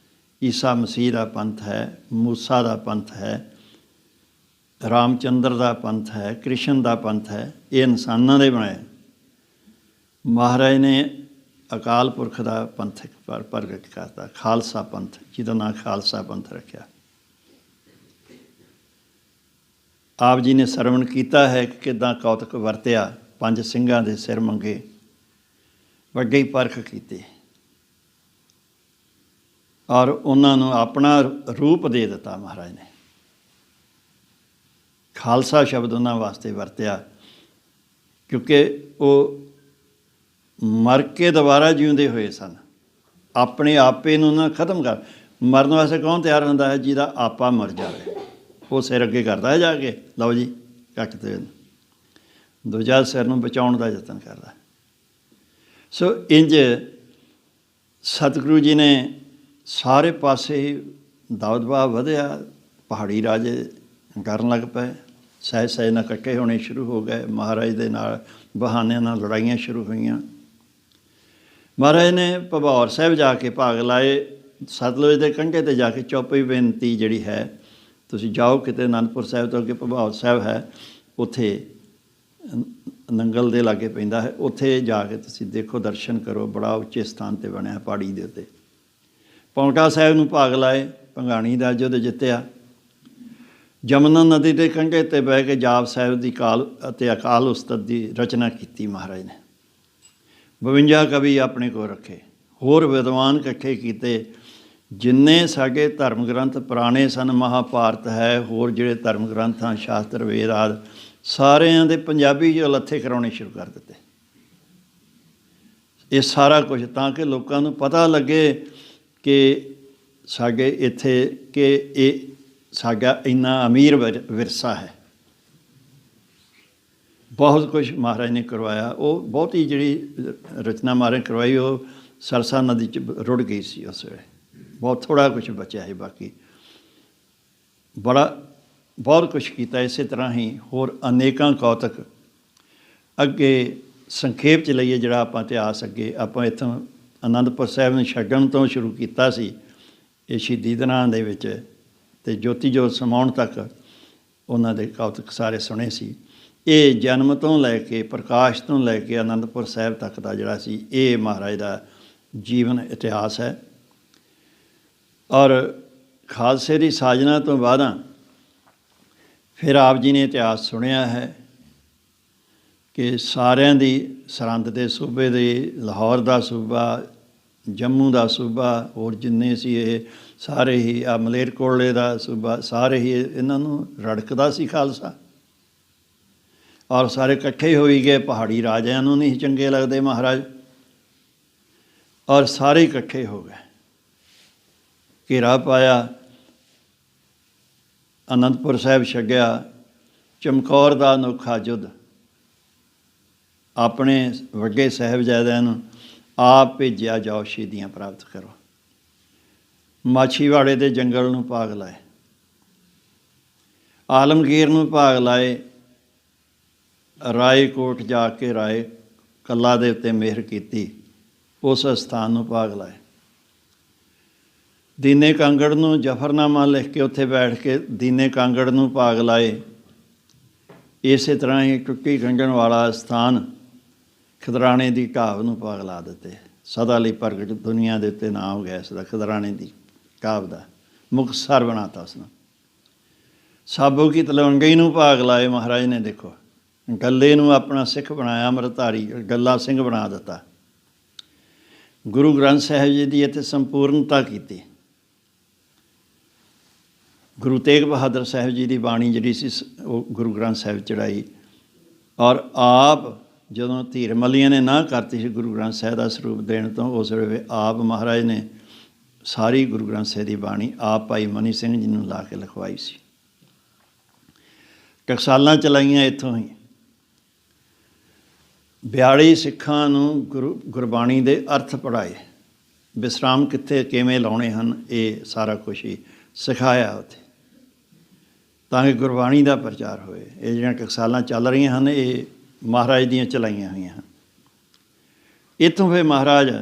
ਈਸਾ ਮਸੀਹ ਦਾ ਪੰਥ ਹੈ, ਮੂਸਾ ਦਾ ਪੰਥ ਹੈ, ਰਾਮਚੰਦਰ ਦਾ ਪੰਥ ਹੈ, ਕ੍ਰਿਸ਼ਨ ਦਾ ਪੰਥ ਹੈ। ਇਹ ਇਨਸਾਨਾਂ ਦੇ ਬਣਾਏ। ਮਹਾਰਾਜ ਨੇ ਅਕਾਲ ਪੁਰਖ ਦਾ ਪੰਥ ਪ੍ਰਗਟ ਕਰਤਾ, ਖਾਲਸਾ ਪੰਥ, ਜਿਹਦਾ ਨਾਂ ਖਾਲਸਾ ਪੰਥ ਰੱਖਿਆ। ਆਪ ਜੀ ਨੇ ਸਰਵਣ ਕੀਤਾ ਹੈ ਕਿ ਕਿੱਦਾਂ ਕੌਤਕ ਵਰਤਿਆ। 5 ਸਿੰਘਾਂ ਦੇ ਸਿਰ ਮੰਗੇ, ਵੱਡੇ ਪਰਖ ਕੀਤੇ, ਔਰ ਉਹਨਾਂ ਨੂੰ ਆਪਣਾ ਰੂਪ ਦੇ ਦਿੱਤਾ ਮਹਾਰਾਜ ਨੇ। ਖਾਲਸਾ ਸ਼ਬਦ ਉਹਨਾਂ ਵਾਸਤੇ ਵਰਤਿਆ ਕਿਉਂਕਿ ਉਹ ਮਰ ਕੇ ਦੁਬਾਰਾ ਜਿਉਂਦੇ ਹੋਏ ਸਨ। ਆਪਣੇ ਆਪੇ ਨੂੰ ਨਾ ਖਤਮ ਕਰ। ਮਰਨ ਵਾਸਤੇ ਕੌਣ ਤਿਆਰ ਹੁੰਦਾ ਹੈ? ਜਿਹਦਾ ਆਪਾ ਮਰ ਜਾਵੇ, ਉਹ ਸਿਰ ਅੱਗੇ ਕਰਦਾ ਹੈ ਜਾ ਕੇ, ਲਓ ਜੀ ਕੱਟ ਦੇ। ਦੂਜਾ ਸਿਰ ਨੂੰ ਬਚਾਉਣ ਦਾ ਯਤਨ ਕਰਦਾ। ਸੋ ਇੰਝ ਸਤਿਗੁਰੂ ਜੀ ਨੇ ਸਾਰੇ ਪਾਸੇ ਹੀ ਦਬਦਬਾ ਵਧਿਆ। ਪਹਾੜੀ ਰਾਜੇ ਡਰਨ ਲੱਗ ਪਏ, ਸਹਿ ਸਹਿ ਨਾਲ ਇਕੱਠੇ ਹੋਣੇ ਸ਼ੁਰੂ ਹੋ ਗਏ। ਮਹਾਰਾਜ ਦੇ ਨਾਲ ਬਹਾਨਿਆਂ ਨਾਲ ਲੜਾਈਆਂ ਸ਼ੁਰੂ ਹੋਈਆਂ। ਮਹਾਰਾਜ ਨੇ ਭਬੌਰ ਸਾਹਿਬ ਜਾ ਕੇ ਭਾਗ ਲਾਏ। ਸਤਲੁਜ ਦੇ ਕੰਢੇ 'ਤੇ ਜਾ ਕੇ ਚੌਪਈ ਬੇਨਤੀ ਜਿਹੜੀ ਹੈ, ਤੁਸੀਂ ਜਾਓ ਕਿਤੇ ਅਨੰਦਪੁਰ ਸਾਹਿਬ ਤੋਂ ਅੱਗੇ ਭਬੌਰ ਸਾਹਿਬ ਹੈ, ਉੱਥੇ ਨੰਗਲ ਦੇ ਲਾਗੇ ਪੈਂਦਾ ਹੈ, ਉੱਥੇ ਜਾ ਕੇ ਤੁਸੀਂ ਦੇਖੋ, ਦਰਸ਼ਨ ਕਰੋ। ਬੜਾ ਉੱਚੇ ਸਥਾਨ 'ਤੇ ਬਣਿਆ ਪਹਾੜੀ ਦੇ ਉੱਤੇ। ਪੌਂਟਾ ਸਾਹਿਬ ਨੂੰ ਭਾਗ ਲਾਏ, ਭੰਗਾਣੀ ਦਾ ਯੁੱਧ ਜਿੱਤਿਆ। ਜਮਨਾ ਨਦੀ ਦੇ ਕੰਢੇ 'ਤੇ ਬਹਿ ਕੇ ਜਾਪ ਸਾਹਿਬ ਦੀ ਕਾਲ ਅਤੇ ਅਕਾਲ ਉਸਤਤ ਦੀ ਰਚਨਾ ਕੀਤੀ ਮਹਾਰਾਜ ਨੇ। 52 ਕਵੀ ਆਪਣੇ ਕੋਲ ਰੱਖੇ, ਹੋਰ ਵਿਦਵਾਨ ਇਕੱਠੇ ਕੀਤੇ। ਜਿੰਨੇ ਸਾਡੇ ਧਰਮ ਗ੍ਰੰਥ ਪੁਰਾਣੇ ਸਨ, ਮਹਾਂਭਾਰਤ ਹੈ, ਹੋਰ ਜਿਹੜੇ ਧਰਮ ਗ੍ਰੰਥ ਹਨ, ਸ਼ਾਸਤਰ ਵੇਦ ਆਦਿ, ਸਾਰਿਆਂ ਦੇ ਪੰਜਾਬੀ 'ਚ ਲੱਥੇ ਕਰਾਉਣੇ ਸ਼ੁਰੂ ਕਰ ਦਿੱਤੇ। ਇਹ ਸਾਰਾ ਕੁਝ ਤਾਂ ਕਿ ਲੋਕਾਂ ਨੂੰ ਪਤਾ ਲੱਗੇ ਕਿ ਸਾਡੇ ਇੱਥੇ ਕਿ ਇਹ ਸਾਡਾ ਇੰਨਾ ਅਮੀਰ ਵਿਰਸਾ ਹੈ। ਬਹੁਤ ਕੁਝ ਮਹਾਰਾਜ ਨੇ ਕਰਵਾਇਆ। ਉਹ ਬਹੁਤੀ ਜਿਹੜੀ ਰਚਨਾ ਮਹਾਰਾਜ ਨੇ ਕਰਵਾਈ ਉਹ ਸਰਸਾ ਨਦੀ 'ਚ ਰੁੜ ਗਈ ਸੀ ਉਸ ਵੇਲੇ, ਬਹੁਤ ਥੋੜ੍ਹਾ ਕੁਛ ਬਚਿਆ ਹੈ। ਬਾਕੀ ਬਹੁਤ ਕੁਛ ਕੀਤਾ। ਇਸੇ ਤਰ੍ਹਾਂ ਹੀ ਹੋਰ ਅਨੇਕਾਂ ਕੌਤਕ ਅੱਗੇ ਸੰਖੇਪ 'ਚ ਲਈਏ ਜਿਹੜਾ ਆਪਾਂ ਇਤਿਹਾਸ ਅੱਗੇ ਆਪਾਂ ਇੱਥੋਂ ਅਨੰਦਪੁਰ ਸਾਹਿਬ ਨੂੰ ਛੱਡਣ ਤੋਂ ਸ਼ੁਰੂ ਕੀਤਾ ਸੀ ਇਹ ਸ਼ਹੀਦੀ ਦਿਨਾਂ ਦੇ ਵਿੱਚ, ਅਤੇ ਜੋਤੀ ਜੋਤ ਸਮਾਉਣ ਤੱਕ ਉਹਨਾਂ ਦੇ ਕੌਤਕ ਸਾਰੇ ਸੁਣੇ ਸੀ। ਇਹ ਜਨਮ ਤੋਂ ਲੈ ਕੇ ਪ੍ਰਕਾਸ਼ ਤੋਂ ਲੈ ਕੇ ਅਨੰਦਪੁਰ ਸਾਹਿਬ ਤੱਕ ਦਾ ਜਿਹੜਾ ਸੀ ਇਹ ਮਹਾਰਾਜ ਦਾ ਜੀਵਨ ਇਤਿਹਾਸ ਹੈ। ਔਰ ਖਾਲਸੇ ਦੀ ਸਾਜਨਾ ਤੋਂ ਬਾਅਦ ਫਿਰ ਆਪ ਜੀ ਨੇ ਇਤਿਹਾਸ ਸੁਣਿਆ ਹੈ ਕਿ ਸਾਰਿਆਂ ਦੀ ਸਰਹੰਦ ਦੇ ਸੂਬੇ ਦੇ, ਲਾਹੌਰ ਦਾ ਸੂਬਾ, ਜੰਮੂ ਦਾ ਸੂਬਾ, ਹੋਰ ਜਿੰਨੇ ਸੀ ਇਹ ਸਾਰੇ ਹੀ, ਆ ਮਲੇਰਕੋਟਲੇ ਦਾ ਸੂਬਾ, ਸਾਰੇ ਹੀ ਇਹਨਾਂ ਨੂੰ ਰੜਕਦਾ ਸੀ ਖਾਲਸਾ। ਔਰ ਸਾਰੇ ਇਕੱਠੇ ਹੋਈ ਗਏ। ਪਹਾੜੀ ਰਾਜਿਆਂ ਨੂੰ ਨਹੀਂ ਚੰਗੇ ਲੱਗਦੇ ਮਹਾਰਾਜ, ਔਰ ਸਾਰੇ ਇਕੱਠੇ ਹੋ ਗਏ, ਘੇਰਾ ਪਾਇਆ, ਅਨੰਦਪੁਰ ਸਾਹਿਬ ਛੱਡਿਆ। ਚਮਕੌਰ ਦਾ ਅਨੋਖਾ ਯੁੱਧ, ਆਪਣੇ ਵੱਡੇ ਸਾਹਿਬਜ਼ਾਦਿਆਂ ਨੂੰ ਆਪ ਭੇਜਿਆ, ਜਾਓ ਸ਼ਹੀਦੀਆਂ ਪ੍ਰਾਪਤ ਕਰੋ। ਮਾਛੀਵਾੜੇ ਦੇ ਜੰਗਲ ਨੂੰ ਭਾਗ ਲਾਏ, ਆਲਮਗੀਰ ਨੂੰ ਭਾਗ ਲਾਏ, ਰਾਏਕੋਟ ਜਾ ਕੇ ਰਾਏ ਕੱਲਾ ਦੇ ਉੱਤੇ ਮਿਹਰ ਕੀਤੀ, ਉਸ ਅਸਥਾਨ ਨੂੰ ਭਾਗ ਲਾਏ। ਦੀਨੇ ਕਾਂਗੜ ਨੂੰ ਜਫਰਨਾਮਾ ਲਿਖ ਕੇ ਉੱਥੇ ਬੈਠ ਕੇ ਦੀਨੇ ਕਾਂਗੜ ਨੂੰ ਭਾਗ ਲਾਏ। ਇਸੇ ਤਰ੍ਹਾਂ ਹੀ ਟੁੱਟੀ ਗੰਢਣ ਵਾਲਾ ਸਥਾਨ ਖਿਦਰਾਣੇ ਦੀ ਢਾਬ ਨੂੰ ਭਾਗ ਲਾ ਦਿੱਤੇ। ਸਦਾ ਲਈ ਪ੍ਰਗਟ ਦੁਨੀਆ ਦੇ ਉੱਤੇ ਨਾਂ ਹੋ ਗਿਆ ਇਸ ਦਾ, ਖਿਦਰਾਣੇ ਦੀ ਢਾਬ ਦਾ ਮੁਕਤਸਰ ਬਣਾਤਾ ਉਸਨੂੰ। ਸਾਬੋ ਕੀ ਤਲਵੰਡੀ ਨੂੰ ਭਾਗ ਲਾਏ ਮਹਾਰਾਜ ਨੇ। ਦੇਖੋ, ਗੱਲੇ ਨੂੰ ਆਪਣਾ ਸਿੱਖ ਬਣਾਇਆ, ਅੰਮ੍ਰਿਤਧਾਰੀ ਗੱਲਾ ਸਿੰਘ ਬਣਾ ਦਿੱਤਾ। ਗੁਰੂ ਗ੍ਰੰਥ ਸਾਹਿਬ ਜੀ ਦੀ ਇੱਥੇ ਸੰਪੂਰਨਤਾ ਕੀਤੀ। ਗੁਰੂ ਤੇਗ ਬਹਾਦਰ ਸਾਹਿਬ ਜੀ ਦੀ ਬਾਣੀ ਜਿਹੜੀ ਸੀ ਉਹ ਗੁਰੂ ਗ੍ਰੰਥ ਸਾਹਿਬ ਚੜ੍ਹਾਈ। ਔਰ ਆਪ ਜਦੋਂ ਧੀਰ ਮੱਲੀਆਂ ਨੇ ਨਾ ਕਰਤੀ ਸੀ ਗੁਰੂ ਗ੍ਰੰਥ ਸਾਹਿਬ ਦਾ ਸਰੂਪ ਦੇਣ ਤੋਂ, ਉਸ ਵੇਲੇ ਆਪ ਮਹਾਰਾਜ ਨੇ ਸਾਰੀ ਗੁਰੂ ਗ੍ਰੰਥ ਸਾਹਿਬ ਦੀ ਬਾਣੀ ਆਪ ਭਾਈ ਮਨੀ ਸਿੰਘ ਜੀ ਨੂੰ ਲਾ ਕੇ ਲਿਖਵਾਈ ਸੀ। ਟਕਸਾਲਾਂ ਚਲਾਈਆਂ ਇੱਥੋਂ ਹੀ। 42 ਸਿੱਖਾਂ ਨੂੰ ਗੁਰਬਾਣੀ ਦੇ ਅਰਥ ਪੜ੍ਹਾਏ। ਵਿਸਰਾਮ ਕਿੱਥੇ ਕਿਵੇਂ ਲਾਉਣੇ ਹਨ, ਇਹ ਸਾਰਾ ਕੁਛ ਹੀ ਸਿਖਾਇਆ ਉੱਥੇ, ਤਾਂ ਕਿ ਗੁਰਬਾਣੀ ਦਾ ਪ੍ਰਚਾਰ ਹੋਏ। ਇਹ ਜਿਹੜੀਆਂ ਟਕਸਾਲਾਂ ਚੱਲ ਰਹੀਆਂ ਹਨ ਇਹ ਮਹਾਰਾਜ ਦੀਆਂ ਚਲਾਈਆਂ ਹੋਈਆਂ ਹਨ। ਇੱਥੋਂ ਫਿਰ ਮਹਾਰਾਜ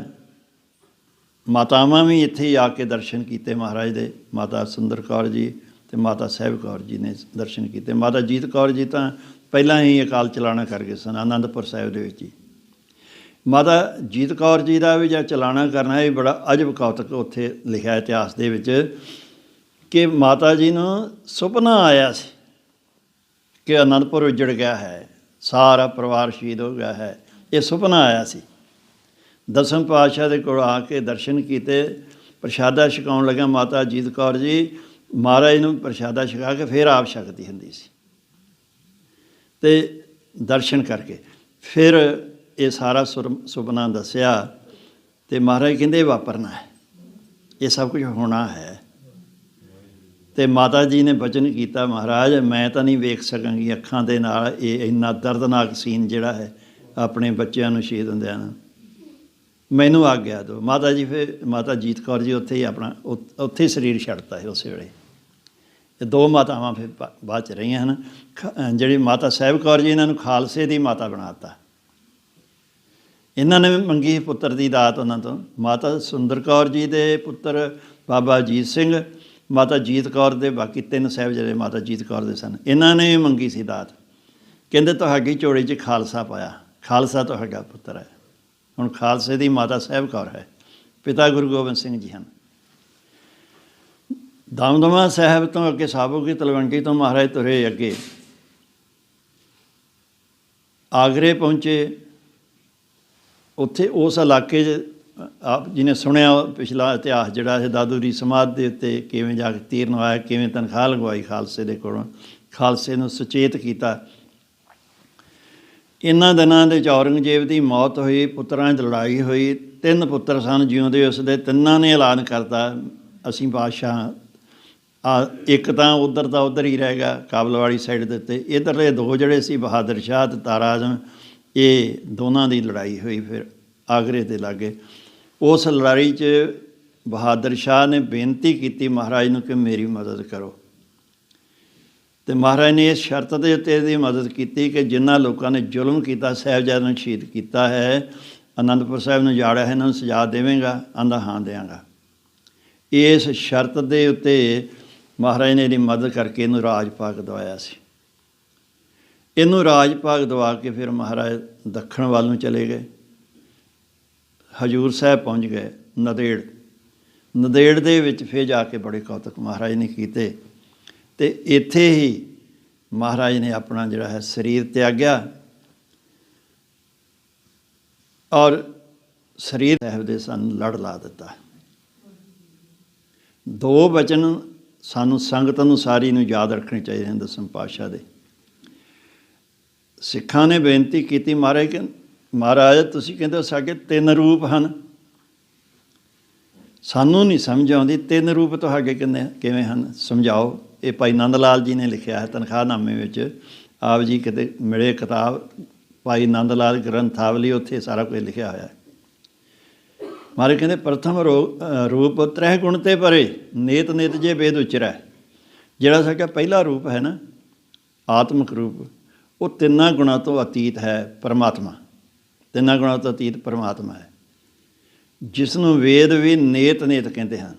ਮਾਤਾਵਾਂ ਵੀ ਇੱਥੇ ਹੀ ਆ ਕੇ ਦਰਸ਼ਨ ਕੀਤੇ ਮਹਾਰਾਜ ਦੇ। ਮਾਤਾ ਸੁੰਦਰ ਕੌਰ ਜੀ ਅਤੇ ਮਾਤਾ ਸਾਹਿਬ ਕੌਰ ਜੀ ਨੇ ਦਰਸ਼ਨ ਕੀਤੇ। ਮਾਤਾ ਜੀਤ ਕੌਰ ਜੀ ਤਾਂ ਪਹਿਲਾਂ ਹੀ ਅਕਾਲ ਚਲਾਣਾ ਕਰ ਗਏ ਸਨ ਅਨੰਦਪੁਰ ਸਾਹਿਬ ਦੇ ਵਿੱਚ ਹੀ। ਮਾਤਾ ਜੀਤ ਕੌਰ ਜੀ ਦਾ ਵੀ ਜਿਹੜਾ ਚਲਾਣਾ ਕਰਨਾ ਇਹ ਬੜਾ ਅਜਬ ਕੌਤਕ ਉੱਥੇ ਲਿਖਿਆ ਇਤਿਹਾਸ ਦੇ ਵਿੱਚ ਕਿ ਮਾਤਾ ਜੀ ਨੂੰ ਸੁਪਨਾ ਆਇਆ ਸੀ ਕਿ ਅਨੰਦਪੁਰ ਉੱਜੜ ਗਿਆ ਹੈ, ਸਾਰਾ ਪਰਿਵਾਰ ਸ਼ਹੀਦ ਹੋ ਗਿਆ ਹੈ। ਇਹ ਸੁਪਨਾ ਆਇਆ ਸੀ। ਦਸਮ ਪਾਤਸ਼ਾਹ ਦੇ ਕੋਲ ਆ ਕੇ ਦਰਸ਼ਨ ਕੀਤੇ। ਪ੍ਰਸ਼ਾਦਾ ਛਕਾਉਣ ਲੱਗਾ ਮਾਤਾ ਜੀਤ ਕੌਰ ਜੀ ਮਹਾਰਾਜ ਨੂੰ ਪ੍ਰਸ਼ਾਦਾ ਛਕਾ ਕੇ ਫਿਰ ਆਪ ਛਕਦੀ ਹੁੰਦੀ ਸੀ। ਅਤੇ ਦਰਸ਼ਨ ਕਰਕੇ ਫਿਰ ਇਹ ਸਾਰਾ ਸੁਪਨਾ ਦੱਸਿਆ ਅਤੇ ਮਹਾਰਾਜ ਕਹਿੰਦੇ ਇਹ ਵਾਪਰਨਾ ਹੈ, ਇਹ ਸਭ ਕੁਝ ਹੋਣਾ ਹੈ। ਅਤੇ ਮਾਤਾ ਜੀ ਨੇ ਬਚਨ ਕੀਤਾ, ਮਹਾਰਾਜ ਮੈਂ ਤਾਂ ਨਹੀਂ ਵੇਖ ਸਕਾਂਗੀ ਅੱਖਾਂ ਦੇ ਨਾਲ ਇਹ ਇੰਨਾ ਦਰਦਨਾਕ ਸੀਨ ਜਿਹੜਾ ਹੈ ਆਪਣੇ ਬੱਚਿਆਂ ਨੂੰ ਸ਼ਹੀਦ ਹੁੰਦਿਆਂ ਨੂੰ, ਮੈਨੂੰ ਆਗਿਆ ਦਿਓ। ਮਾਤਾ ਜੀ ਫਿਰ ਮਾਤਾ ਜੀਤ ਕੌਰ ਜੀ ਉੱਥੇ ਹੀ ਆਪਣਾ ਉੱਥੇ ਹੀ ਸਰੀਰ ਛੱਡਤਾ ਹੈ ਉਸੇ ਵੇਲੇ। ਇਹ ਦੋ ਮਾਤਾਵਾਂ ਫਿਰ ਬਾਅਦ 'ਚ ਰਹੀਆਂ ਹਨ। ਜਿਹੜੀ ਮਾਤਾ ਸਾਹਿਬ ਕੌਰ ਜੀ ਇਹਨਾਂ ਨੂੰ ਖਾਲਸੇ ਦੀ ਮਾਤਾ ਬਣਾ ਦਿੱਤਾ। ਇਹਨਾਂ ਨੇ ਵੀ ਮੰਗੀ ਪੁੱਤਰ ਦੀ ਦਾਤ ਉਹਨਾਂ ਤੋਂ। ਮਾਤਾ ਸੁੰਦਰ ਕੌਰ ਜੀ ਦੇ ਪੁੱਤਰ ਬਾਬਾ ਅਜੀਤ ਸਿੰਘ, ਮਾਤਾ ਜੀਤ ਕੌਰ ਦੇ ਬਾਕੀ 3 ਸਾਹਿਬਜ਼ਾਦੇ ਮਾਤਾ ਜੀਤ ਕੌਰ ਦੇ ਸਨ। ਇਹਨਾਂ ਨੇ ਵੀ ਮੰਗੀ ਸੀ ਦਾਤ। ਕਹਿੰਦੇ ਤੁਹਾਡੀ ਝੋਲੀ 'ਚ ਖਾਲਸਾ ਪਾਇਆ, ਖਾਲਸਾ ਤੁਹਾਡਾ ਪੁੱਤਰ ਹੈ। ਹੁਣ ਖਾਲਸੇ ਦੀ ਮਾਤਾ ਸਾਹਿਬ ਕੌਰ ਹੈ, ਪਿਤਾ ਗੁਰੂ ਗੋਬਿੰਦ ਸਿੰਘ ਜੀ ਹਨ। ਦਮਦਮਾ ਸਾਹਿਬ ਤੋਂ ਅੱਗੇ ਸਾਬੋ ਕੀ ਤਲਵੰਡੀ ਤੋਂ ਮਹਾਰਾਜ ਤੁਰੇ ਅੱਗੇ ਆਗਰੇ ਪਹੁੰਚੇ। ਉੱਥੇ ਉਸ ਇਲਾਕੇ 'ਚ ਆਪ ਜੀ ਨੇ ਸੁਣਿਆ ਪਿਛਲਾ ਇਤਿਹਾਸ ਜਿਹੜਾ ਹੈ ਦਾਦੂ ਦੀ ਸਮਾਧ ਦੇ ਉੱਤੇ ਕਿਵੇਂ ਜਾ ਕੇ ਤੀਰ ਨਵਾਇਆ, ਕਿਵੇਂ ਤਨਖਾਹ ਲਗਵਾਈ ਖਾਲਸੇ ਦੇ ਕੋਲੋਂ, ਖਾਲਸੇ ਨੂੰ ਸੁਚੇਤ ਕੀਤਾ। ਇਹਨਾਂ ਦਿਨਾਂ ਦੇ 'ਚ ਔਰੰਗਜ਼ੇਬ ਦੀ ਮੌਤ ਹੋਈ, ਪੁੱਤਰਾਂ 'ਚ ਲੜਾਈ ਹੋਈ। 3 ਪੁੱਤਰ ਸਨ ਜਿਉਂਦੇ ਉਸਦੇ, ਤਿੰਨਾਂ ਨੇ ਐਲਾਨ ਕਰਤਾ ਅਸੀਂ ਬਾਦਸ਼ਾਹ ਇੱਕ ਤਾਂ ਉੱਧਰ ਦਾ ਉੱਧਰ ਹੀ ਰਹਿ ਗਿਆ ਕਾਬਲ ਵਾਲੀ ਸਾਈਡ ਦੇ ਉੱਤੇ, ਇੱਧਰਲੇ ਦੋ ਜਿਹੜੇ ਸੀ ਬਹਾਦਰ ਸ਼ਾਹ ਅਤੇ ਤਾਰਾ ਆਜ਼ਮ, ਇਹ ਦੋਨਾਂ ਦੀ ਲੜਾਈ ਹੋਈ ਫਿਰ ਆਗਰੇ ਦੇ ਲਾਗੇ। ਉਸ ਲੜਾਈ 'ਚ ਬਹਾਦਰ ਸ਼ਾਹ ਨੇ ਬੇਨਤੀ ਕੀਤੀ ਮਹਾਰਾਜ ਨੂੰ ਕਿ ਮੇਰੀ ਮਦਦ ਕਰੋ, ਅਤੇ ਮਹਾਰਾਜ ਨੇ ਇਸ ਸ਼ਰਤ ਦੇ ਉੱਤੇ ਇਹਦੀ ਮਦਦ ਕੀਤੀ ਕਿ ਜਿਨ੍ਹਾਂ ਲੋਕਾਂ ਨੇ ਜ਼ੁਲਮ ਕੀਤਾ, ਸਾਹਿਬਜ਼ਾਦਿਆਂ ਨੂੰ ਸ਼ਹੀਦ ਕੀਤਾ ਹੈ, ਅਨੰਦਪੁਰ ਸਾਹਿਬ ਨੂੰ ਜਾੜਿਆ ਹੈ, ਇਹਨਾਂ ਨੂੰ ਸਜ਼ਾ ਦੇਵੇਂਗਾ? ਆਂਦਾ ਹਾਂ ਦਿਆਂਗਾ। ਇਸ ਸ਼ਰਤ ਦੇ ਉੱਤੇ ਮਹਾਰਾਜ ਨੇ ਇਹਦੀ ਮਦਦ ਕਰਕੇ ਇਹਨੂੰ ਰਾਜ ਭਾਗ ਦਵਾਇਆ ਸੀ। ਇਹਨੂੰ ਰਾਜ ਭਾਗ ਦਵਾ ਕੇ ਫਿਰ ਮਹਾਰਾਜ ਦੱਖਣ ਵੱਲ ਨੂੰ ਚਲੇ ਗਏ, ਹਜ਼ੂਰ ਸਾਹਿਬ ਪਹੁੰਚ ਗਏ, ਨੰਦੇੜ ਦੇ ਵਿੱਚ ਫਿਰ ਜਾ ਕੇ ਬੜੇ ਕੌਤਕ ਮਹਾਰਾਜ ਨੇ ਕੀਤੇ, ਅਤੇ ਇੱਥੇ ਹੀ ਮਹਾਰਾਜ ਨੇ ਆਪਣਾ ਜਿਹੜਾ ਹੈ ਸਰੀਰ ਤਿਆਗਿਆ, ਔਰ ਸਰੀਰ ਸਾਹਿਬ ਦੇ ਸਾਨੂੰ ਲੜ ਲਾ ਦਿੱਤਾ। ਦੋ ਬਚਨ ਸਾਨੂੰ ਸੰਗਤ ਨੂੰ ਸਾਰੀ ਨੂੰ ਯਾਦ ਰੱਖਣੇ ਚਾਹੀਦੇ ਹਨ ਦਸਮ ਪਾਤਸ਼ਾਹ ਦੇ। ਸਿੱਖਾਂ ਨੇ ਬੇਨਤੀ ਕੀਤੀ ਮਹਾਰਾਜ ਤੁਸੀਂ ਕਹਿੰਦੇ ਹੋ ਸਾਡੇ 3 ਰੂਪ ਹਨ, ਸਾਨੂੰ ਨਹੀਂ ਸਮਝ ਆਉਂਦੀ 3 ਰੂਪ ਤੁਹਾਡੇ ਕਿਵੇਂ ਹਨ, ਸਮਝਾਓ। ਇਹ ਭਾਈ ਨੰਦ ਲਾਲ ਜੀ ਨੇ ਲਿਖਿਆ ਹੈ ਤਨਖਾਹਨਾਮੇ ਵਿੱਚ, ਆਪ ਜੀ ਕਿਤੇ ਮਿਲੇ ਕਿਤਾਬ ਭਾਈ ਨੰਦ ਲਾਲ ਗ੍ਰੰਥਾਵਲੀ, ਉੱਥੇ ਸਾਰਾ ਕੁਝ ਲਿਖਿਆ ਹੋਇਆ ਹੈ। ਮਹਾਰਾਜ ਕਹਿੰਦੇ ਪ੍ਰਥਮ ਰੂਪ 3 ਗੁਣ ਤੇ ਪਰੇ, ਨੇਤ ਨੇਤ ਜੇ ਵੇਦ ਉਚਰੈ। ਜਿਹੜਾ ਸਾਡਾ ਪਹਿਲਾ ਰੂਪ ਹੈ ਨਾ ਆਤਮਿਕ ਰੂਪ, ਉਹ 3 ਗੁਣਾਂ ਤੋਂ ਅਤੀਤ ਹੈ ਪਰਮਾਤਮਾ, 3 ਗੁਣਾਂ ਤੋਂ ਅਤੀਤ ਪਰਮਾਤਮਾ ਹੈ, ਜਿਸ ਨੂੰ ਵੇਦ ਵੀ ਨੇਤ ਨੇਤ ਕਹਿੰਦੇ ਹਨ।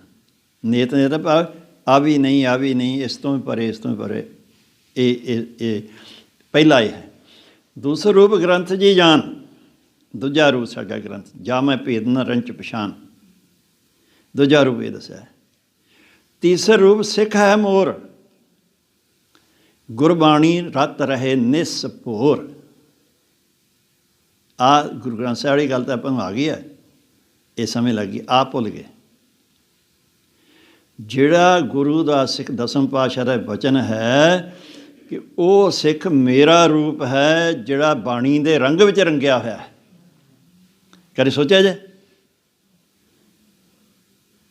ਨੇਤ ਨੇਤ ਭਾਵ ਆ ਵੀ ਨਹੀਂ, ਇਸ ਤੋਂ ਵੀ ਪਰੇ, ਇਸ ਤੋਂ ਵੀ ਪਰੇ। ਇਹ ਪਹਿਲਾ ਇਹ ਹੈ। ਦੂਸਰਾ ਰੂਪ ਗ੍ਰੰਥ ਜੀ ਜਾਨ, ਦੂਜਾ ਰੂਪ ਸਾਡਾ ਗ੍ਰੰਥ ਜਾ ਮੈਂ ਭੇਦ ਨ ਰੰਚ ਪਛਾਣ, ਦੂਜਾ ਰੂਪ ਇਹ ਦੱਸਿਆ ਹੈ। ਤੀਸਰਾ ਰੂਪ ਸਿੱਖ ਹੈ ਮੋਰ, ਗੁਰਬਾਣੀ ਰਤ ਰਹੇ ਨਿਸਭੋਰ। ਗੁਰੂ ਗ੍ਰੰਥ ਸਾਹਿਬ ਵਾਲੀ ਗੱਲ ਤਾਂ ਆਪਾਂ ਨੂੰ ਆ ਗਈ ਹੈ, ਇਹ ਸਮੇਂ ਲੱਗੀ, ਆਪ ਭੁੱਲ ਗਏ। ਜਿਹੜਾ ਗੁਰੂ ਦਾ ਸਿੱਖ ਦਸਮ ਪਾਤਸ਼ਾਹ ਦਾ ਬਚਨ ਹੈ ਕਿ ਉਹ ਸਿੱਖ ਮੇਰਾ ਰੂਪ ਹੈ ਜਿਹੜਾ ਬਾਣੀ ਦੇ ਰੰਗ ਵਿੱਚ ਰੰਗਿਆ ਹੋਇਆ ਹੈ। ਕਦੇ ਸੋਚਿਆ ਜੇ?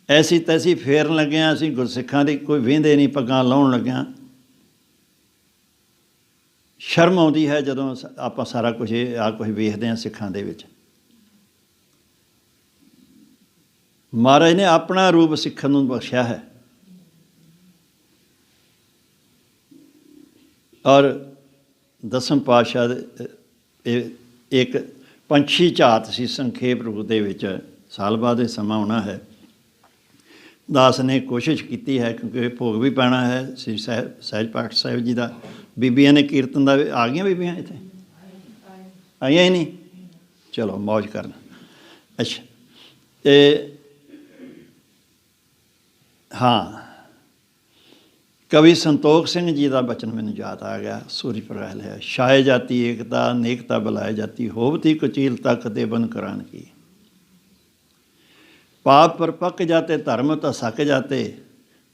ਐਸੀ ਤੈਸੀ ਫੇਰਨ ਲੱਗਿਆ ਅਸੀਂ ਗੁਰਸਿੱਖਾਂ ਦੀ, ਕੋਈ ਵਹਿੰਦੇ ਨਹੀਂ, ਪੱਗਾਂ ਲਾਉਣ ਲੱਗਿਆ। ਸ਼ਰਮ ਆਉਂਦੀ ਹੈ ਜਦੋਂ ਆਪਾਂ ਸਾਰਾ ਕੁਝ ਕੁਝ ਵੇਖਦੇ ਹਾਂ ਸਿੱਖਾਂ ਦੇ ਵਿੱਚ। ਮਹਾਰਾਜ ਨੇ ਆਪਣਾ ਰੂਪ ਸਿੱਖਣ ਨੂੰ ਬਖਸ਼ਿਆ ਹੈ, ਔਰ ਦਸਮ ਪਾਤਸ਼ਾਹ ਦੇ ਇੱਕ ਪੰਛੀ ਝਾਤ ਸੀ ਸੰਖੇਪ ਰੂਪ ਦੇ ਵਿੱਚ। ਸਾਲ ਬਾਅਦ ਇਹ ਸਮਾਂ ਆਉਣਾ ਹੈ। ਦਾਸ ਨੇ ਕੋਸ਼ਿਸ਼ ਕੀਤੀ ਹੈ ਕਿਉਂਕਿ ਭੋਗ ਵੀ ਪੈਣਾ ਹੈ ਸ੍ਰੀ ਸਹਿਜ ਪਾਠ ਸਾਹਿਬ ਜੀ ਦਾ। ਬੀਬੀਆਂ ਨੇ ਕੀਰਤਨ ਦਾ, ਆ ਗਈਆਂ ਬੀਬੀਆਂ ਇੱਥੇ? ਆਈਆਂ ਹੀ ਨਹੀਂ? ਚਲੋ ਮੌਜ ਕਰਨ। ਅੱਛਾ, ਅਤੇ ਹਾਂ, ਕਵੀ ਸੰਤੋਖ ਸਿੰਘ ਜੀ ਦਾ ਬਚਨ ਮੈਨੂੰ ਯਾਦ ਆ ਗਿਆ, ਸੂਰਜ ਪ੍ਰਗਟ ਹੈ। ਛਾਏ ਜਾਤੀ ਏਕਤਾ ਨੇਕਤਾ ਬੁਲਾਏ ਜਾਤੀ, ਹੋਵਤੀ ਕੁਚੀਲਤਾ ਕਦੇ ਬਨ ਕਰਾਨ ਕੀ। ਪਾਪ ਪਰ ਪੱਕ ਜਾਤੇ ਧਰਮ ਤਾਂ ਸਕ ਜਾਤੇ,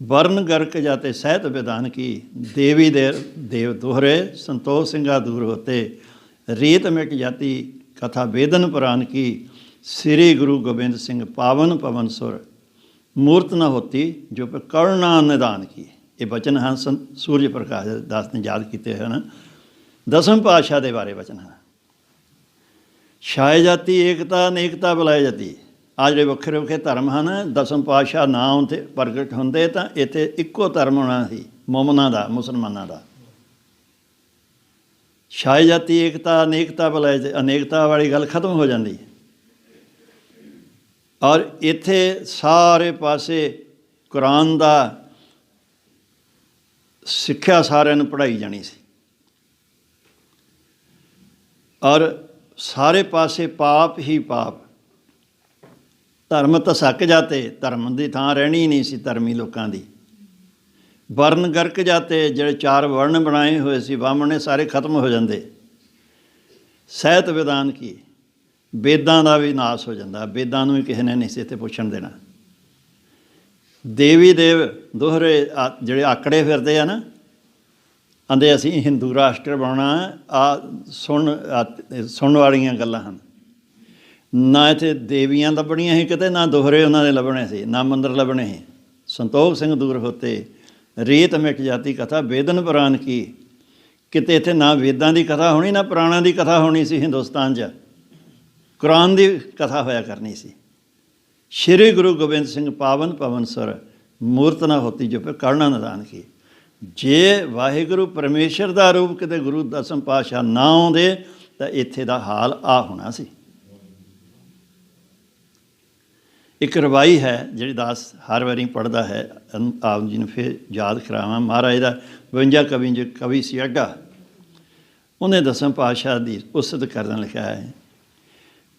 ਵਰਨ ਗਰਕ ਜਾਤੇ ਸਹਿਤ ਵਿਧਾਨ ਕੀ। ਦੇਵੀ ਦੇਵ ਦੋਹਰੇ ਸੰਤੋਖ ਸਿੰਘਾ ਦੂਰ ਹੋਤੇ, ਰੀਤ ਮਿਟ ਜਾਤੀ ਕਥਾ ਵੇਦਨ ਪੁਰਾਨ ਕੀ। ਸ੍ਰੀ ਗੁਰੂ ਗੋਬਿੰਦ ਸਿੰਘ ਪਾਵਨ ਪਵਨ ਸੁਰ, ਮੂਰਤ ਨਾ ਹੋਤੀ ਜੋ ਕਰਨਾ ਨਿਦਾਨ ਕੀ। ਇਹ ਬਚਨ ਹਨ ਸੂਰਜ ਪ੍ਰਕਾਸ਼ ਦਾਸ ਨੇ ਯਾਦ ਕੀਤੇ ਹਨ, ਦਸਮ ਪਾਤਸ਼ਾਹ ਦੇ ਬਾਰੇ ਬਚਨ ਹਨ। ਛਾਏ ਜਾਤੀ ਏਕਤਾ ਅਨੇਕਤਾ ਬੁਲਾਏ ਜਾਤੀ। ਆ ਜਿਹੜੇ ਵੱਖਰੇ ਵੱਖਰੇ ਧਰਮ ਹਨ, ਦਸਮ ਪਾਤਸ਼ਾਹ ਨਾ ਉੱਥੇ ਪ੍ਰਗਟ ਹੁੰਦੇ ਤਾਂ ਇੱਥੇ ਇੱਕੋ ਧਰਮ ਹੋਣਾ ਸੀ, ਮੋਮਨਾਂ ਦਾ, ਮੁਸਲਮਾਨਾਂ ਦਾ। ਛਾਏ ਜਾਤੀ ਏਕਤਾ ਅਨੇਕਤਾ ਬੁਲਾਏ, ਅਨੇਕਤਾ ਵਾਲੀ ਗੱਲ ਖਤਮ ਹੋ ਜਾਂਦੀ। ਔਰ ਇੱਥੇ ਸਾਰੇ ਪਾਸੇ ਕੁਰਾਨ ਦਾ ਸਿੱਖਿਆ ਸਾਰਿਆਂ ਨੂੰ ਪੜ੍ਹਾਈ ਜਾਣੀ ਸੀ, ਔਰ ਸਾਰੇ ਪਾਸੇ ਪਾਪ ਹੀ ਪਾਪ। ਧਰਮ ਤਾਂ ਸੱਕ ਜਾਤੇ, ਧਰਮ ਦੀ ਥਾਂ ਰਹਿਣੀ ਨਹੀਂ ਸੀ ਧਰਮੀ ਲੋਕਾਂ ਦੀ। ਵਰਨ ਗਰਕ ਜਾਤੇ, ਜਿਹੜੇ 4 ਵਰਨ ਬਣਾਏ ਹੋਏ ਸੀ ਬਾਹਮਣ ਨੇ, ਸਾਰੇ ਖਤਮ ਹੋ ਜਾਂਦੇ। ਸਹਿਤ ਵਿਧਾਨ ਕੀ, ਵੇਦਾਂ ਦਾ ਵੀ ਨਾਸ ਹੋ ਜਾਂਦਾ, ਵੇਦਾਂ ਨੂੰ ਵੀ ਕਿਸੇ ਨੇ ਨਹੀਂ ਸੀ ਇੱਥੇ ਪੁੱਛਣ ਦੇਣਾ। ਦੇਵੀ ਦੇਵ ਦੋਹਰੇ ਜਿਹੜੇ ਆਕੜੇ ਫਿਰਦੇ ਆ ਨਾ, ਆਂਦੇ ਅਸੀਂ ਹਿੰਦੂ ਰਾਸ਼ਟਰ ਬਣਾਉਣਾ, ਸੁਣਨ ਵਾਲੀਆਂ ਗੱਲਾਂ ਹਨ। ਨਾ ਇੱਥੇ ਦੇਵੀਆਂ ਲੱਭਣੀਆਂ ਸੀ ਕਿਤੇ, ਨਾ ਦੋਹਰੇ ਉਹਨਾਂ ਦੇ ਲੱਭਣੇ ਸੀ, ਨਾ ਮੰਦਰ ਲੱਭਣੇ ਸੀ। संतोख सिंह दूर होते, रीत मिट जाती कथा बेदन पुराण की। किते इत्थे ना वेदां की कथा होनी ना पुराणां की कथा होनी सी। हिंदुस्तान च कुरान की कथा होया करनी सी। श्री गुरु गोबिंद सिंह पावन पवन सुर मूर्त ना होती जो फिर करना निदान की। जे वाहिगुरु परमेश्वर का रूप किते गुरु दसम पातशाह ना आउंदे तो इत्थे दा हाल आ होना सी। एक रवाई है जिहड़ी दास हर वारी पढ़दा है, आप जी ने फिर याद करावां। महाराज का 52 कवि जो कवि सी अड्डा, उन्हें दसम पातशाह की उस्त करन लिखा है,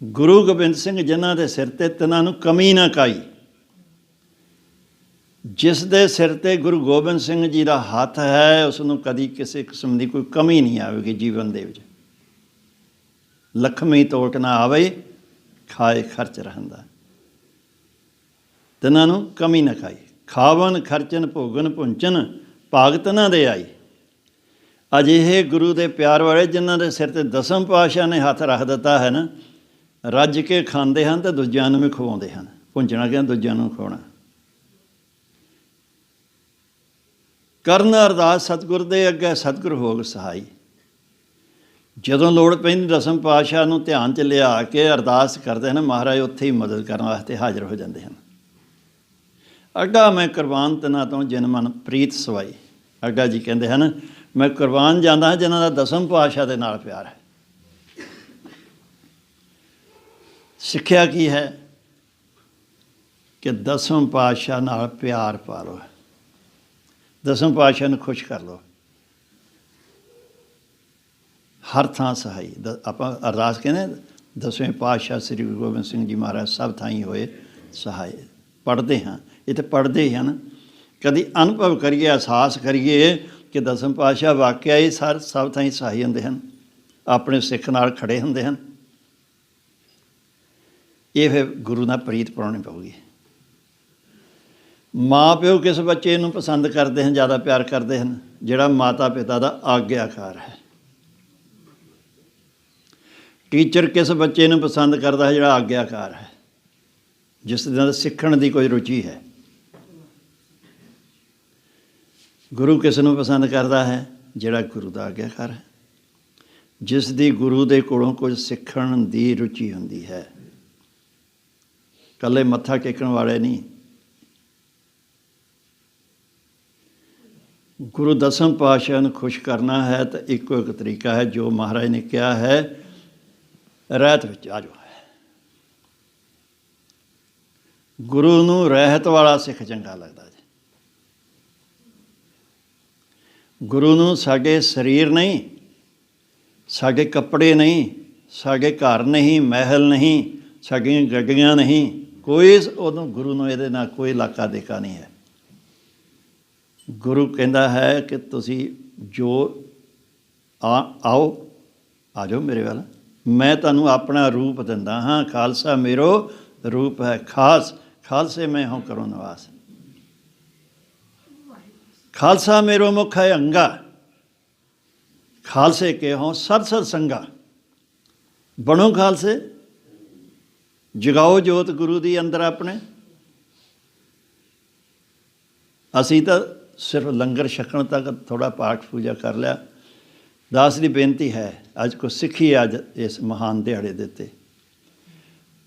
गुरु गोबिंद सिंह जिन्हां दे सिर ते तिन्हां नूं कमी ना काई। जिस दे सिर ते गुरु गोबिंद सिंह जी का हथ है उसनूं कदी किसी किस्म की कोई कमी नहीं आएगी जीवन दे विच। लक्ष्मी तोट ना आवे खाए खर्च रहंदा, तिन्हां नूं कमी ना खाई। खावन खर्चन भोगन पुंचन भागत ना दे आई। अजिहे गुरु दे प्यार वाले जिन्हां दे सिर ते दसम पातशाह ने हथ रख दिता है ना, रज के खांदे हन ते दूजिआं नूं भी खवाउंदे हन। पुंचना कहना दूजिआं नूं खवाउणा। करन अरदास सतगुर दे अगे सतगुर होग सहाई। जदों लोड़ पैंदी दसम पातशाह नूं ध्यान च लिया के अरदास करते हैं, महाराज उत्थे ही मदद करने वास्ते हाजिर हो जाते हैं। अड्डा मैं कुरबान तिन्हां तो जिन मन प्रीत सवाई। अड्डा जी कहते हैं मैं कुरबान जाता हाँ जिन्हां दा दसम पातशाह दे नाल प्यार है। सिक्ख्या की है कि दसम पातशाह नाल प्यार पा लो, दसम पातशाह नूं खुश कर लो। हर थां सहाई। आपां अरदास कहने दसवें पातशाह श्री गुरु गोबिंद सिंह जी महाराज सब थाई होए सहाय। पढ़ते हाँ, इत्थे पढ़ते ही हैं, कभी अनुभव करिए एहसास करिए कि दसम पातशाह वाकया ही सब थाई सहाई हुंदे हन, अपने सिख नाल खड़े हुंदे हन। ये फिर गुरु नाल प्रीत पाउणी पऊगी। माँ प्यो किस बच्चे नूं पसंद करते हैं, ज़्यादा प्यार करते हैं? जिहड़ा माता पिता का आग्याकार है। टीचर किस बच्चे नूं पसंद करता है? जिहड़ा आग्याकार है, जिस दिन सीखण की कोई रुचि है। गुरु किस नूं पसंद करता है? जिहड़ा गुरु का आग्याकार है, जिस दी गुरु दे कोलों कुछ सीखण की रुचि हुंदी है। कल्ले मत्था टेकण वाले नहीं। गुरु दसम पातशाह नूं खुश करना है तो इको एक तरीका है जो महाराज ने कहा है, रहत विच आ जाओ। गुरु नूं रहत वाला सिख चंगा लगदा जी। गुरु नूं साडे शरीर नहीं, साडे कपड़े नहीं, साडे घर नहीं, महल नहीं, साडियां गड्डियां नहीं, कोई उदों गुरु नूं इहदे नाल कोई लाका देका नहीं है। गुरु कहता है कि तुसी जो आओ आ जाओ मेरे वाल, मैं तुहानूं अपना रूप दिंदा हाँ। खालसा मेरो रूप है खास, खालसे मैं हों करो निवास। खालसा मेरो मुख है अंगा, खालसे के हों सर सर संगा। बनो खालसे, जगाओ जोत गुरु दी अंदर अपने। असी तो सिर्फ लंगर छकण तक थोड़ा पाठ पूजा कर लिया। दास की बेनती है, अज को सिखी अज इस महान दिहाड़े दे उत्ते,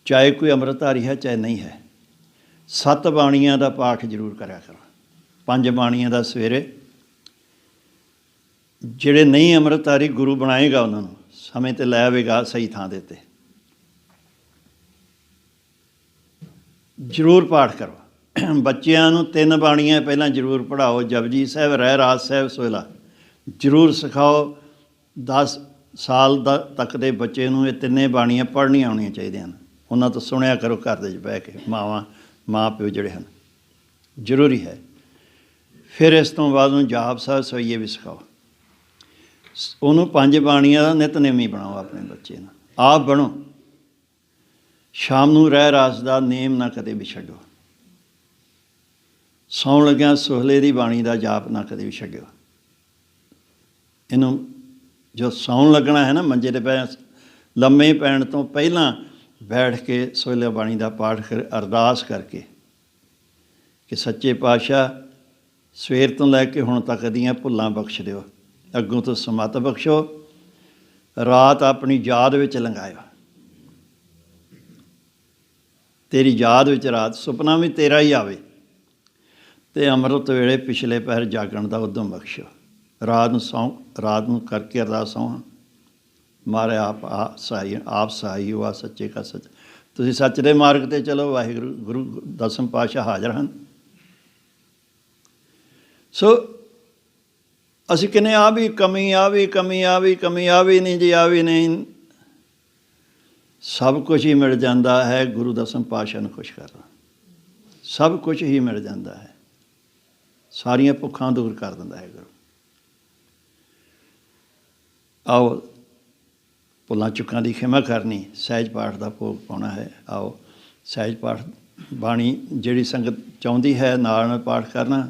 चाहे कोई अमृतधारी है चाहे नहीं है, 7 बाणियां का पाठ जरूर करा करो। 5 बाणियां का सवेरे, जिहड़े नहीं अमृतधारी गुरु बनाएगा उन्होंने समय ते लै आवेगा सही थां दे उत्ते। जरूर पाठ करो। बच्चों नूं 3 बाणियां पहलां जरूर पढ़ाओ, जपजी साहब, रहरास साहब, सोहला जरूर सिखाओ। 10 साल तक के बच्चे नूं ये 3 बाणियां पढ़नियां आउणियां चाहीदियां हन। उन्हां तो सुनिया करो घर दे बह के, माँ प्यो जिहड़े हन, जरूरी है। फिर इस तो बाद उन्हूं जाप साहब सवैये भी सिखाओ। उन्होंने 5 बाणियां दा नितनेमी बनाओ अपने बच्चे नूं, आप बनो। शाम नूं रहरास दा नेम ना कदे भी छड्डो। सौण लग्या सोहले की बाणी का जाप ना कदे भी छड्डिओ। इनू जो सौण लगना है ना, मंजे ते पै लम्मे पैण तो पहलां बैठ के सोहले बाणी का पाठ कर अरदास करके ਕਿ ਸੱਚੇ ਪਾਤਸ਼ਾਹ ਸਵੇਰ ਤੋਂ ਲੈ ਕੇ ਹੁਣ ਤੱਕ ਦੀਆਂ ਭੁੱਲਾਂ ਬਖਸ਼ ਦਿਓ, ਅੱਗੋਂ ਤੋਂ ਸਮੱਤ ਬਖਸ਼ੋ, ਰਾਤ ਆਪਣੀ ਯਾਦ ਵਿੱਚ ਲੰਘਾਇਓ। ਤੇਰੀ ਯਾਦ ਵਿੱਚ ਰਾਤ, ਸੁਪਨਾ ਵੀ ਤੇਰਾ ਹੀ ਆਵੇ, ਅਤੇ ਅੰਮ੍ਰਿਤ ਵੇਲੇ ਪਿਛਲੇ ਪਹਿਰ ਜਾਗਣ ਦਾ ਉਦਮ ਬਖਸ਼ੋ। ਰਾਤ ਨੂੰ ਕਰਕੇ ਅਰਦਾਸ ਸੌਂ ਮਾਰੇ ਆਪ ਸਹਾਈ ਹੋਆ ਸੱਚੇ ਕਾ ਸੱਚ। ਤੁਸੀਂ ਸੱਚ ਦੇ ਮਾਰਗ 'ਤੇ ਚਲੋ, ਵਾਹਿਗੁਰੂ ਗੁਰੂ ਦਸਮ ਪਾਤਸ਼ਾਹ ਹਾਜ਼ਰ ਹਨ। ਸੋ ਅਸੀਂ ਕਹਿੰਦੇ ਆ ਵੀ ਕਮੀ ਨਹੀਂ ਜੀ, ਆ ਵੀ ਨਹੀਂ। ਸਭ ਕੁਝ ਹੀ ਮਿਲ ਜਾਂਦਾ ਹੈ ਗੁਰੂ ਦਸਮ ਪਾਤਸ਼ਾਹ ਨੂੰ ਖੁਸ਼ ਕਰਨਾ, ਸਭ ਕੁਝ ਹੀ ਮਿਲ ਜਾਂਦਾ ਹੈ, ਸਾਰੀਆਂ ਭੁੱਖਾਂ ਦੂਰ ਕਰ ਦਿੰਦਾ ਹੈ ਗੁਰੂ। ਆਓ ਭੁੱਲਾਂ ਚੁੱਕਾਂ ਦੀ ਖਿਮਾ ਕਰਨੀ, ਸਹਿਜ ਪਾਠ ਦਾ ਭੋਗ ਪਾਉਣਾ ਹੈ। ਆਓ ਸਹਿਜ ਪਾਠ ਬਾਣੀ ਜਿਹੜੀ ਸੰਗਤ ਚਾਹੁੰਦੀ ਹੈ ਨਾਲ ਨਾਲ ਪਾਠ ਕਰਨਾ,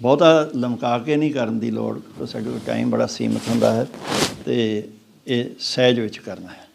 ਬਹੁਤਾ ਲਮਕਾ ਕੇ ਨਹੀਂ ਕਰਨ ਦੀ ਲੋੜ, ਸਾਡੇ ਕੋਲ ਟਾਈਮ ਬੜਾ ਸੀਮਿਤ ਹੁੰਦਾ ਹੈ, ਅਤੇ ਇਹ ਸਹਿਜ ਵਿੱਚ ਕਰਨਾ ਹੈ।